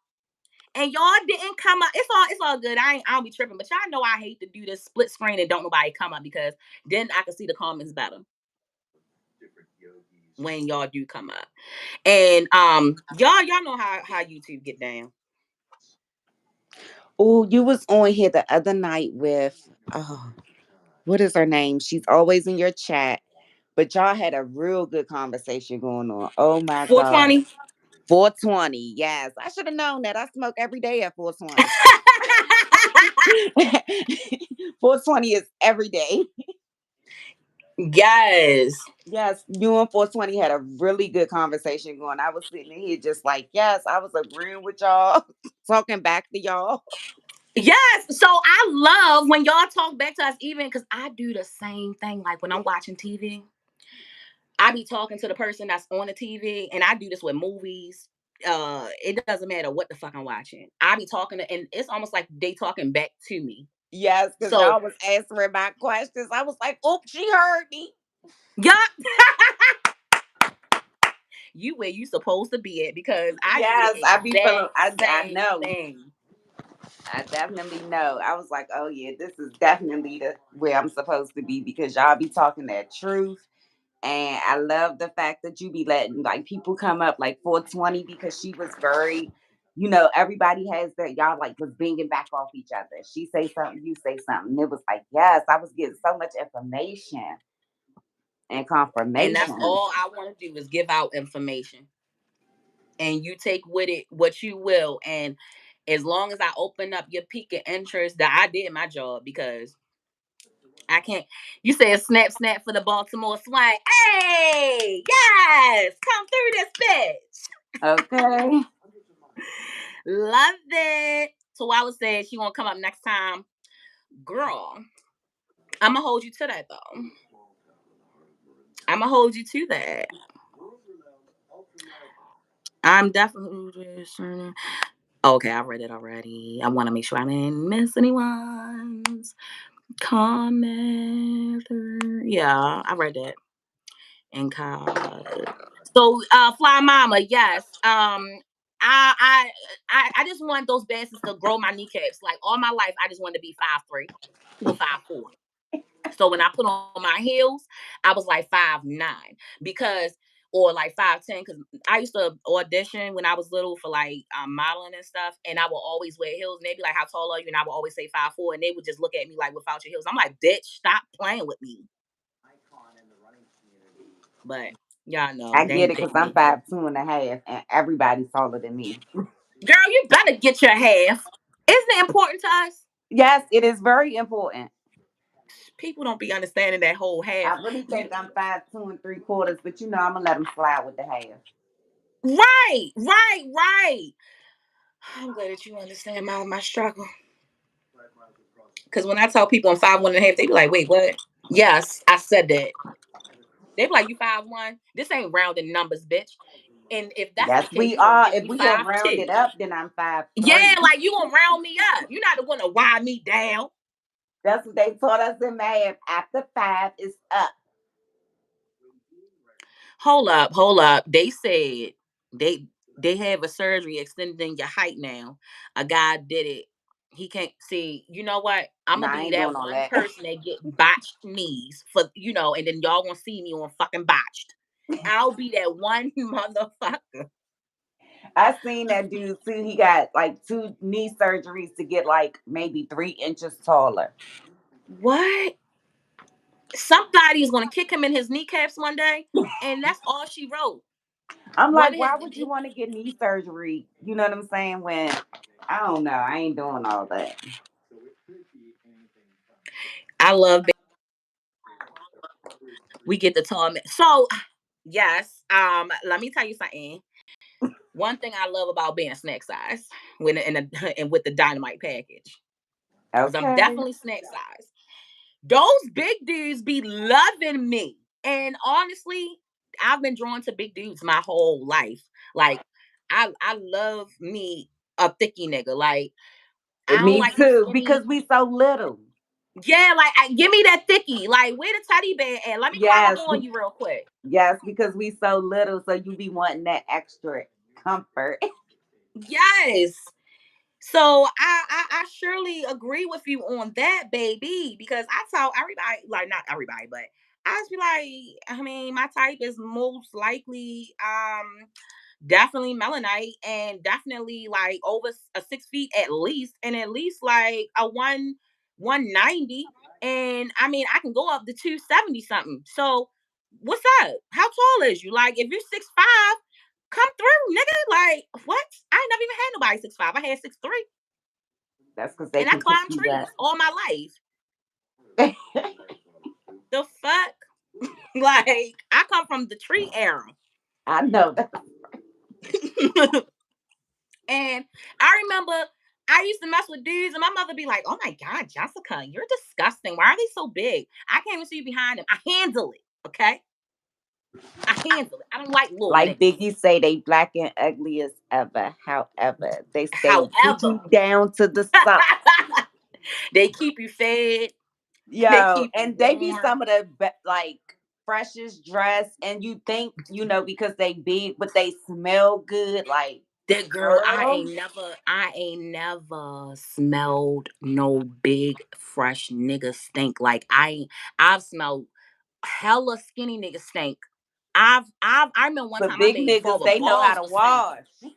and y'all didn't come up. It's all good. I don't be tripping, but y'all know I hate to do this split screen and don't nobody come up because then I can see the comments better when y'all do come up. And y'all know how YouTube get down. Oh, you was on here the other night with what is her name? She's always in your chat. But y'all had a real good conversation going on. Oh my God. 420. 420. Yes. I should have known that. I smoke every day at 420. 420 is every day. Yes. Yes, you and 420 had a really good conversation going. I was sitting in here just like, yes, I was agreeing with y'all, talking back to y'all. Yes. So I love when y'all talk back to us, even because I do the same thing. Like when I'm watching TV, I be talking to the person that's on the TV, and I do this with movies. It doesn't matter what the fuck I'm watching. I be talking to, and it's almost like they talking back to me. Yes, because So y'all was answering my questions. I was like, oh, she heard me. yeah, you where you supposed to be at because I do the Yes, I be feeling, exact I same know. thing. I definitely know. I was like, oh yeah, this is definitely where I'm supposed to be because y'all be talking that truth. And I love the fact that you be letting like people come up like 420 because she was very, everybody has that y'all like was binging back off each other. She say something, you say something. It was like, yes, I was getting so much information and And that's confirmation. all I want to do is give out information, and you take with it what you will. And as long as I open up your peak of interest, that I did my job because I can't. You said snap, snap for the Baltimore swang. Hey, yes, come through this bitch. Okay. Love it. So Walla said she gonna come up next time, girl. I'm gonna hold you to that though. I'm gonna hold you to that. I'm definitely. Okay, I read it already. I want to make sure I didn't miss anyone's comment. Yeah, I read that. And so, Fly Mama, yes. I just want those bastards to grow my kneecaps. Like all my life, I just wanted to be 5'3" or 5'4. So when I put on my heels, I was like 5'9" because or like 5'10" because I used to audition when I was little for like modeling and stuff, and I would always wear heels. And they'd be like, "How tall are you?" And I would always say 5'4", and they would just look at me like, "Without your heels." I'm like, "Bitch, stop playing with me." But y'all know I they get ain't it because picking I'm me. 5'2.5", and everybody's taller than me. Girl, you better get your half. Isn't it important to us? Yes, it is very important. People don't be understanding that whole I half. really You think I'm 5'2 3/4", but I'm gonna let them slide with the half. right. I'm glad that you understand my struggle. Because when I tell people I'm 5'1.5", they be like, "Wait, what?" Yes, I said that. They be like, "You 5'1"? This ain't rounding numbers, bitch. And if that's Yes, the case, we you gonna are. give If me we gonna five round two. it up, then I'm five Yeah, three. like you gonna round me up. You're not the one to wire me down. That's what they taught us in math. After five is up. Hold up. They said they they have a surgery extending your height now. A guy did it. He can't see. You know what? I'm gonna Nah, I be ain't doing that all one that. person that get botched knees for and then y'all gonna see me on fucking botched. I'll be that one motherfucker. I seen that dude too. He got like two knee surgeries to get like maybe 3 inches taller. What? Somebody is gonna kick him in his kneecaps one day, and that's all she wrote. I'm One like, of why would you want to get knee surgery? You know what I'm saying? When I don't know, I ain't doing all that. I love we get the torment. So yes, let me tell you something. One thing I love about being snack size when in a, and with the dynamite package, because I'm Okay. definitely snack size. Those big dudes be loving me, and honestly, I've been drawn to big dudes my whole life. Like I love me a thicky nigga. Like I And don't me like no too, because skinny. we so little. Yeah, like give me that thicky. Like where the teddy bear at? Let me climb up Yes, on you real quick. yes, because we so little, so you be wanting that extra comfort. Yes. So I surely agree with you on that, baby, because I tell everybody, like not everybody, but I just be like, I mean, my type is most likely definitely melanite and definitely like over 6 feet at least, and at least like a 190. And I mean I can go up to 270 something. So what's up? How tall is you? Like if you're 6'5", come through, nigga. Like what? I ain't never even had nobody 6'5". I had 6'3", That's because they and I can pick climbed you up. trees all my life. The fuck? Like I come from the tree era. I know that. And I remember I used to mess with dudes, and my mother be like, "Oh my god, Jessica, you're disgusting. Why are they so big? I can't even see you behind them. I handle it, okay? I handle it. I don't like little Like niggas. Biggie say, they black and ugly as ever. However, they stay get However, you down to the socks. they keep you fed. They Yo, keep you and they be warm. some of the like freshest dressed, and you think because they big, but they smell good. Like, That girl, girl, I ain't never smelled no big fresh nigga stink. Like I've smelled hella skinny nigga stink. I remember one but time my big baby niggas father they know how balls to was stinking. wash.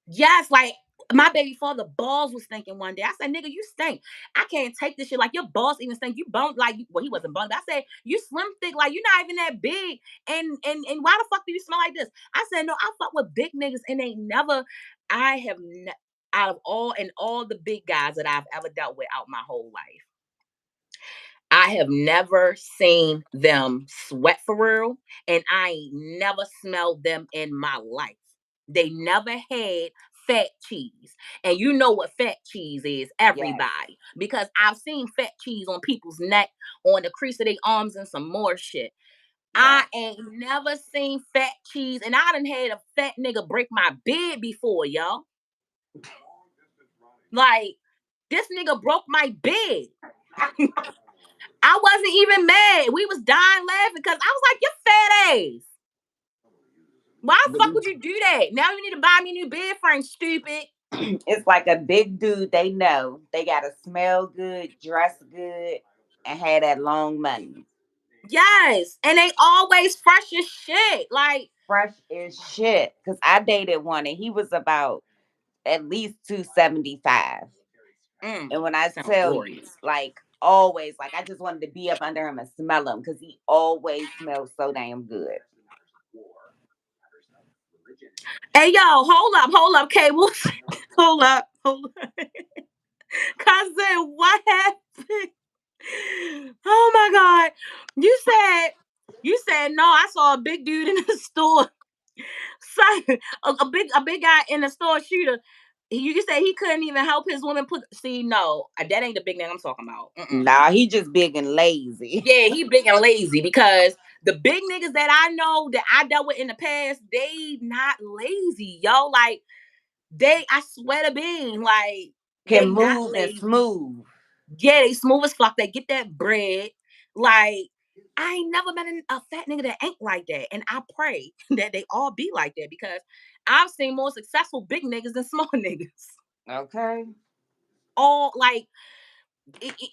Yes, like my baby father balls was stinking one day. I said, "Nigga, you stink. I can't take this shit. Like your balls even stink. You bone like well, he wasn't bone. But I said you slim thick. Like you're not even that big. And why the fuck do you smell like this?" I said, "No, I fuck with big niggas, and they never. I have out of all the big guys that I've ever dealt with out my whole life. I have never seen them sweat for real, and I ain't never smelled them in my life. They never had fat cheese. And you know what fat cheese is, Yes, everybody, because I've seen fat cheese on people's neck, on the crease of their arms, and some more shit. I yes. ain't never seen fat cheese, and I done had a fat nigga break my bed before, y'all. Like, this nigga broke my bed. I wasn't even mad. We was dying laughing because I was like, "You fat ass." Why the fuck would you do that? Now you need to buy me a new bed frame, stupid. It's like a big dude. They know they gotta smell good, dress good, and have that long money. Yes. And they always fresh as shit. Like, Fresh as shit. Cause I dated one and he was about at least 275. And when I sounds tell you, glorious. like always, like I just wanted to be up under him and smell him because he always smells so damn good. Hey yo, hold up, cables. Hold up. Cousin, what happened? Oh my god. You said no, I saw a big dude in the store. Son, a big guy in the store shooter. You said he couldn't even help his woman put. See, no, that ain't the big nigga I'm talking about. Nah, he just big and lazy. Yeah, he big and lazy because the big niggas that I know that I dealt with in the past, they not lazy, yo. Like I swear to being, like Can they not move and lazy. smooth. Yeah, they smooth as fuck. They get that bread. Like I ain't never met a fat nigga that ain't like that, and I pray that they all be like that because I've seen more successful big niggas than small niggas. Okay. All like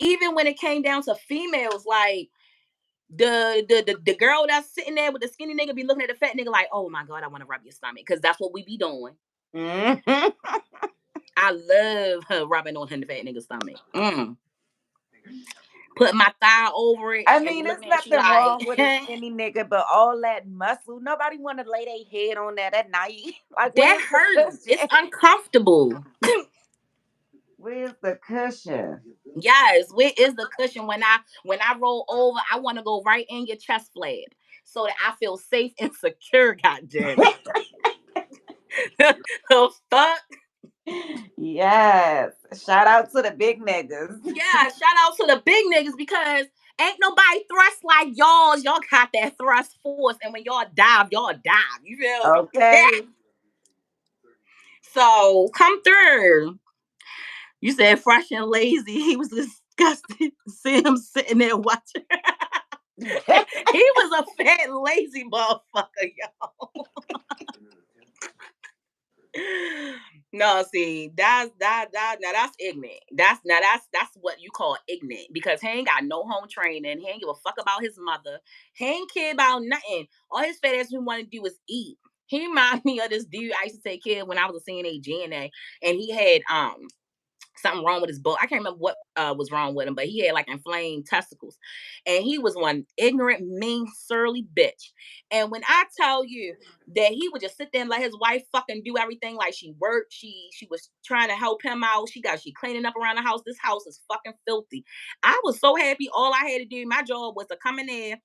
even when it came down to females, like the girl that's sitting there with the skinny nigga be looking at the fat nigga like, oh my god, I want to rub your stomach because that's what we be doing. Mhm. I love her rubbing on the fat nigga's stomach. Putting my thigh over it I and be mean, there's looking at you nothing like, wrong with a skinny nigga, but all that muscle, nobody want to lay their head on that at night. Like, that where's the hurts. It's cushion? uncomfortable. Where's the cushion? Yes, where is the cushion when I roll over? I want to go right in your chest flab so that I feel safe and secure. God damn it! The fuck. Yes. Shout out to the big niggas. Yeah, shout out to the big niggas because ain't nobody thrust like y'all. Y'all got that thrust force, and when y'all dive. You feel me? Okay. So come through. You said fresh and lazy. He was disgusted to see him sitting there watching. He was a fat, lazy motherfucker, y'all. No, see, now that's ignorant. That's what you call ignorant because he ain't got no home training. He ain't give a fuck about his mother. He ain't care about nothing. All his fat ass want to do is eat. He remind me of this dude I used to take care of when I was a CNA GNA, and he had something wrong with his butt. I can't remember what was wrong with him, but he had like inflamed testicles. And he was one ignorant, mean, surly bitch. And when I tell you that he would just sit there and let his wife fucking do everything like she worked, she was trying to help him out. She cleaning up around the house. This house is fucking filthy. I was so happy. All I had to do, my job was to come in there,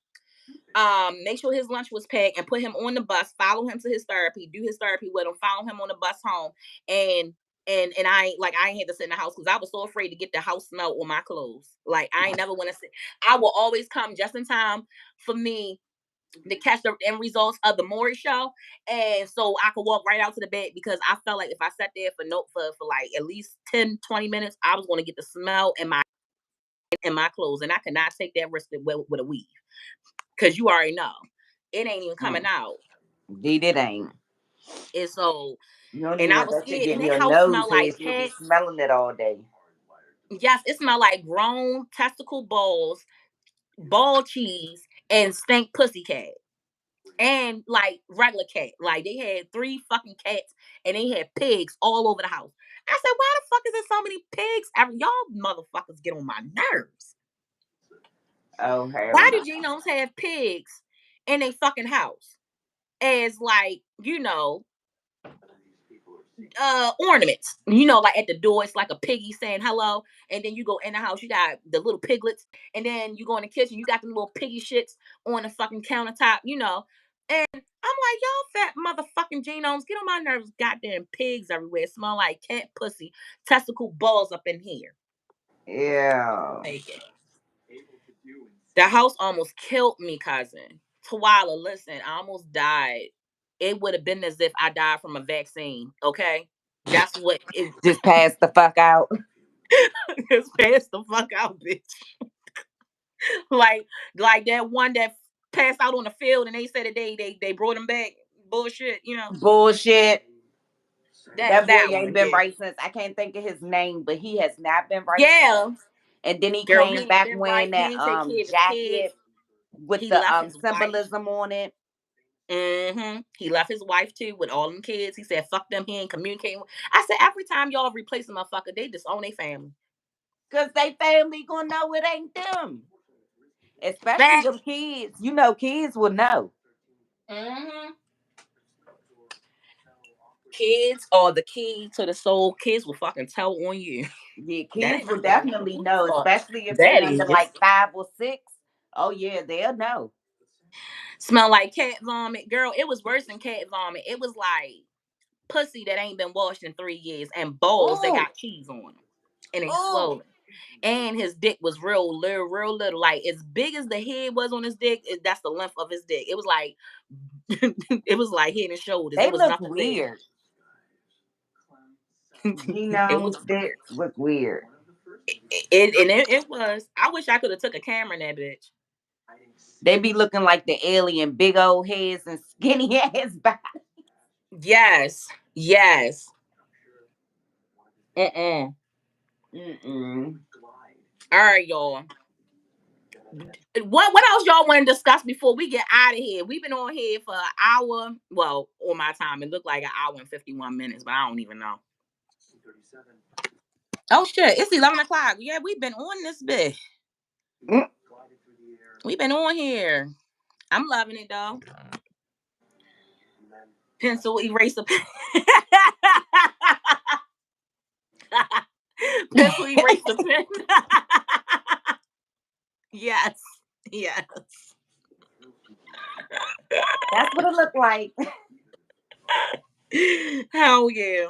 make sure his lunch was packed and put him on the bus, follow him to his therapy, do his therapy with him, follow him on the bus home, and I ain't had to sit in the house because I was so afraid to get the house smell on my clothes. Like I ain't never want to sit. I will always come just in time for me to catch the end results of the Maury show, and so I could walk right out to the bed because I felt like if I sat there for like at least 10-20 minutes, I was going to get the smell in my clothes, and I could not take that risk with a weave because you already know it ain't even coming Mm. out. Indeed, it ain't. And so, You don't and even I want was that shit scared. And getting that your house nose smelled like hairs. You'll be cats. smelling it all day. Yes, it smelled like grown testicle balls, ball cheese, and stank pussycat. And like regular cat. Like they had 3 fucking cats and they had pigs all over the house. I said, why the fuck is there so many pigs? Y'all motherfuckers get on my nerves. Oh, hell Why no. do genomes have pigs in a fucking house? As like, ornaments. Like at the door, it's like a piggy saying hello. And then you go in the house, you got the little piglets. And then you go in the kitchen, you got the little piggy shits on the fucking countertop. And I'm like, y'all fat motherfucking genomes, get on my nerves. Goddamn pigs everywhere. Smell like cat pussy, testicle balls up in here. Yeah. Take it. The house almost killed me, cousin. Tawala, listen, I almost died. It would have been as if I died from a vaccine. Okay, that's what it. Just pass the fuck out. Just passed the fuck out, bitch. like like that one that passed out on the field, and they said that they brought him back. bullshit, Bullshit. That boy that ain't one, been yeah. right since, I can't think of his name, but he has not been right since. Yeah, And then he girl, he came ain't back been wearing right. He that ain't take care of his kids. jacket with He the left his wife. symbolism on it. He left his wife too with all them kids. He said, "Fuck them." He ain't communicating. I said, every time y'all replace a motherfucker, they disown their family. Cause they family gonna know it ain't them. Especially Fact. them kids. You know, kids will know. hmm Kids are the key to the soul. Kids will fucking tell on you. Yeah, That kids ain't my will fault. definitely know, Fuck. especially if they That under is. like 5 or 6. Oh yeah, they'll know. Smell like cat vomit. Girl, it was worse than cat vomit. It was like pussy that ain't been washed in 3 years and balls that Oh, got cheese on them. And they oh, swollen. And his dick was real little. Like as big as the head was on his dick, that's the length of his dick. It was like it was like head and shoulders. It they was look nothing big. weird. It Genome was weird. dicks look weird. It was. I wish I could have took a camera in that bitch. They be looking like the alien, big old heads and skinny ass body. Yes. Yes. Mm-mm. Mm-mm. All right, y'all. What else y'all want to discuss before we get out of here? We've been on here for an hour. Well, on my time, it looked like an hour and 51 minutes, but I don't even know. Oh shit, it's 11 o'clock. Yeah, we've been on this bit. Mm. We've been on here. I'm loving it though. Pencil eraser pen. Pencil eraser pen. Yes. Yes. That's what it looked like. Hell yeah.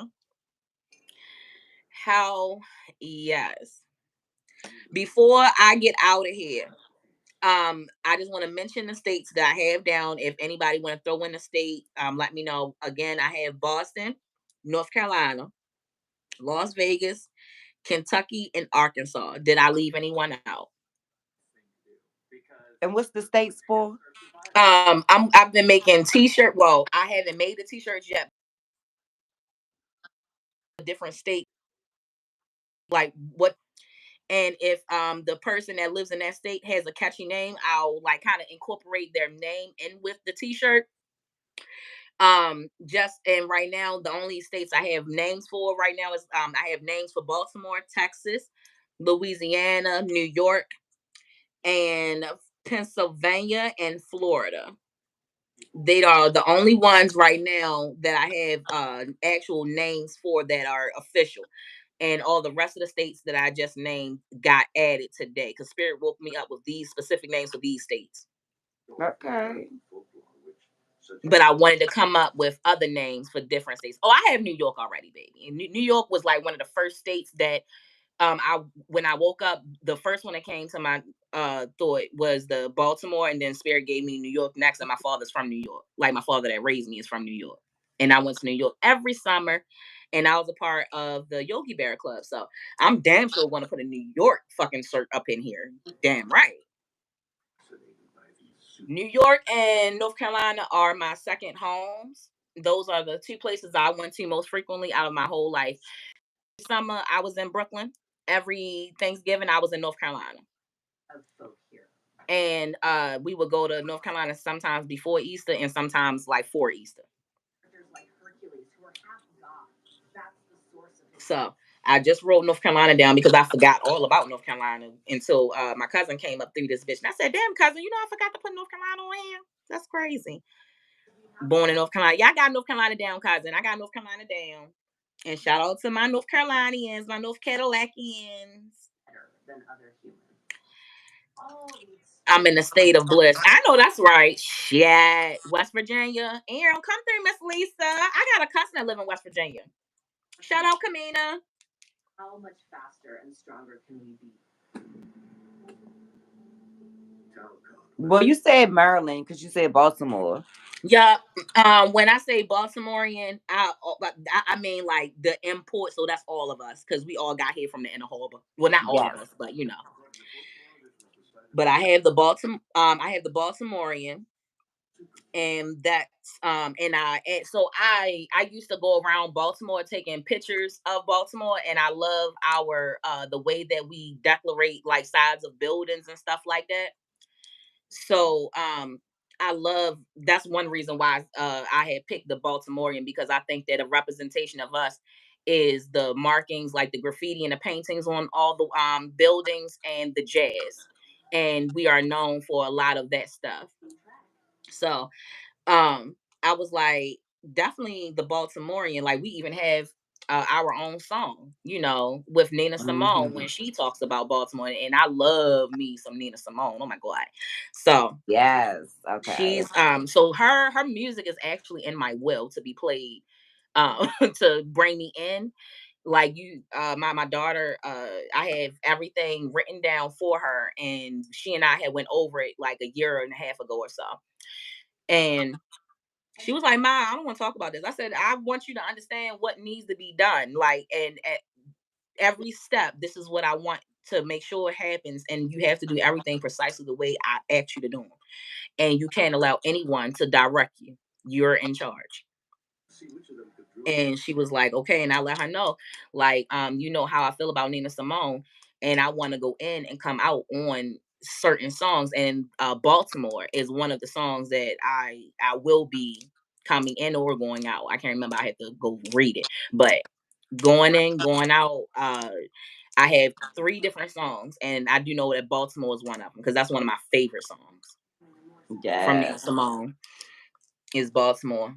Hell yes. Before I get out of here, I just want to mention the states that I have down. If anybody want to throw in a state, let me know. Again, I have Boston, North Carolina, Las Vegas, Kentucky, and Arkansas. Did I leave anyone out? And what's the states for? I've been making t-shirt. Well, I haven't made the t-shirts yet. Different state, like what, and if the person that lives in that state has a catchy name, I'll like kind of incorporate their name in with the t-shirt. Just and right now the only states I have names for right now is I have names for Baltimore, Texas, Louisiana, New York, and Pennsylvania and Florida. They are the only ones right now that I have actual names for that are official. And all the rest of the states that I just named got added today because Spirit woke me up with these specific names for these states. Okay. But I wanted to come up with other names for different states. Oh, I have New York already, baby. And New York was like one of the first states that I when I woke up, the first one that came to my thought was the Baltimore, and then Spirit gave me New York next. And my father's from New York. Like my father that raised me is from New York. And I went to New York every summer, and I was a part of the Yogi Bear Club. So I'm damn sure going to put a New York fucking cert up in here. Damn right. New York and North Carolina are my second homes. Those are the two places I went to most frequently out of my whole life. Summer, I was in Brooklyn. Every Thanksgiving, I was in North Carolina. And we would go to North Carolina sometimes before Easter and sometimes like for Easter. So I just wrote North Carolina down because I forgot all about North Carolina until my cousin came up through this bitch. And I said, damn, cousin, I forgot to put North Carolina on here. That's crazy. Born in North Carolina. Yeah, I got North Carolina down, cousin. I got North Carolina down. And shout out to my North Carolinians, my North Cadillacians. I'm in a state of bliss. I know that's right. Shit. West Virginia. Aaron, come through, Miss Lisa. I got a cousin that live in West Virginia. Shout out Kamina. Well, you said Maryland because you said Baltimore. Yeah. When I say Baltimorean, I mean like the import, so that's all of us, because we all got here from the inner harbor. Well, not all of Yes. us, but you know. But I have the Baltimore I have the Baltimorean. And that's and so I used to go around Baltimore taking pictures of Baltimore, and I love our the way that we decorate like sides of buildings and stuff like that. So I love that's one reason why I had picked the Baltimorean, because I think that a representation of us is the markings, like the graffiti and the paintings on all the buildings, and the jazz, and we are known for a lot of that stuff. So I was like, definitely the Baltimorean. Like we even have our own song, with Nina Simone when Hmm. she talks about Baltimore, and I love me some Nina Simone. Oh my god! So Yes. Okay. she's so her music is actually in my will to be played, to bring me in. Like my daughter, I have everything written down for her, and she and I had went over it like a year and a half ago or so, and she was like, "Ma, I don't want to talk about this." I said, "I want you to understand what needs to be done. Like, and at every step, this is what I want to make sure it happens. And you have to do everything precisely the way I asked you to do them. And you can't allow anyone to direct you. You're in charge." And she was like, "Okay." And I let her know, like, you know how I feel about Nina Simone, and I want to go in and come out on certain songs. And Baltimore is one of the songs that I will be coming in or going out. I can't remember. I had to go read it, but going in, going out. I have three different songs, and I do know that Baltimore is one of them because that's one of my favorite songs from Nina Yes. Simone. Is Baltimore.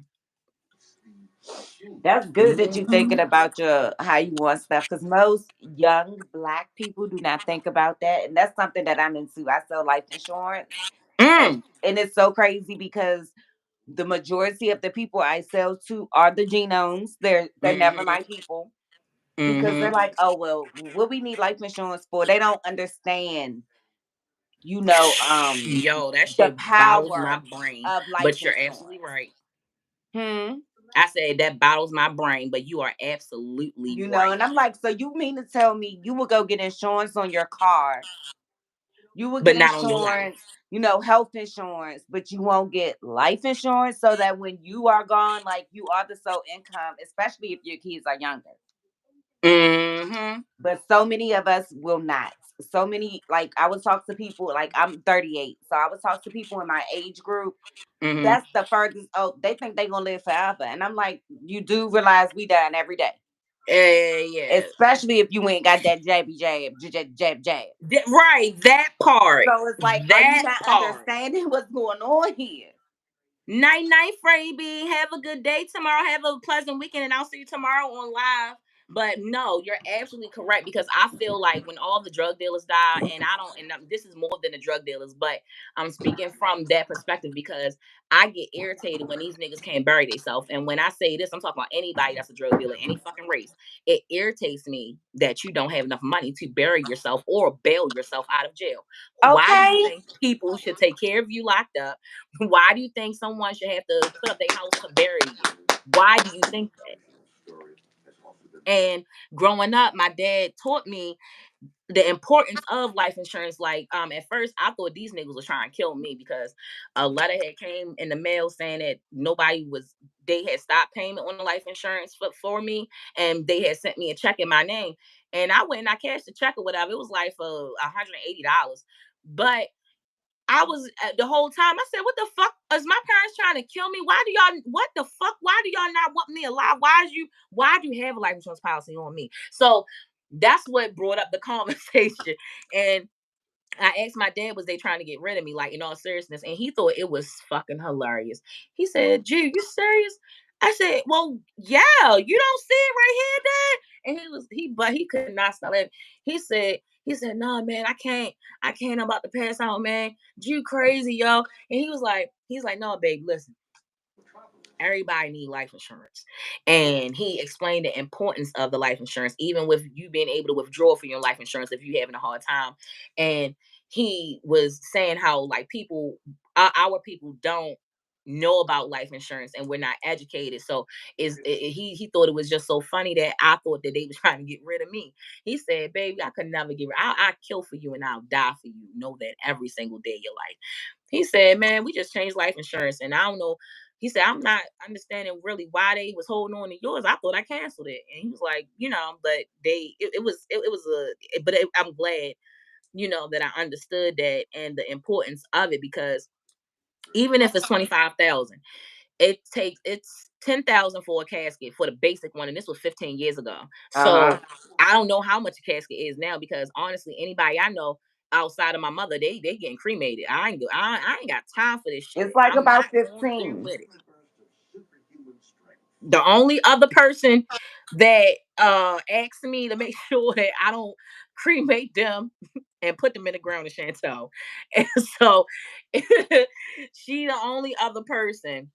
That's good that you're thinking Mhm. about your how you want stuff because most young black people do not think about that. And that's something that I'm into. I sell life insurance. And Mm. and it's so crazy because the majority of the people I sell to are the genomes. They're never Mhm. my people because they're Mhm. like, oh well, what we need life insurance for? They don't understand, you know, Yo, that the shit bottles my power brain. of life But you're absolutely insurance. right. Hmm. I said that bottles my brain, but you are absolutely And right. I'm like, so you mean to tell me you will go get insurance on your car? You will But get not on your life. insurance, health insurance, but you won't get life insurance so that when you are gone, like you are the sole income, especially if your kids are younger. Mhm. But so many of us will not. So many, like I would talk to people, like I'm 38. So I would talk to people in my age group. Mhm. That's the furthest. Oh, they think they're gonna live forever. And I'm like, you do realize we dying every day. Yeah. Especially if you ain't got that jabby jab, jab, jab, jab. Right, that part. So it's like, are you That not part. understanding what's going on here? Night night, Freebie. Have a good day tomorrow. Have a pleasant weekend, and I'll see you tomorrow on live. But no, you're absolutely correct, because I feel like when all the drug dealers die, and I don't, and this is more than the drug dealers, but I'm speaking from that perspective because I get irritated when these niggas can't bury themselves. And when I say this, I'm talking about anybody that's a drug dealer, any fucking race. It irritates me that you don't have enough money to bury yourself or bail yourself out of jail. Why do you Okay. think people should take care of you locked up? Why do you think someone should have to put up their house to bury you? Why do you think that? And growing up, my dad taught me the importance of life insurance. Like, at first I thought these niggas was trying to kill me because a letter had came in the mail saying that nobody was they had stopped payment on the life insurance for me, and they had sent me a check in my name. And I went and I cashed the check or whatever. It was like for $180. But I was the whole time. I said, "What the fuck is my parents trying to kill me? Why do y'all? What the fuck? Why do y'all not want me alive? Why is you? Why do you have a life insurance policy on me?" So that's what brought up the conversation. And I asked my dad, "Was they trying to get rid of me?" Like, in all seriousness, and he thought it was fucking hilarious. He said, "Gee, you serious?" I said, "Well, yeah. You don't see it right here, Dad." And but he could not stop it. He said, "No, man, I can't. I'm about to pass out, man. You crazy, yo." And he's like, "No, babe, listen. Everybody need life insurance." And he explained the importance of the life insurance, even with you being able to withdraw from your life insurance if you're having a hard time. And he was saying how, like, our people don't. know about life insurance and we're not educated. So he thought it was just so funny that I thought that they were trying to get rid of me. He said, "Baby, I could never get rid. I kill for you and I'll die for you. Know that every single day of your life." He said, "Man, we just changed life insurance, and I don't know." He said, "I'm not understanding really why they was holding on to yours. I thought I canceled it." And he was like, but I'm glad, that I understood that and the importance of it, because even if it's 25,000, it's 10,000 for a casket for the basic one, and this was 15 years ago. Uh-huh. So I don't know how much a casket is now, because honestly, anybody I know outside of my mother, they getting cremated. I ain't got time for this It's shit. like I'm not about going through 15. with it. The only other person that asked me to make sure that I don't cremate them and put them in the ground is Chantel. And so she the only other person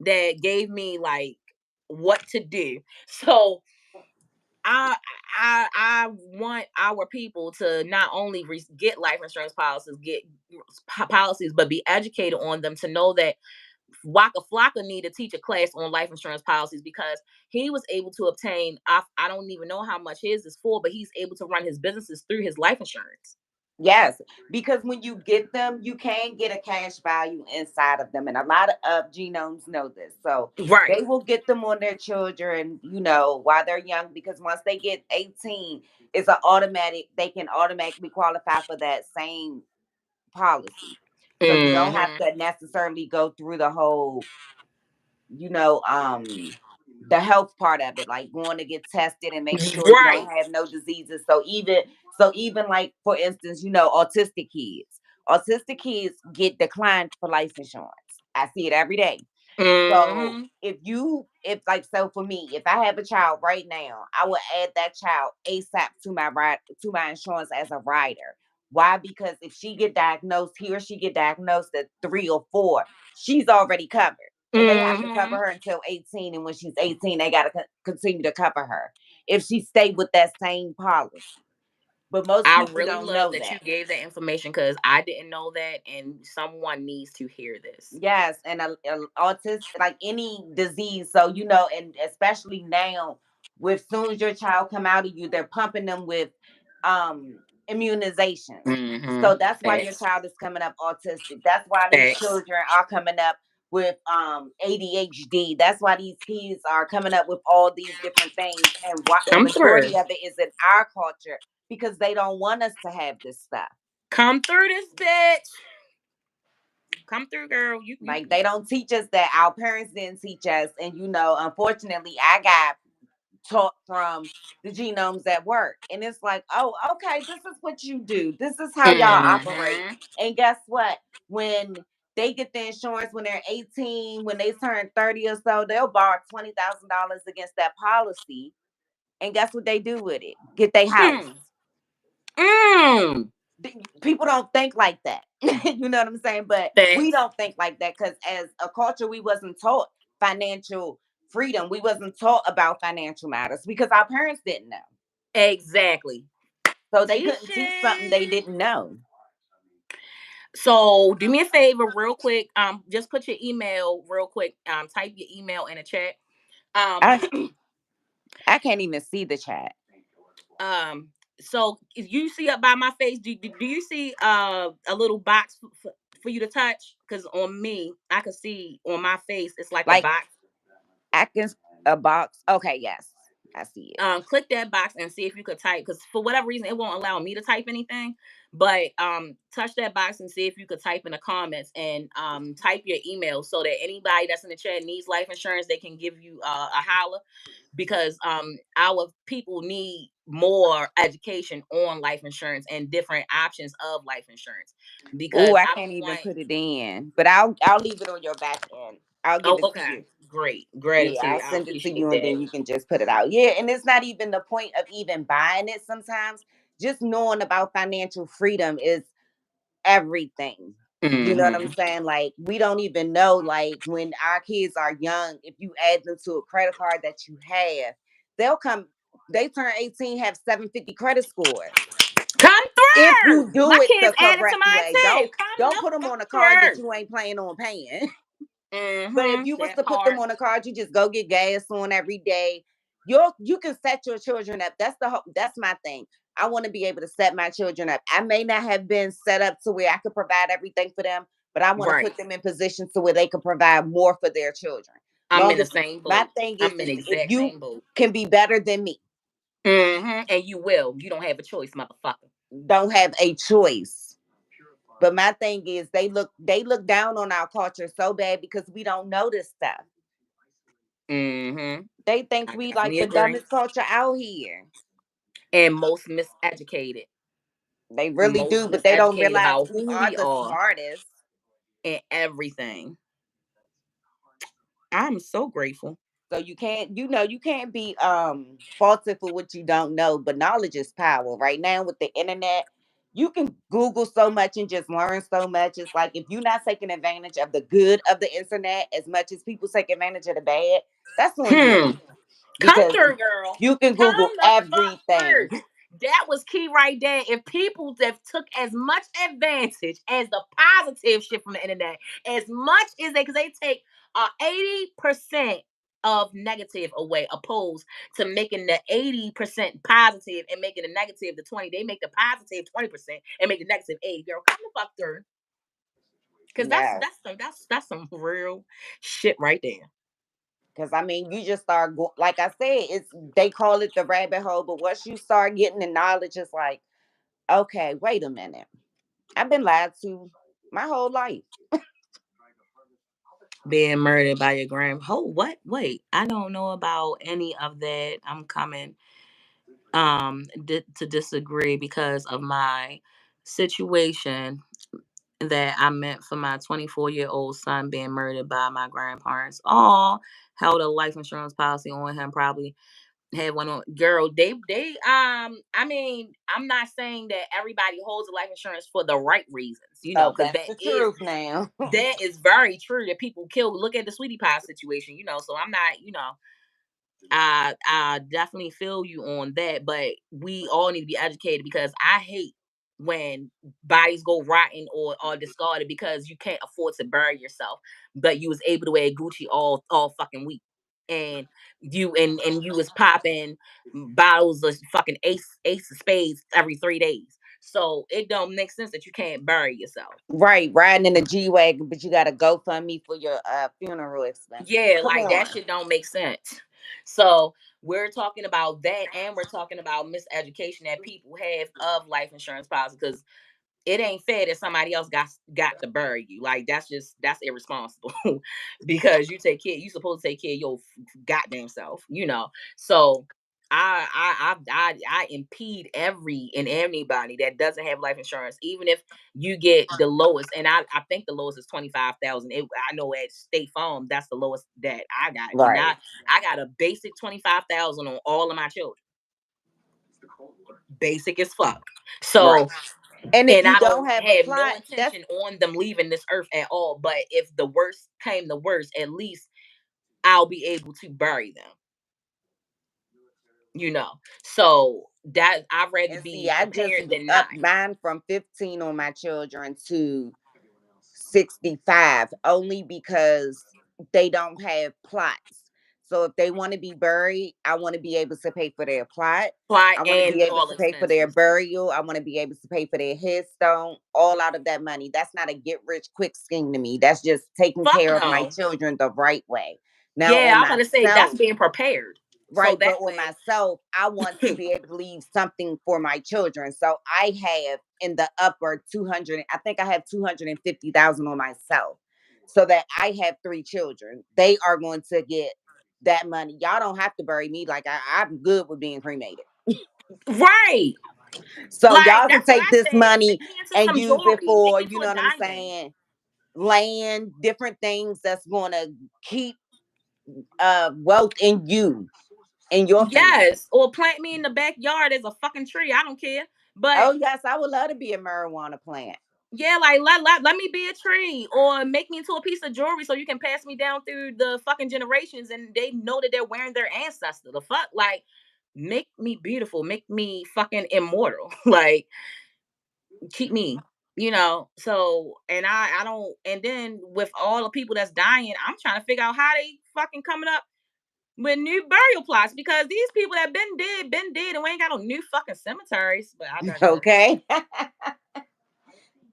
that gave me like what to do. So I I want our people to not only get life insurance policies, get policies, but be educated on them, to know that Waka Flocka need to teach a class on life insurance policies, because he was able to obtain, I don't even know how much his is for, but he's able to run his businesses through his life insurance. Yes, because when you get them, you can get a cash value inside of them. And a lot of genomes know this. So Right. they will get them on their children, while they're young, because once they get 18, it's an automatic, they can automatically qualify for that same policy. So you don't have Hmm. to necessarily go through the whole, you know, um, the health part of it, like going to get tested and make sure you don't Right. have no diseases. So even like for instance, autistic kids get declined for life insurance. I see it every day. So Hmm. if like so for me, if I have a child right now, I will add that child ASAP to my insurance as a rider. Why? Because if he or she get diagnosed at 3 or 4, she's already covered. And they have to cover Hmm. her until 18. And when she's 18, they gotta continue to cover her if she stayed with that same policy. But most I people really don't love know that you that. gave that information, because I didn't know that, and someone needs to hear this. Yes, and a autism, like any disease. So and especially now, with soon as your child come out of you, they're pumping them with immunizations. Hmm. So that's why your Facts. child is coming up autistic. That's why these Facts. children are coming up with ADHD. That's why these kids are coming up with all these different things. And why a Come majority through. of it is in our culture because they don't want us to have this stuff. Come through this bitch. Come through, girl. You Like they don't teach us that. Our parents didn't teach us. And unfortunately, I got taught from the genomes at work. And it's like, oh, okay, this is what you do. This is how y'all operate. Hmm. And guess what? When they get the insurance when they're 18, when they turn 30 or so, they'll borrow $20,000 against that policy. And guess what they do with it? Get their house. Mm. Mm. People don't think like that. You know what I'm saying? But we Facts. don't think like that because as a culture, we wasn't taught financial freedom. We wasn't taught about financial matters because our parents didn't know. Exactly. So they couldn't teach something they Touche. didn't know. So do me a favor, real quick. Just put your email real quick. Type your email in a chat. Um, I I can't even see the chat. um. So if you see up by my face, do you see a little box for you to touch? Because on me, I can see on my face, it's like a Like box. Atkins a box. Okay, yes. I see it. Click that box and see if you could type, because for whatever reason it won't allow me to type anything, but touch that box and see if you could type in the comments, and type your email, so that anybody that's in the chat needs life insurance, they can give you a holler, because our people need more education on life insurance and different options of life insurance, Oh, because I I can't don't even want. put it in. But I'll leave it on your back end. I'll give Oh, it to okay, you. great, Yeah, gratitude, I'll I send it to appreciate you and that. then you can just put it out. Yeah, and it's not even the point of even buying it sometimes. Just knowing about financial freedom is everything. You know what I'm Hmm. saying? Like, we don't even know, like, when our kids are young, if you add them to a credit card that you have, they'll come, they turn 18, have 750 credit scores. Come If through. you My do it kids the added to correct mine way, too. don't Come don't the put them fuck on a card that through. you ain't planning on paying. But if Mm-hmm. you was That to put them part. on a card, you just go get gas on every day. You can set your children up. That's my thing. I want to be able to set my children up. I may not have been set up to where I could provide everything for them, but I want to Right. put them in positions to where they can provide more for their children. I'm in Long the as same my boat. thing I'm in is the if exact you same boat. can be better than me, Mm-hmm. And you will. You don't have a choice, motherfucker. don't have a choice. But my thing is they look down on our culture so bad because we don't know this stuff. Mm-hmm. They think I we like definitely the agree. dumbest culture out here. And most miseducated. They really Most do, but they don't miseducated realize about we who are we the are smartest. and everything. I'm so grateful. So you can't be faulted for what you don't know, but knowledge is power. Right now with the internet, you can Google so much and just learn so much. It's like if you're not taking advantage of the good of the internet as much as people take advantage of the bad, that's on you. Hmm. Come Because through, girl. you can Come Google the fuck everything. through. That was key right there. If people that took as much advantage as the positive shit from the internet, as much as they, because they take 80% of negative away, opposed to making the 80% positive and making the negative the 20. They make the positive 20% and make the negative 80. Girl, come the fuck through. Cause that's Yes. that's some that's some real shit right there. Because I mean, you just start like I said, it's they call it the rabbit hole, but once you start getting the knowledge, it's like, okay, wait a minute. I've been lied to my whole life. Being murdered by your grand. Oh, what? Wait, I don't know about any of that. I'm coming to disagree because of my situation that I meant for my 24-year-old son being murdered by my grandparents. Oh, held a life insurance policy on him, probably had one on. Girl, I mean, I'm not saying that everybody holds a life insurance for the right reasons, Oh, because that's the truth now. that is very true that people kill. Look at the sweetie pie situation, so I'm not, I definitely feel you on that, but we all need to be educated, because I hate when bodies go rotten or are discarded because you can't afford to bury yourself, but you was able to wear Gucci all fucking week, and you was popping bottles of fucking ace of spades every 3 days. So it don't make sense that you can't bury yourself. Right, riding in a G wagon, but you got to GoFundMe for your funeral expenses. Yeah, Come like that on. shit don't make sense. So we're talking about that, and we're talking about miseducation that people have of life insurance policy, because it ain't fair that somebody else got to bury you. Like that's irresponsible, because you supposed to take care of your goddamn self, So I impede every and anybody that doesn't have life insurance, even if you get the lowest, and I think the lowest is 25,000. I know at State Farm that's the lowest that I got, and Right, I got a basic 25,000 on all of my children, basic as fuck. right. So, And if and you I don't don't have a have no plot, that's intention on them leaving this earth at all. But if the worst came to worst, at least I'll be able to bury them, you know. So that I'd rather and see, be I just prepared than not. up mine from 15 on my children to 65 only because they don't have plots. So if they want to be buried, I want to be able to pay for their plot. Fly I want to and be able all to pay for their expenses. burial. I want to be able to pay for their headstone, all out of that money. That's not a get rich quick scheme to me. That's just taking Fuck care of my no. children the right way. Now, Yeah, on I'm gonna say that's myself, being prepared. So right? But that on way, myself, I want to be able to leave something for my children. So I have in the upper 200, I think I have 250,000 on myself. So that I have three children. They are going to get that money. Y'all don't have to bury me. Like I'm good with being cremated. right? So Like y'all can that's what take I this said. money Make me into and some use it jewelry. Make for, me you into know a what I'm diamond. saying? Land, different things that's gonna keep wealth in you and your family. Yes, or plant me in the backyard as a fucking tree. I don't care. But Oh yes, I would love to be a marijuana plant. yeah, like let me be a tree, or make me into a piece of jewelry so you can pass me down through the fucking generations and they know that they're wearing their ancestor. The fuck? Like, make me beautiful, make me fucking immortal. Like, keep me. So and I don't, and then with all the people that's dying, I'm trying to figure out how they fucking coming up with new burial plots because these people that been dead, and we ain't got no new fucking cemeteries. But I digress. Okay.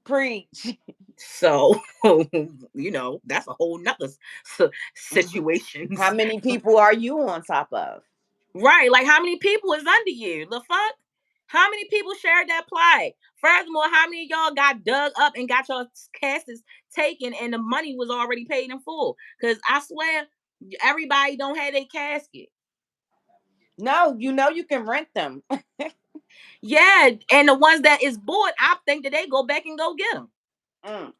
Preach. So that's a whole nother How situations. many people are you on top of? Right. Like how many people is under you? The fuck? How many people shared that plot? Furthermore, how many of y'all got dug up and got your casts taken and the money was already paid in full? Because I swear everybody don't have a casket. No, you can rent them. Yeah, and the ones that is bought, I think that they go back and go get them Mm.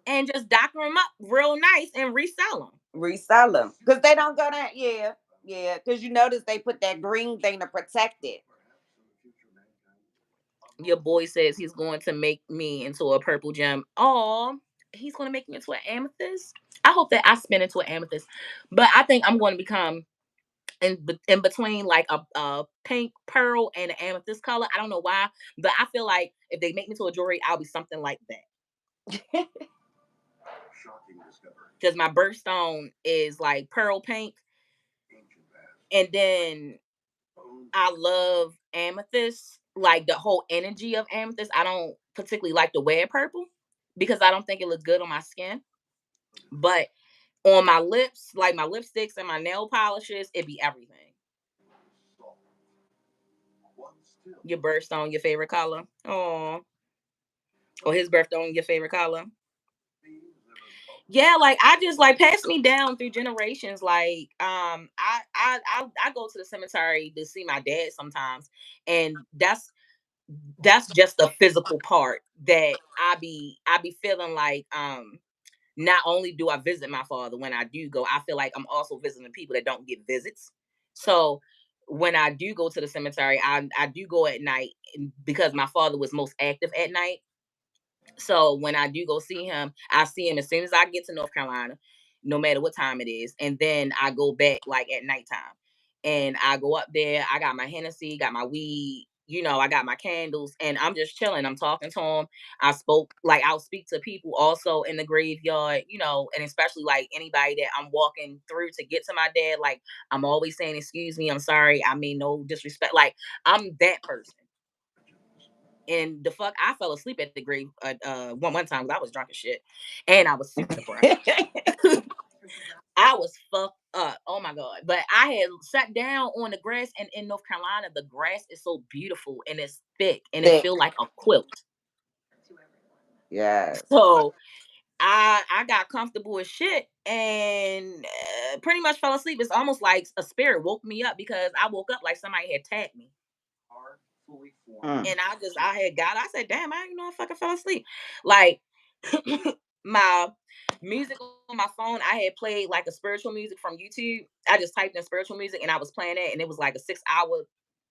and just doctor them up real nice and resell them. Resell them because they don't go down. Yeah, yeah. Because you notice they put that green thing to protect it. Your boy says he's going to make me into a purple gem. Oh, he's going to make me into an amethyst. I hope that I spin into an amethyst, but I think I'm going to become in between like a pink pearl and an amethyst color. I don't know why, but I feel like if they make me to a jewelry, I'll be something like that. Because my birthstone is like pearl pink, and then I love amethyst, like the whole energy of amethyst. I don't particularly like to wear purple because I don't think it looks good on my skin. But on my lips, like my lipsticks and my nail polishes, it be everything. Your birthstone, your favorite color. Oh, or his birthstone, your favorite color. Yeah, like I just like pass me down through generations. Like I go to the cemetery to see my dad sometimes, and that's just a physical part that I be feeling like not only do I visit my father when I do go, I feel like I'm also visiting people that don't get visits. So when I do go to the cemetery, I do go at night because my father was most active at night. So when I do go see him, I see him as soon as I get to North Carolina, no matter what time it is. And then I go back like at nighttime. And I go up there. I got my Hennessy, got my weed, I got my candles, and I'm just chilling. I'm talking to him. I'll speak to people also in the graveyard, and especially like anybody that I'm walking through to get to my dad. Like I'm always saying, excuse me, I'm sorry. I mean, no disrespect. Like I'm that person. And the fuck, I fell asleep at the grave one time because I was drunk as shit, and I was super depressed. I was fucked up. Oh my god! But I had sat down on the grass, and in North Carolina, the grass is so beautiful and it's thick and it Thick. feel like a quilt. Yes. So I got comfortable as shit and pretty much fell asleep. It's almost like a spirit woke me up because I woke up like somebody had tagged me. Mm. And I had got, I said, damn, I didn't know I fucking fell asleep. Like my music on my phone, I had played like a spiritual music from YouTube. I just typed in spiritual music and I was playing it, and it was like a 6 hour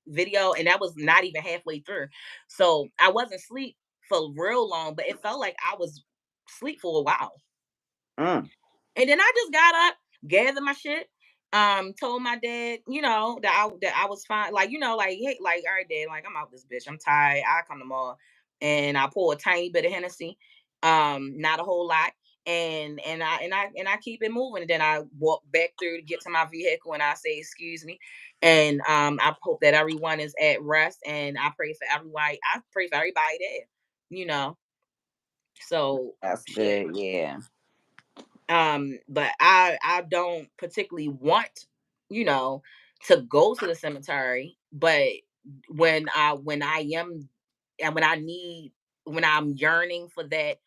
video, and that was not even halfway through. So I wasn't asleep for real long, but it felt like I was asleep for a while. Mm. And then I just got up, gathered my shit, told my dad, that I was fine. Like, like, hey, like, all right, dad, like I'm out this bitch. I'm tired. I come tomorrow. And I pour a tiny bit of Hennessy, not a whole lot. And I keep it moving. And then I walk back through to get to my vehicle and I say, excuse me. And I hope that everyone is at rest. And I pray for everybody. I pray for everybody there, you know. So That's shit. good. Yeah. But I don't particularly want, you know to go to the cemetery, but when I am, and when I'm yearning for that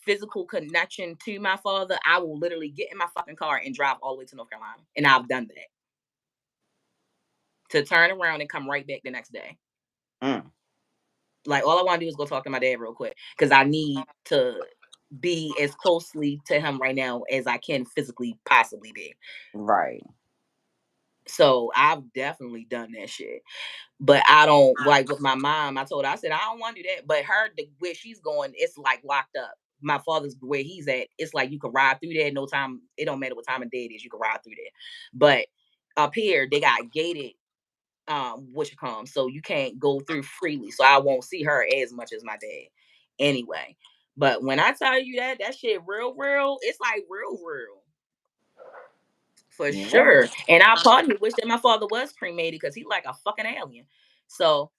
physical connection to my father, I will literally get in my fucking car and drive all the way to North Carolina, and I've done that, to turn around and come right back the next day. Mm. Like all I want to do is go talk to my dad real quick because I need to be as closely to him right now as I can physically possibly be. Right. So I've definitely done that shit. But I don't, like with my mom, I told her, I said, I don't want to do that. But where she's going, it's like locked up. My father's where he's at, it's like you can ride through there, no time. It don't matter what time of day it is, you can ride through there. But up here, they got gated, what you call 'em, so you can't go through freely. So I won't see her as much as my dad. anyway. But when I tell you that shit real, it's like real. For Yeah. sure. And our partner wish that my father was cremated because he like a fucking alien. So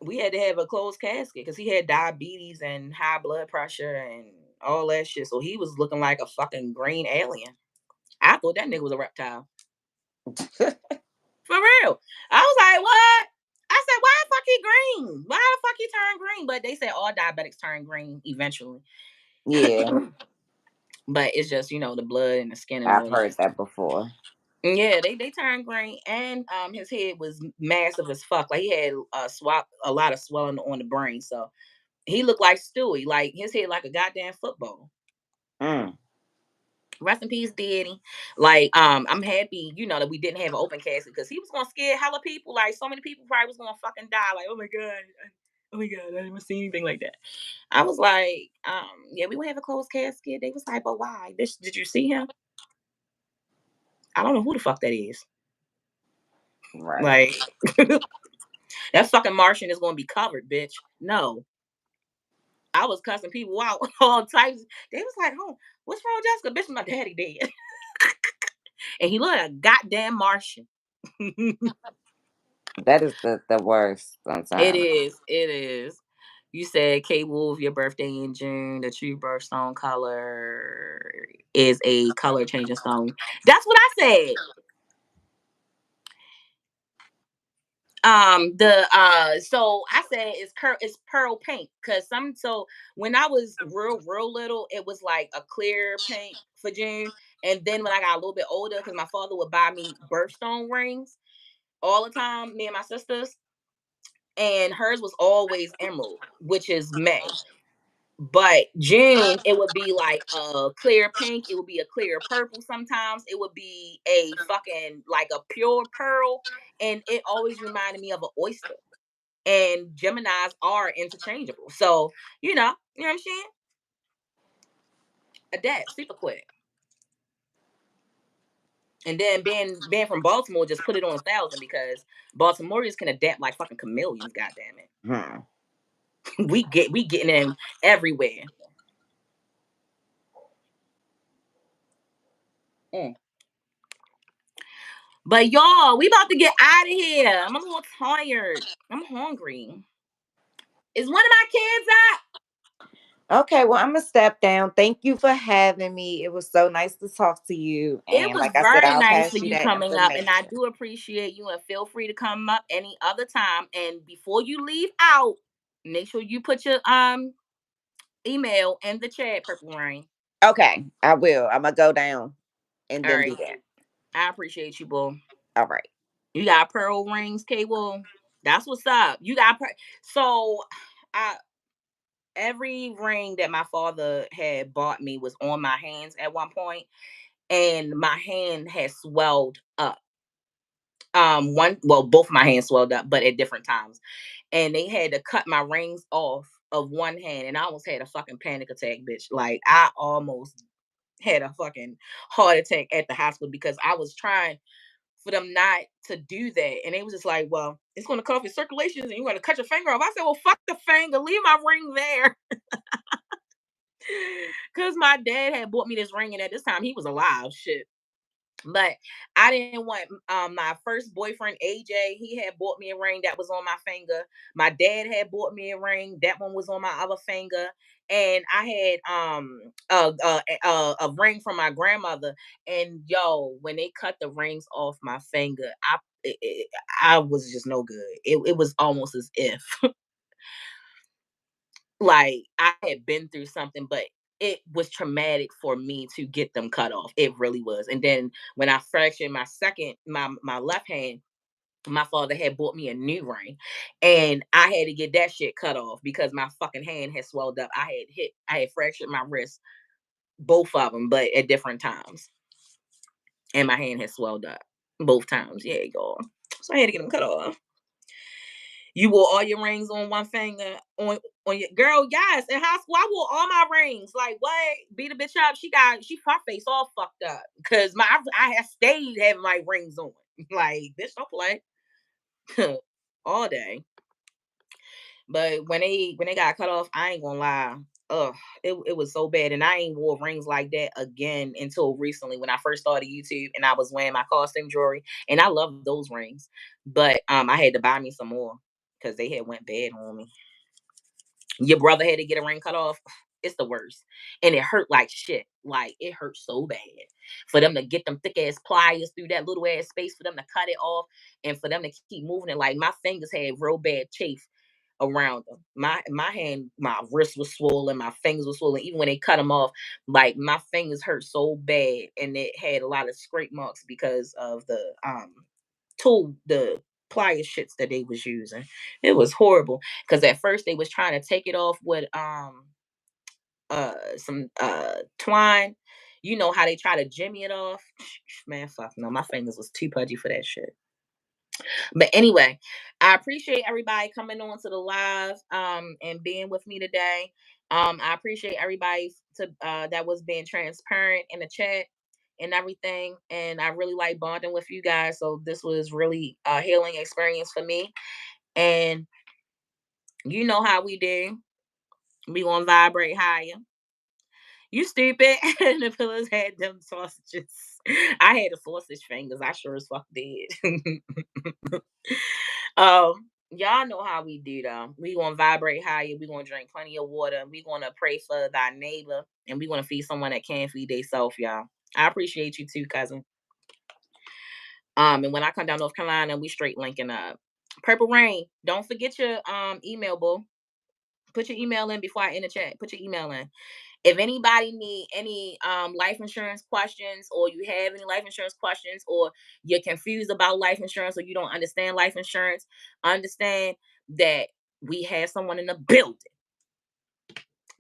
we had to have a closed casket because he had diabetes and high blood pressure and all that shit. So he was looking like a fucking green alien. I thought that nigga was a reptile. For real. I was like, what? I said, why the fuck he green? Why the fuck he turn green? But they said all diabetics turn green eventually. Yeah, But it's just, the blood and the skin and I've all heard that. that before. Yeah, they turned green, and his head was massive as fuck. Like he had a lot of swelling on the brain, so he looked like Stewie. Like his head like a goddamn football. Mm. Rest in peace, Daddy. Like I'm happy, that we didn't have an open casket because he was gonna scare hella people. Like so many people probably was gonna fucking die. Like oh my god, I never seen anything like that. I was like, yeah, we would have a closed casket. They was like, but why? Did you see him? I don't know who the fuck that is. Right. Like that fucking Martian is gonna be covered, bitch. No. I was cussing people out all types. They was like, oh, what's wrong with Jessica? Bitch, my daddy dead. And he looked like a goddamn Martian. That is the worst It sometimes. is. It is. You said, K Wolf, your birthday in June. The true birthstone color is a color changing stone. That's what I said. The so I said it's pearl pink because when I was real little, it was like a clear pink for June. And then when I got a little bit older, because my father would buy me birthstone rings all the time, me and my sisters, and hers was always emerald, which is May. But June, it would be like a clear pink. It would be a clear purple. Sometimes it would be a fucking like a pure pearl, and it always reminded me of an oyster. And Geminis are interchangeable, so you know what I'm saying. Adapt super quick, and then being from Baltimore, just put it on 1,000 because Baltimoreans can adapt like fucking chameleons. God damn Hmm. it, we getting in everywhere. Mm. But y'all, we about to get out of here. I'm a little tired. I'm hungry. Is one of my kids out? Okay, well, I'm gonna step down. Thank you for having me. It was so nice to talk to you. It And was like I said, very I'll nice for pass you you that coming up, and I information. do appreciate you. And feel free to come up any other time. And before you leave out, make sure you put your email in the chat, Purple Rain. Okay, I will. I'm gonna go down and All then do right, that. I appreciate you, boy. All right. You got pearl rings, Cable. That's what's up. You got so, I every ring that my father had bought me was on my hands at one point, and my hand had swelled up. Both of my hands swelled up, but at different times. And they had to cut my rings off of one hand, and I almost had a fucking panic attack, bitch. Like I almost had a fucking heart attack at the hospital because I was trying for them not to do that. And they was just like, well, it's gonna cut off your circulations and you're gonna cut your finger off. I said, well, fuck the finger, leave my ring there. Cause my dad had bought me this ring, and at this time he was alive. Shit. But I didn't want my first boyfriend AJ. He had bought me a ring that was on my finger. My dad had bought me a ring that one was on my other finger, and I had a ring from my grandmother. And yo, when they cut the rings off my finger, I was just no good. It was almost as if like I had been through something, but it was traumatic for me to get them cut off. It really was. And then when I fractured my left hand, my father had bought me a new ring, and I had to get that shit cut off because my fucking hand had swelled up. I had fractured my wrist, both of them, but at different times, and my hand had swelled up both times. Yeah, y'all. So I had to get them cut off. You wore all your rings on one finger on your girl. Yes, in high school I wore all my rings. Like what? Beat a bitch up. She her face all fucked up because I had stayed having my rings on. Like bitch, don't play all day. But when they got cut off, I ain't gonna lie. Ugh, it was so bad. And I ain't wore rings like that again until recently when I first started YouTube and I was wearing my costume jewelry. And I love those rings. But I had to buy me some more because they had went bad on me. Your brother had to get a ring cut off. It's the worst. And it hurt like shit. Like it hurt so bad. For them to get them thick ass pliers through that little ass space, for them to cut it off, and for them to keep moving it. Like my fingers had real bad chafe around them. My hand, my wrist was swollen, my fingers were swollen. Even when they cut them off, like my fingers hurt so bad, and it had a lot of scrape marks because of the plier shits that they was using. It was horrible because at first they was trying to take it off with some twine. You know how they try to jimmy it off. Man, fuck no, my fingers was too pudgy for that shit. But anyway, I appreciate everybody coming on to the live and being with me today. I appreciate everybody that was being transparent in the chat and everything. And I really like bonding with you guys. So this was really a healing experience for me. And you know how we do. We gonna vibrate higher. You stupid. And the pillars had them sausages. I had the sausage fingers. I sure as fuck did. Y'all know how we do though. We gonna vibrate higher. We gonna drink plenty of water. We gonna pray for thy neighbor, and we gonna feed someone that can't feed themselves, y'all. I appreciate you too, cousin. And when I come down North Carolina, we straight linking up. Purple Rain, don't forget your email, boo. Put your email in before I end the chat. Put your email in. If anybody need any life insurance questions, or you have any life insurance questions, or you're confused about life insurance, or you don't understand life insurance, understand that we have someone in the building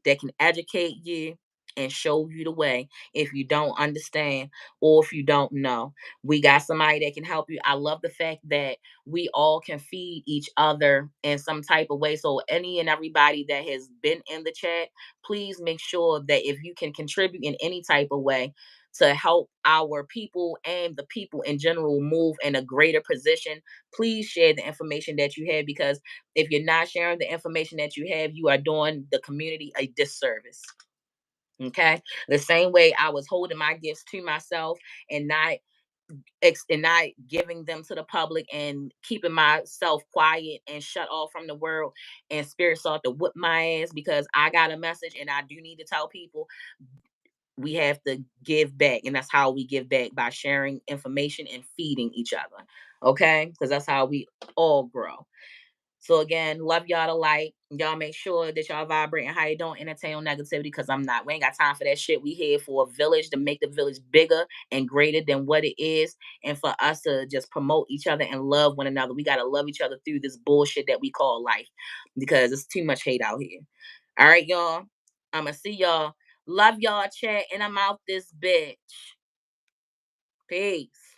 that can educate you and show you the way if you don't understand or if you don't know. We got somebody that can help you. I love the fact that we all can feed each other in some type of way. So any and everybody that has been in the chat, please make sure that if you can contribute in any type of way to help our people and the people in general move in a greater position, please share the information that you have, because if you're not sharing the information that you have, you are doing the community a disservice. Okay. The same way I was holding my gifts to myself and not giving them to the public and keeping myself quiet and shut off from the world, and spirit sought to whip my ass because I got a message and I do need to tell people. We have to give back, and that's how we give back, by sharing information and feeding each other. Okay, because that's how we all grow. So again, love y'all to light. Y'all make sure that y'all vibrating how you don't entertain on negativity, because I'm not. We ain't got time for that shit. We here for a village to make the village bigger and greater than what it is. And for us to just promote each other and love one another. We gotta love each other through this bullshit that we call life. Because it's too much hate out here. All right, y'all. I'ma see y'all. Love y'all, chat, and I'm out this bitch. Peace.